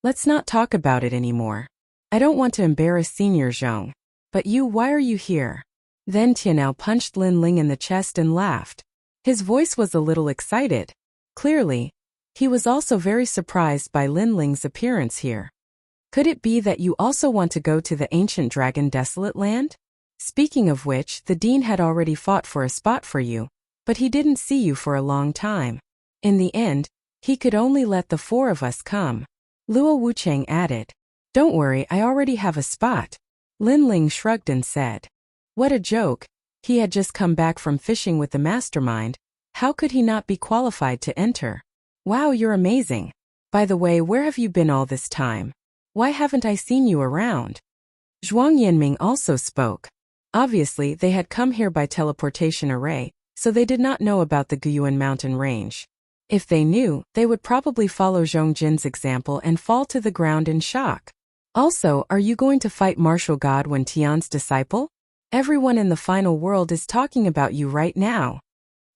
Let's not talk about it anymore. I don't want to embarrass Senior Zhong. But you, why are you here? Then Tianao punched Lin Ling in the chest and laughed. His voice was a little excited. Clearly, he was also very surprised by Lin Ling's appearance here. Could it be that you also want to go to the ancient dragon desolate land? Speaking of which, the dean had already fought for a spot for you, but he didn't see you for a long time. In the end, he could only let the four of us come. Luo Wucheng added. Don't worry, I already have a spot. Lin Ling shrugged and said. What a joke. He had just come back from fishing with the mastermind. How could he not be qualified to enter? Wow, you're amazing. By the way, where have you been all this time? Why haven't I seen you around? Zhuang Yanming also spoke. Obviously, they had come here by teleportation array, so they did not know about the Guyuan mountain range. If they knew, they would probably follow Zhongjin's example and fall to the ground in shock. Also, are you going to fight Martial God when Tian's disciple? Everyone in the final world is talking about you right now.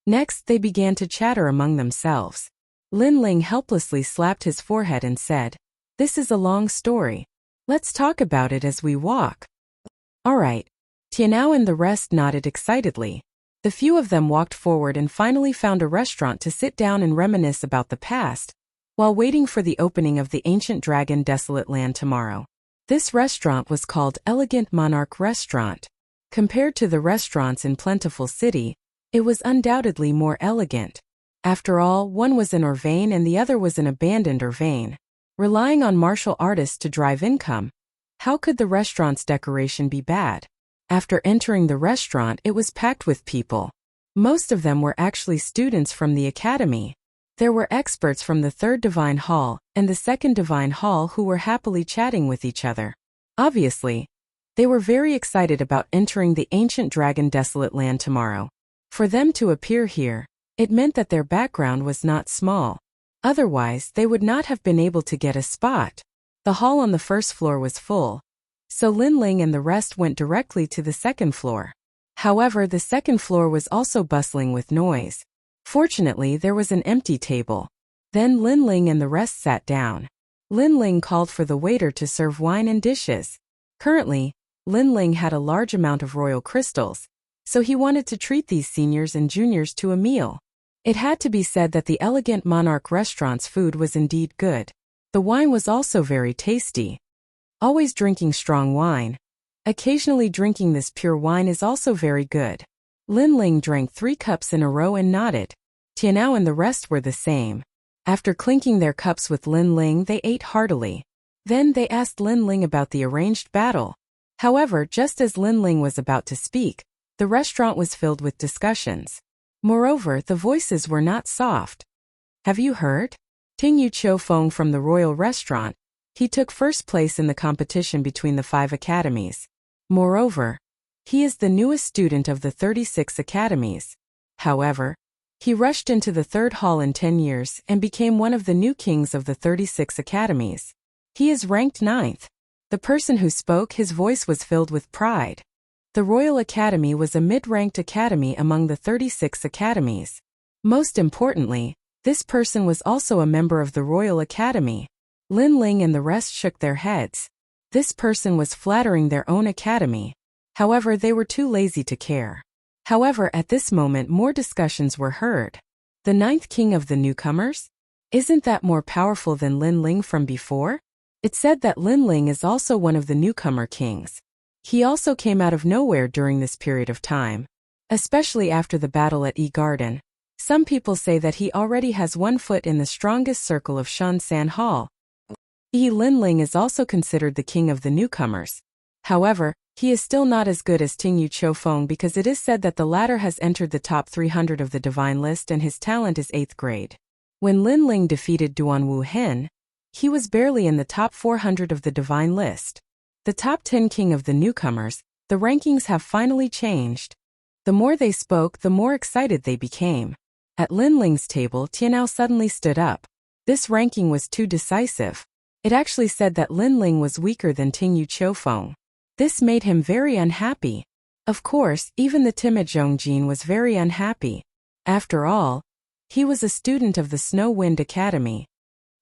Next, they began to chatter among themselves. Lin Ling helplessly slapped his forehead and said, This is a long story. Let's talk about it as we walk. Alright. Tianao and the rest nodded excitedly. The few of them walked forward and finally found a restaurant to sit down and reminisce about the past, while waiting for the opening of the ancient dragon desolate land tomorrow. This restaurant was called Elegant Monarch Restaurant. Compared to the restaurants in Plentiful City, it was undoubtedly more elegant. After all, one was an Orvain and the other was an abandoned Orvain. Relying on martial artists to drive income, how could the restaurant's decoration be bad? After entering the restaurant, it was packed with people. Most of them were actually students from the academy. There were experts from the Third Divine Hall and the Second Divine Hall who were happily chatting with each other. Obviously, they were very excited about entering the ancient dragon desolate land tomorrow. For them to appear here, it meant that their background was not small. Otherwise, they would not have been able to get a spot. The hall on the first floor was full, so Lin Ling and the rest went directly to the second floor. However, the second floor was also bustling with noise. Fortunately, there was an empty table. Then Lin Ling and the rest sat down. Lin Ling called for the waiter to serve wine and dishes. Currently, Lin Ling had a large amount of royal crystals, so he wanted to treat these seniors and juniors to a meal. It had to be said that the Elegant Monarch restaurant's food was indeed good. The wine was also very tasty. Always drinking strong wine. Occasionally drinking this pure wine is also very good. Lin Ling drank 3 cups in a row and nodded. Tianao and the rest were the same. After clinking their cups with Lin Ling, they ate heartily. Then they asked Lin Ling about the arranged battle. However, just as Lin Ling was about to speak, the restaurant was filled with discussions. Moreover, the voices were not soft. Have you heard? Ting Yu Chou Feng from the royal restaurant. He took first place in the competition between the 5 academies. Moreover, he is the newest student of the 36 academies. However, he rushed into the 3rd hall in 10 years and became one of the new kings of the 36 academies. He is ranked 9th. The person who spoke, his voice was filled with pride. The Royal Academy was a mid-ranked academy among the 36 academies. Most importantly, this person was also a member of the Royal Academy. Lin Ling and the rest shook their heads. This person was flattering their own academy. However, they were too lazy to care. However, at this moment more discussions were heard. The 9th king of the newcomers? Isn't that more powerful than Lin Ling from before? It said that Lin Ling is also one of the newcomer kings. He also came out of nowhere during this period of time. Especially after the battle at Yi Garden. Some people say that he already has 1 foot in the strongest circle of Shunsan Hall. Lin Ling is also considered the king of the newcomers. However, He is still not as good as Ting Yu Chou-feng because it is said that the latter has entered the top 300 of the divine list and his talent is 8th grade. When Lin Ling defeated Duan Wu Hen, he was barely in the top 400 of the divine list. The top 10 king of the newcomers, the rankings have finally changed. The more they spoke, the more excited they became. At Lin Ling's table, Tianao suddenly stood up. This ranking was too decisive. It actually said that Lin Ling was weaker than Ting Yu Chou-feng. This made him very unhappy. Of course, even the timid Zhong Jin was very unhappy. After all, he was a student of the Snow Wind Academy.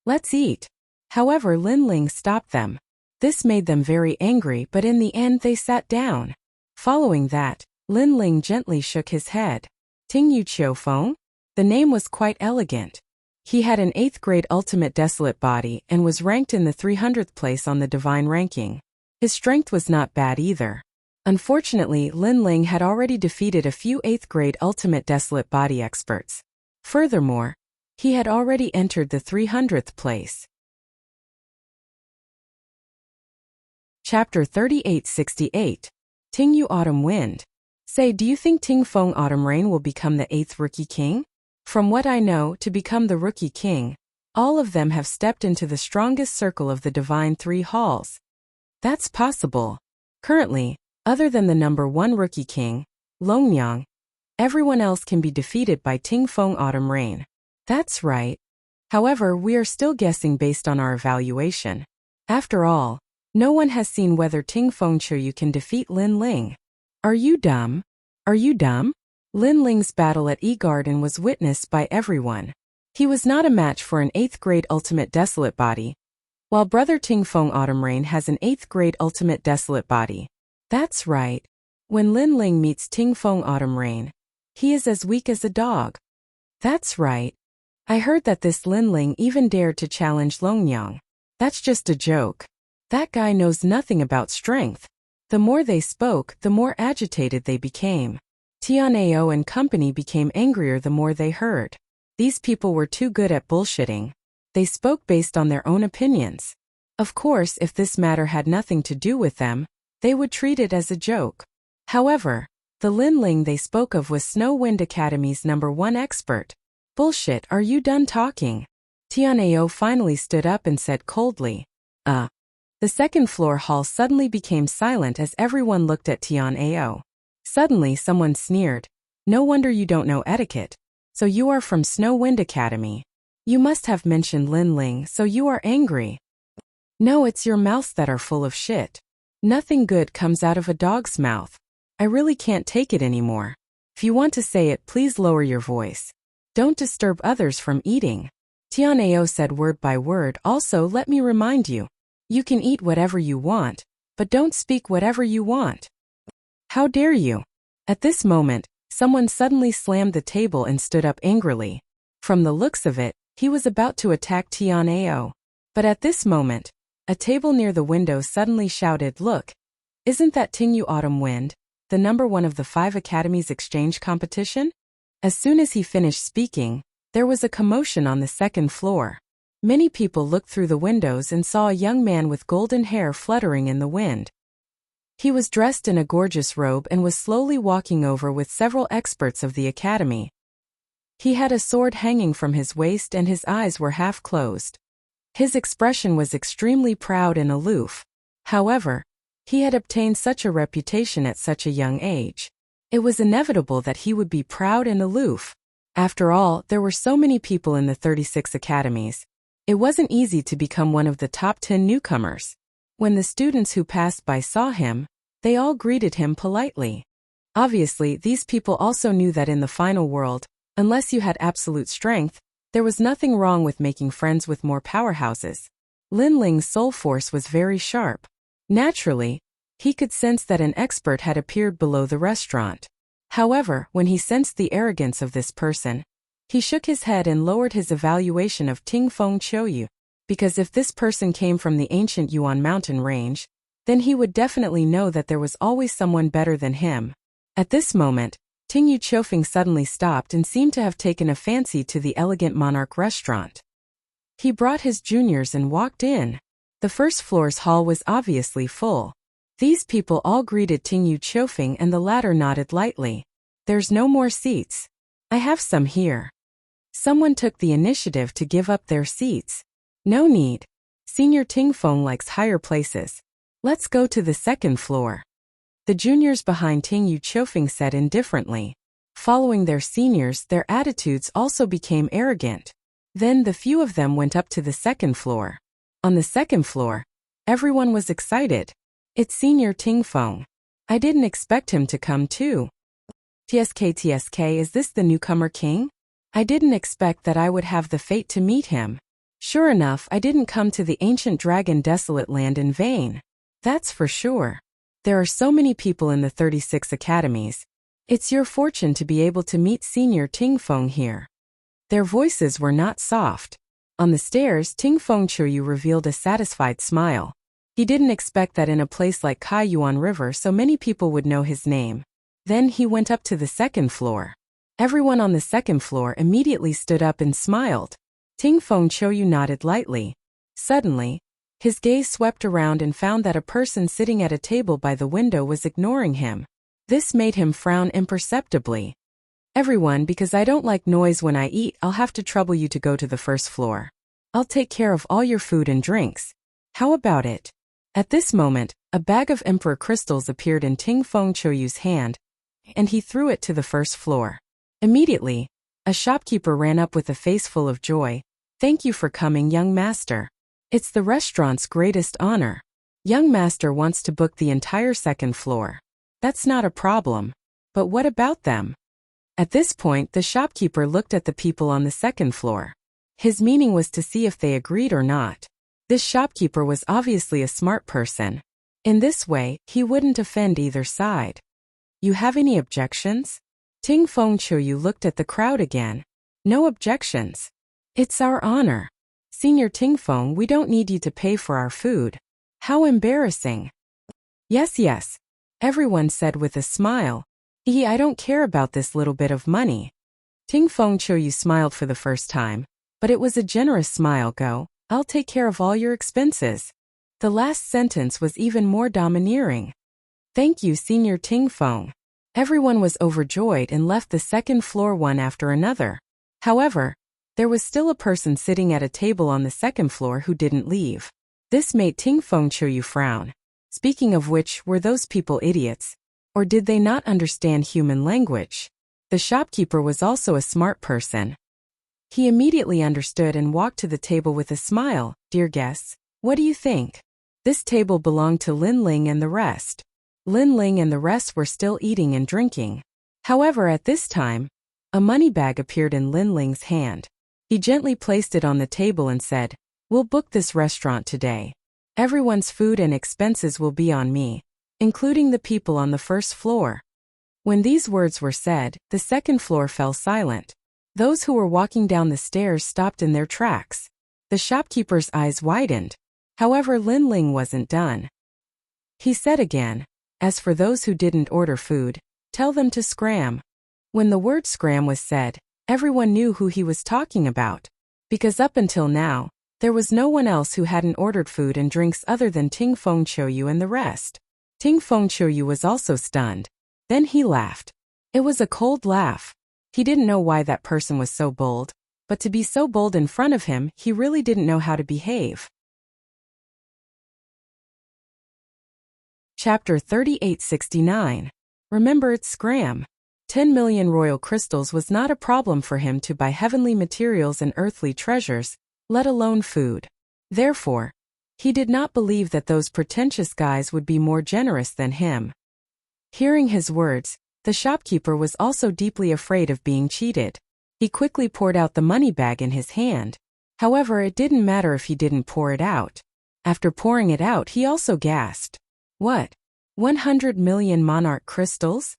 Let's eat. However, Lin Ling stopped them. This made them very angry, but in the end they sat down. Following that, Lin Ling gently shook his head. Ting Yu Chou-feng? The name was quite elegant. He had an 8th grade ultimate desolate body and was ranked in the 300th place on the divine ranking. His strength was not bad either. Unfortunately, Lin Ling had already defeated a few 8th grade ultimate desolate body experts. Furthermore, he had already entered the 300th place. Chapter 3868. Ting Yu Autumn Wind. Say, do you think Ting Feng Autumn Rain will become the 8th rookie king? From what I know, to become the rookie king, all of them have stepped into the strongest circle of the divine 3 halls. That's possible. Currently, other than the number 1 rookie king, Longyang, everyone else can be defeated by Ting Feng Autumn Rain. That's right. However, we are still guessing based on our evaluation. After all, no one has seen whether Ting Feng Chuyu can defeat Lin Ling. Are you dumb? Are you dumb? Lin Ling's battle at E-Garden was witnessed by everyone. He was not a match for an 8th grade ultimate desolate body, while brother Ting Feng Autumn Rain has an 8th grade ultimate desolate body. That's right. When Lin Ling meets Ting Feng Autumn Rain, he is as weak as a dog. That's right. I heard that this Lin Ling even dared to challenge Longyang. That's just a joke. That guy knows nothing about strength. The more they spoke, the more agitated they became. Tianao and company became angrier the more they heard. These people were too good at bullshitting. They spoke based on their own opinions. Of course, if this matter had nothing to do with them, they would treat it as a joke. However, the Lin Ling they spoke of was Snow Wind Academy's number 1 expert. Bullshit, are you done talking? Tianao finally stood up and said coldly, The 2nd floor hall suddenly became silent as everyone looked at Tianao. Suddenly someone sneered. No wonder you don't know etiquette. So you are from Snow Wind Academy. You must have mentioned Lin Ling, so you are angry. No, it's your mouths that are full of shit. Nothing good comes out of a dog's mouth. I really can't take it anymore. If you want to say it, please lower your voice. Don't disturb others from eating. Tianao said word by word. Also, let me remind you. You can eat whatever you want, but don't speak whatever you want. How dare you? At this moment, someone suddenly slammed the table and stood up angrily. From the looks of it, he was about to attack Tianao. But at this moment, a table near the window suddenly shouted, "Look! Isn't that Ting Yu Autumn Wind, the number 1 of the 5 academies exchange competition?" As soon as he finished speaking, there was a commotion on the 2nd floor. Many people looked through the windows and saw a young man with golden hair fluttering in the wind. He was dressed in a gorgeous robe and was slowly walking over with several experts of the academy. He had a sword hanging from his waist and his eyes were half closed. His expression was extremely proud and aloof. However, he had obtained such a reputation at such a young age. It was inevitable that he would be proud and aloof. After all, there were so many people in the 36 academies. It wasn't easy to become one of the top 10 newcomers. When the students who passed by saw him, they all greeted him politely. Obviously, these people also knew that in the final world, unless you had absolute strength, there was nothing wrong with making friends with more powerhouses. Lin Ling's soul force was very sharp. Naturally, he could sense that an expert had appeared below the restaurant. However, when he sensed the arrogance of this person, he shook his head and lowered his evaluation of Ting Feng Chuyu. Because if this person came from the ancient Yuan mountain range, then he would definitely know that there was always someone better than him. At this moment, Ting Yu Chofeng suddenly stopped and seemed to have taken a fancy to the elegant Monarch restaurant. He brought his juniors and walked in. The 1st floor's hall was obviously full. These people all greeted Ting Yu Chofing and the latter nodded lightly. There's no more seats. I have some here. Someone took the initiative to give up their seats. No need. Senior Ting Feng likes higher places. Let's go to the second floor. The juniors behind Ting Yu Chofing said indifferently. Following their seniors, their attitudes also became arrogant. Then the few of them went up to the second floor. On the second floor, everyone was excited. It's Senior Ting Feng. I didn't expect him to come too. TSK, is this the newcomer king? I didn't expect that I would have the fate to meet him. Sure enough, I didn't come to the ancient dragon desolate land in vain. That's for sure. There are so many people in the 36 academies. It's your fortune to be able to meet Senior Ting Feng here. Their voices were not soft. On the stairs, Ting Feng Chuyu revealed a satisfied smile. He didn't expect that in a place like Kaiyuan River so many people would know his name. Then he went up to the second floor. Everyone on the second floor immediately stood up and smiled. Ting Feng Chuyu nodded lightly. Suddenly, his gaze swept around and found that a person sitting at a table by the window was ignoring him. This made him frown imperceptibly. Everyone, because I don't like noise when I eat, I'll have to trouble you to go to the first floor. I'll take care of all your food and drinks. How about it? At this moment, a bag of emperor crystals appeared in Ting Feng Choyu's hand, and he threw it to the first floor. Immediately, a shopkeeper ran up with a face full of joy. Thank you for coming, young master. It's the restaurant's greatest honor. Young master wants to book the entire second floor. That's not a problem. But what about them? At this point, the shopkeeper looked at the people on the second floor. His meaning was to see if they agreed or not. This shopkeeper was obviously a smart person. In this way, he wouldn't offend either side. You have any objections? Ting Feng Chuyu looked at the crowd again. No objections. It's our honor. Senior Ting Feng, we don't need you to pay for our food. How embarrassing. Yes. Everyone said with a smile. I don't care about this little bit of money. Ting Feng Chuyu smiled for the first time, but it was a generous smile. Go, I'll take care of all your expenses. The last sentence was even more domineering. Thank you, Senior Ting Feng. Everyone was overjoyed and left the second floor one after another. However, there was still a person sitting at a table on the second floor who didn't leave. This made Ting Feng Chuyu frown. Speaking of which, were those people idiots? Or did they not understand human language? The shopkeeper was also a smart person. He immediately understood and walked to the table with a smile. Dear guests, what do you think? This table belonged to Lin Ling and the rest. Lin Ling and the rest were still eating and drinking. However, at this time, a money bag appeared in Lin Ling's hand. He gently placed it on the table and said, We'll book this restaurant today. Everyone's food and expenses will be on me, including the people on the first floor. When these words were said, the second floor fell silent. Those who were walking down the stairs stopped in their tracks. The shopkeeper's eyes widened. However, Lin Ling wasn't done. He said again, As for those who didn't order food, tell them to scram. When the word scram was said, everyone knew who he was talking about. Because up until now, there was no one else who hadn't ordered food and drinks other than Ting Feng Chuyu and the rest. Ting Feng Chuyu was also stunned. Then he laughed. It was a cold laugh. He didn't know why that person was so bold, but to be so bold in front of him, he really didn't know how to behave. Chapter 3869. Remember, it's scram. 10 million royal crystals was not a problem for him to buy heavenly materials and earthly treasures, let alone food. Therefore, he did not believe that those pretentious guys would be more generous than him. Hearing his words, the shopkeeper was also deeply afraid of being cheated. He quickly poured out the money bag in his hand. However, it didn't matter if he didn't pour it out. After pouring it out, he also gasped. What? 100 million monarch crystals?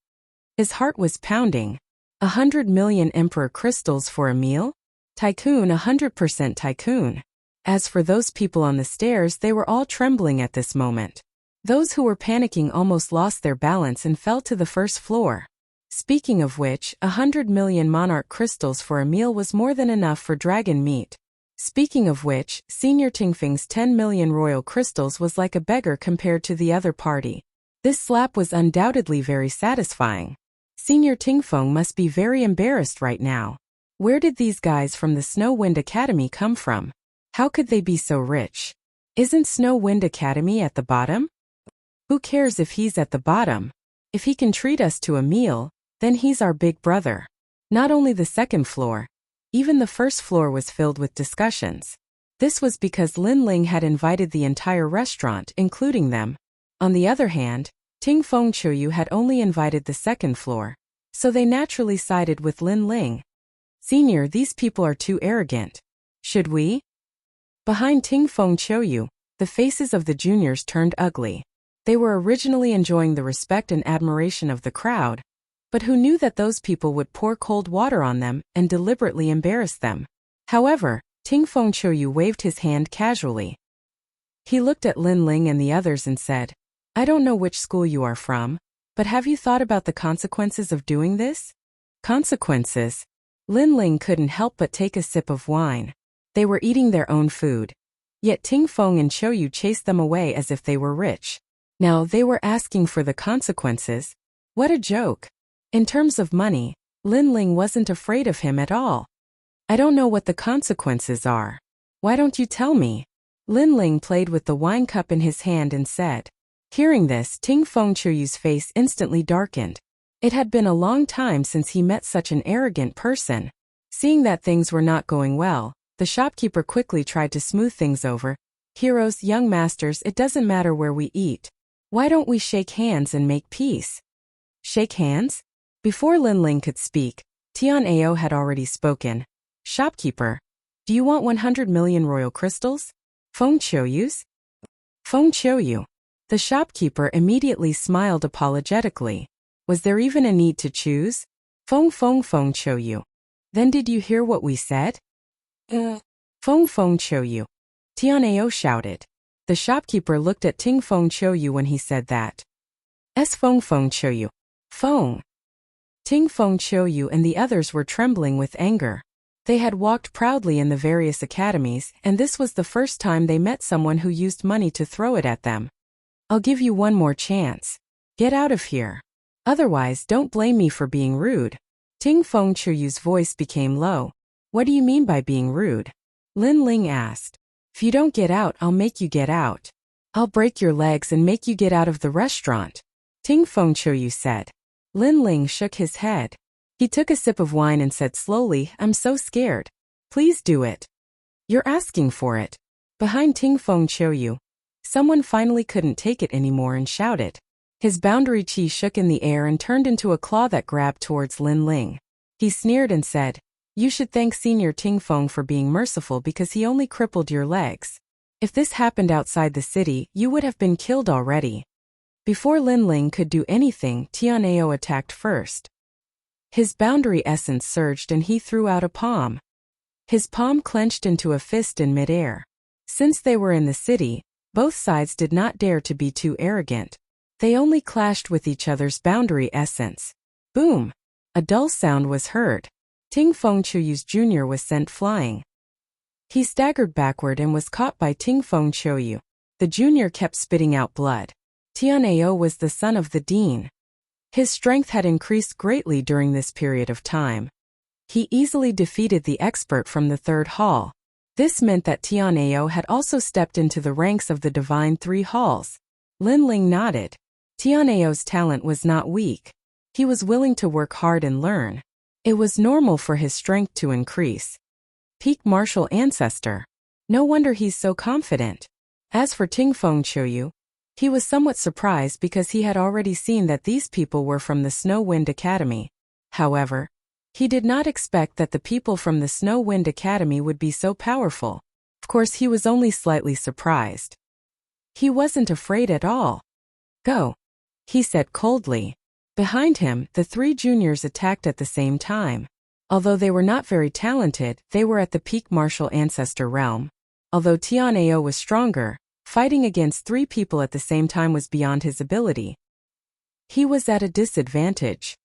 His heart was pounding. 100 million emperor crystals for a meal? Tycoon, 100% tycoon. As for those people on the stairs, they were all trembling at this moment. Those who were panicking almost lost their balance and fell to the first floor. Speaking of which, 100 million monarch crystals for a meal was more than enough for dragon meat. Speaking of which, Senior Tingfeng's 10 million royal crystals was like a beggar compared to the other party. This slap was undoubtedly very satisfying. Senior Tingfeng must be very embarrassed right now. Where did these guys from the Snow Wind Academy come from? How could they be so rich? Isn't Snow Wind Academy at the bottom? Who cares if he's at the bottom? If he can treat us to a meal, then he's our big brother. Not only the second floor, even the first floor was filled with discussions. This was because Lin Ling had invited the entire restaurant, including them. On the other hand, Ting Feng Chuyu had only invited the second floor, so they naturally sided with Lin Ling. Senior, these people are too arrogant. Should we? Behind Ting Feng Chuyu, the faces of the juniors turned ugly. They were originally enjoying the respect and admiration of the crowd, but who knew that those people would pour cold water on them and deliberately embarrass them? However, Ting Feng Chuyu waved his hand casually. He looked at Lin Ling and the others and said, I don't know which school you are from, but have you thought about the consequences of doing this? Consequences? Lin Ling couldn't help but take a sip of wine. They were eating their own food. Yet Ting Feng and Chuyu chased them away as if they were rich. Now they were asking for the consequences. What a joke. In terms of money, Lin Ling wasn't afraid of him at all. I don't know what the consequences are. Why don't you tell me? Lin Ling played with the wine cup in his hand and said. Hearing this, Ting Feng Chuyu's face instantly darkened. It had been a long time since he met such an arrogant person. Seeing that things were not going well, the shopkeeper quickly tried to smooth things over. Heroes, young masters, it doesn't matter where we eat. Why don't we shake hands and make peace? Shake hands? Before Lin Ling could speak, Tian Ao had already spoken. Shopkeeper, do you want 100 million royal crystals? Feng Choyu's? Feng Choyu. The shopkeeper immediately smiled apologetically. Was there even a need to choose? Feng Choyu. Then did you hear what we said? Feng Choyu. Tian Ao shouted. The shopkeeper looked at Ting Feng Choyu when he said that. Feng Choyu. Feng. Ting Feng Choyu and the others were trembling with anger. They had walked proudly in the various academies, and this was the first time they met someone who used money to throw it at them. I'll give you one more chance. Get out of here. Otherwise, don't blame me for being rude. Ting Feng Chuyu's voice became low. What do you mean by being rude? Lin Ling asked. If you don't get out, I'll make you get out. I'll break your legs and make you get out of the restaurant. Ting Feng Chuyu said. Lin Ling shook his head. He took a sip of wine and said slowly, I'm so scared. Please do it. You're asking for it. Behind Ting Feng Chuyu, someone finally couldn't take it anymore and shouted. His boundary chi shook in the air and turned into a claw that grabbed towards Lin Ling. He sneered and said, You should thank Senior Ting Feng for being merciful because he only crippled your legs. If this happened outside the city, you would have been killed already. Before Lin Ling could do anything, Tian Ao attacked first. His boundary essence surged and he threw out a palm. His palm clenched into a fist in midair. Since they were in the city, both sides did not dare to be too arrogant. They only clashed with each other's boundary essence. Boom! A dull sound was heard. Ting Feng Chuyu's junior was sent flying. He staggered backward and was caught by Ting Feng Chuyu. The junior kept spitting out blood. Tian Ao was the son of the dean. His strength had increased greatly during this period of time. He easily defeated the expert from the third hall. This meant that Tian Ao had also stepped into the ranks of the Divine Three Halls. Lin Ling nodded. Tian Ao's talent was not weak. He was willing to work hard and learn. It was normal for his strength to increase. Peak martial ancestor. No wonder he's so confident. As for Ting Feng Chuyu, he was somewhat surprised because he had already seen that these people were from the Snow Wind Academy. However, he did not expect that the people from the Snow Wind Academy would be so powerful. Of course, he was only slightly surprised. He wasn't afraid at all. Go, he said coldly. Behind him, the three juniors attacked at the same time. Although they were not very talented, they were at the peak martial ancestor realm. Although Tian Ao was stronger, fighting against three people at the same time was beyond his ability. He was at a disadvantage.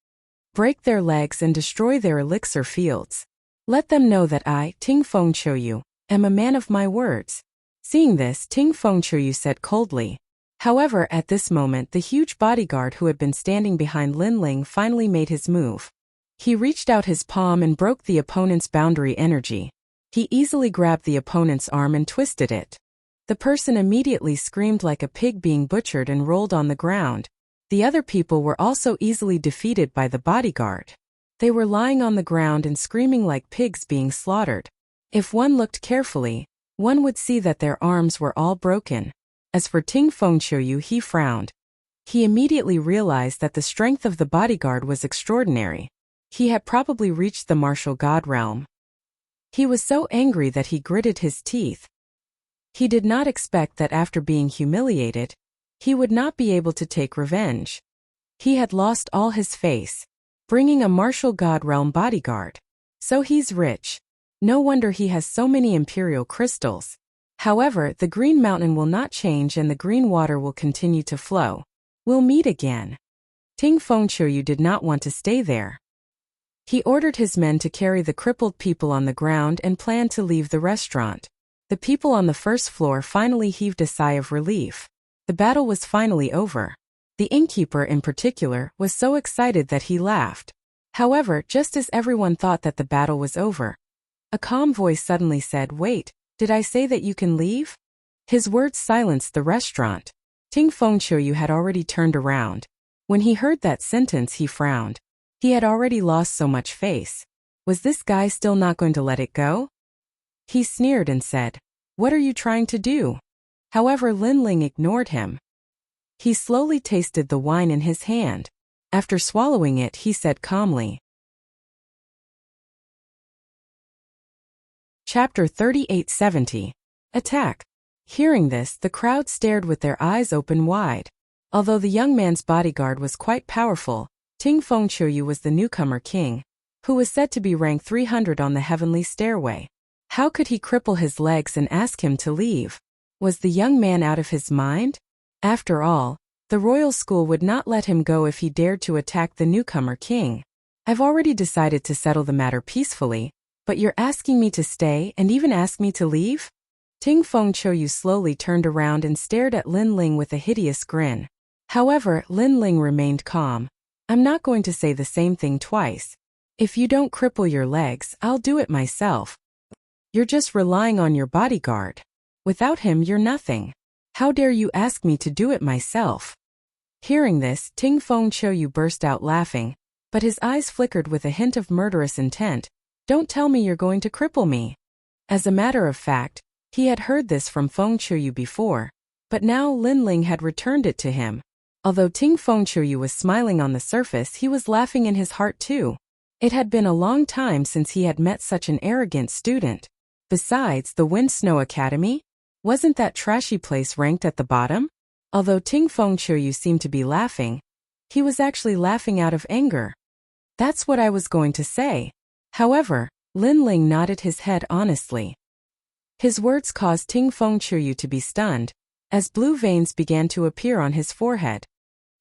Break their legs and destroy their elixir fields. Let them know that I, Ting Feng Chuyu, am a man of my words. Seeing this, Ting Feng Chuyu said coldly. However, at this moment the huge bodyguard who had been standing behind Lin Ling finally made his move. He reached out his palm and broke the opponent's boundary energy. He easily grabbed the opponent's arm and twisted it. The person immediately screamed like a pig being butchered and rolled on the ground. The other people were also easily defeated by the bodyguard. They were lying on the ground and screaming like pigs being slaughtered. If one looked carefully, one would see that their arms were all broken. As for Ting Fengqiuyu, he frowned. He immediately realized that the strength of the bodyguard was extraordinary. He had probably reached the martial god realm. He was so angry that he gritted his teeth. He did not expect that after being humiliated, he would not be able to take revenge. He had lost all his face, bringing a martial god realm bodyguard. So he's rich. No wonder he has so many imperial crystals. However, the green mountain will not change and the green water will continue to flow. We'll meet again. Ting Fengqiuyu did not want to stay there. He ordered his men to carry the crippled people on the ground and planned to leave the restaurant. The people on the first floor finally heaved a sigh of relief. The battle was finally over. The innkeeper in particular was so excited that he laughed. However, just as everyone thought that the battle was over, a calm voice suddenly said, "Wait, did I say that you can leave?" His words silenced the restaurant. Ting Fengqiuyu had already turned around. When he heard that sentence, he frowned. He had already lost so much face. Was this guy still not going to let it go? He sneered and said, "What are you trying to do?" However, Lin Ling ignored him. He slowly tasted the wine in his hand. After swallowing it, he said calmly. Chapter 3870. Attack. Hearing this, the crowd stared with their eyes open wide. Although the young man's bodyguard was quite powerful, Ting Fengqiuyu was the newcomer king, who was said to be rank 300 on the heavenly stairway. How could he cripple his legs and ask him to leave? Was the young man out of his mind? After all, the royal school would not let him go if he dared to attack the newcomer king. I've already decided to settle the matter peacefully, but you're asking me to stay and even ask me to leave? Ting Fengqiuyu slowly turned around and stared at Lin Ling with a hideous grin. However, Lin Ling remained calm. I'm not going to say the same thing twice. If you don't cripple your legs, I'll do it myself. You're just relying on your bodyguard. Without him, you're nothing. How dare you ask me to do it myself? Hearing this, Ting Fengqiuyu burst out laughing, but his eyes flickered with a hint of murderous intent. Don't tell me you're going to cripple me. As a matter of fact, he had heard this from Fengqiuyu before, but now Lin Ling had returned it to him. Although Ting Fengqiuyu was smiling on the surface, he was laughing in his heart too. It had been a long time since he had met such an arrogant student. Besides, the Wind Snow Academy? Wasn't that trashy place ranked at the bottom? Although Ting Fengqiuyu seemed to be laughing, he was actually laughing out of anger. That's what I was going to say. However, Lin Ling nodded his head honestly. His words caused Ting Fengqiuyu to be stunned, as blue veins began to appear on his forehead.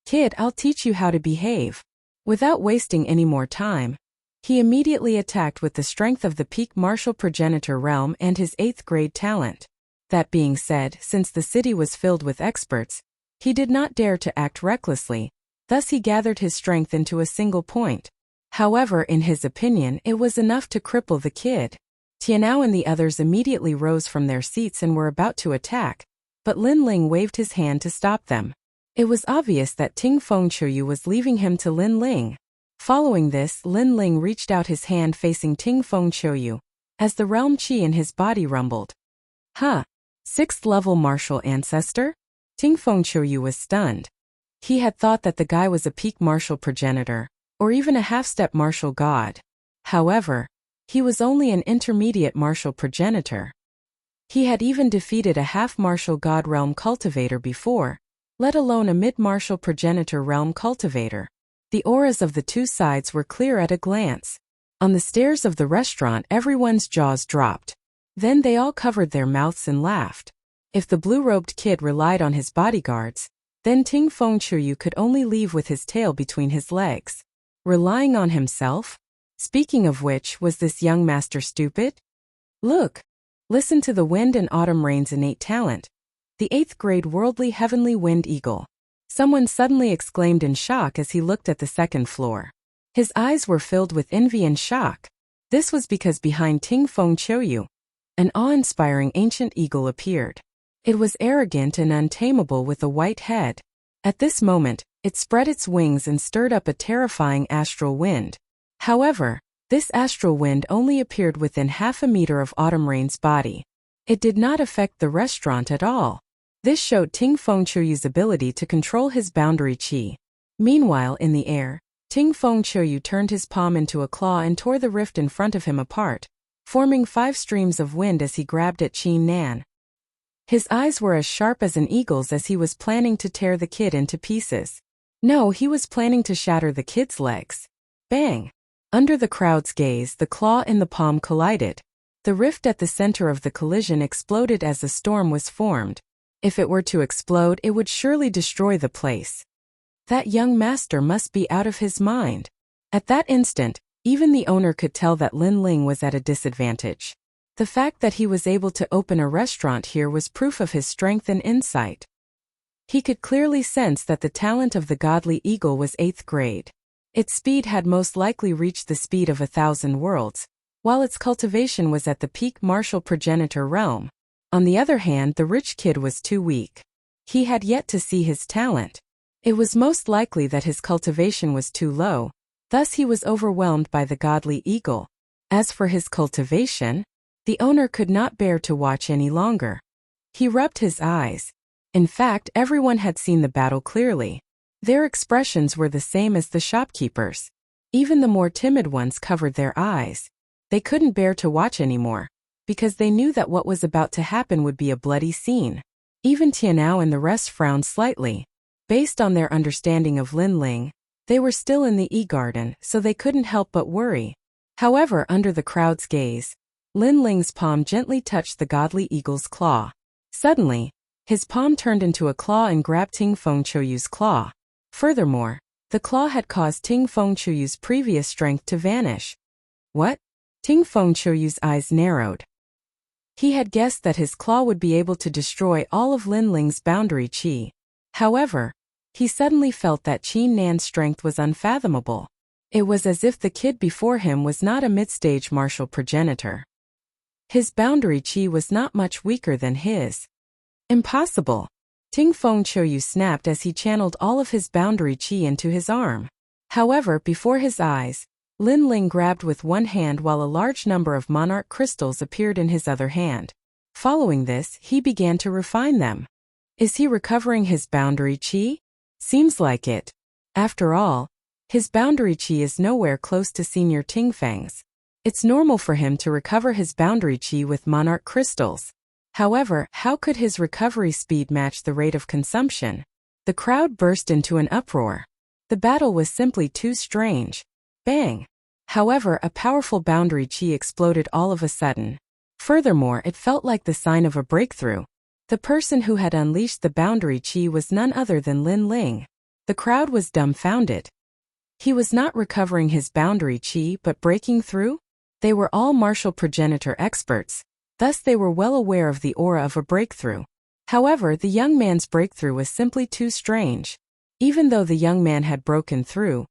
Kid, I'll teach you how to behave. Without wasting any more time, he immediately attacked with the strength of the peak martial progenitor realm and his 8th grade talent. That being said, since the city was filled with experts, he did not dare to act recklessly, thus he gathered his strength into a single point. However, in his opinion, it was enough to cripple the kid. Tianao and the others immediately rose from their seats and were about to attack, but Lin Ling waved his hand to stop them. It was obvious that Ting Fengqiuyu was leaving him to Lin Ling. Following this, Lin Ling reached out his hand facing Ting Fengqiuyu, as the realm qi in his body rumbled. Huh? 6th level martial ancestor? Ting Fengqiuyu was stunned. He had thought that the guy was a peak martial progenitor, or even a half-step martial god. However, he was only an intermediate martial progenitor. He had even defeated a half-martial god realm cultivator before, let alone a mid-martial progenitor realm cultivator. The auras of the two sides were clear at a glance. On the stairs of the restaurant, everyone's jaws dropped. Then they all covered their mouths and laughed. If the blue-robed kid relied on his bodyguards, then Ting Fengqiuyu could only leave with his tail between his legs. Relying on himself? Speaking of which, was this young master stupid? Look! Listen to the wind and autumn rain's innate talent. the 8th grade worldly heavenly wind eagle. Someone suddenly exclaimed in shock as he looked at the second floor. His eyes were filled with envy and shock. This was because behind Ting Feng Choyu, an awe-inspiring ancient eagle appeared. It was arrogant and untamable with a white head. At this moment, it spread its wings and stirred up a terrifying astral wind. However, this astral wind only appeared within half a meter of Autumn Rain's body. It did not affect the restaurant at all. This showed Ting Feng Choyu's ability to control his boundary qi. Meanwhile, in the air, Ting Feng Choyu turned his palm into a claw and tore the rift in front of him apart, forming 5 streams of wind as he grabbed at Qin Nan. His eyes were as sharp as an eagle's as he was planning to tear the kid into pieces. No, he was planning to shatter the kid's legs. Bang! Under the crowd's gaze, the claw and the palm collided. The rift at the center of the collision exploded as a storm was formed. If it were to explode, it would surely destroy the place. That young master must be out of his mind. At that instant, even the owner could tell that Lin Ling was at a disadvantage. The fact that he was able to open a restaurant here was proof of his strength and insight. He could clearly sense that the talent of the godly eagle was 8th grade. Its speed had most likely reached the speed of 1,000 worlds, while its cultivation was at the peak martial progenitor realm. On the other hand, the rich kid was too weak. He had yet to see his talent. It was most likely that his cultivation was too low, thus he was overwhelmed by the godly eagle. As for his cultivation, the owner could not bear to watch any longer. He rubbed his eyes. In fact, everyone had seen the battle clearly. Their expressions were the same as the shopkeepers. Even the more timid ones covered their eyes. They couldn't bear to watch anymore, because they knew that what was about to happen would be a bloody scene. Even Tianao and the rest frowned slightly. Based on their understanding of Lin Ling, they were still in the e-garden, so they couldn't help but worry. However, under the crowd's gaze, Lin Ling's palm gently touched the godly eagle's claw. Suddenly, his palm turned into a claw and grabbed Ting Feng Choyu's claw. Furthermore, the claw had caused Ting Feng Choyu's previous strength to vanish. What? Ting Feng Choyu's eyes narrowed. He had guessed that his claw would be able to destroy all of Lin Ling's boundary qi. However, he suddenly felt that Qin Nan's strength was unfathomable. It was as if the kid before him was not a mid-stage martial progenitor. His boundary qi was not much weaker than his. Impossible! Ting Feng Choyu snapped as he channeled all of his boundary qi into his arm. However, before his eyes, Lin Ling grabbed with one hand while a large number of monarch crystals appeared in his other hand. Following this, he began to refine them. Is he recovering his boundary qi? Seems like it. After all, his boundary qi is nowhere close to Senior Tingfeng's. It's normal for him to recover his boundary qi with monarch crystals. However, how could his recovery speed match the rate of consumption? The crowd burst into an uproar. The battle was simply too strange. Bang! However, a powerful boundary qi exploded all of a sudden. Furthermore, it felt like the sign of a breakthrough. The person who had unleashed the boundary qi was none other than Lin Ling. The crowd was dumbfounded. He was not recovering his boundary qi but breaking through? They were all martial progenitor experts, thus they were well aware of the aura of a breakthrough. However, the young man's breakthrough was simply too strange. Even though the young man had broken through,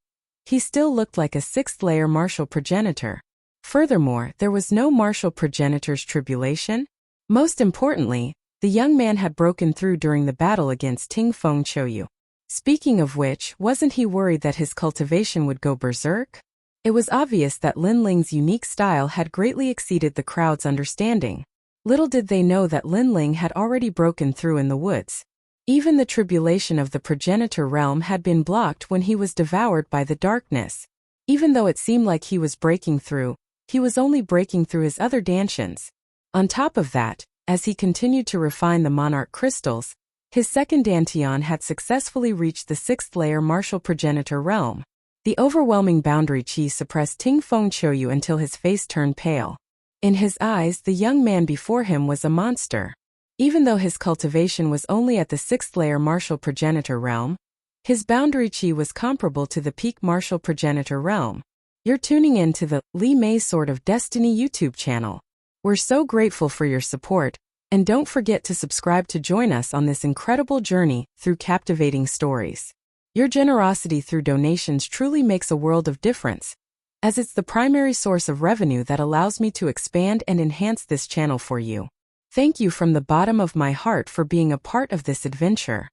he still looked like a 6th-layer martial progenitor. Furthermore, there was no martial progenitor's tribulation. Most importantly, the young man had broken through during the battle against Ting Feng Choyu. Speaking of which, wasn't he worried that his cultivation would go berserk? It was obvious that Lin Ling's unique style had greatly exceeded the crowd's understanding. Little did they know that Lin Ling had already broken through in the woods. Even the tribulation of the progenitor realm had been blocked when he was devoured by the darkness. Even though it seemed like he was breaking through, he was only breaking through his other dantians. On top of that, as he continued to refine the monarch crystals, his second dantian had successfully reached the 6th-layer martial progenitor realm. The overwhelming boundary qi suppressed Ting Feng Choyu until his face turned pale. In his eyes, the young man before him was a monster. Even though his cultivation was only at the 6th-layer martial progenitor realm, his boundary qi was comparable to the peak martial progenitor realm. You're tuning in to the Li Mei Sword of Destiny YouTube channel. We're so grateful for your support. And don't forget to subscribe to join us on this incredible journey through captivating stories. Your generosity through donations truly makes a world of difference, as it's the primary source of revenue that allows me to expand and enhance this channel for you. Thank you from the bottom of my heart for being a part of this adventure.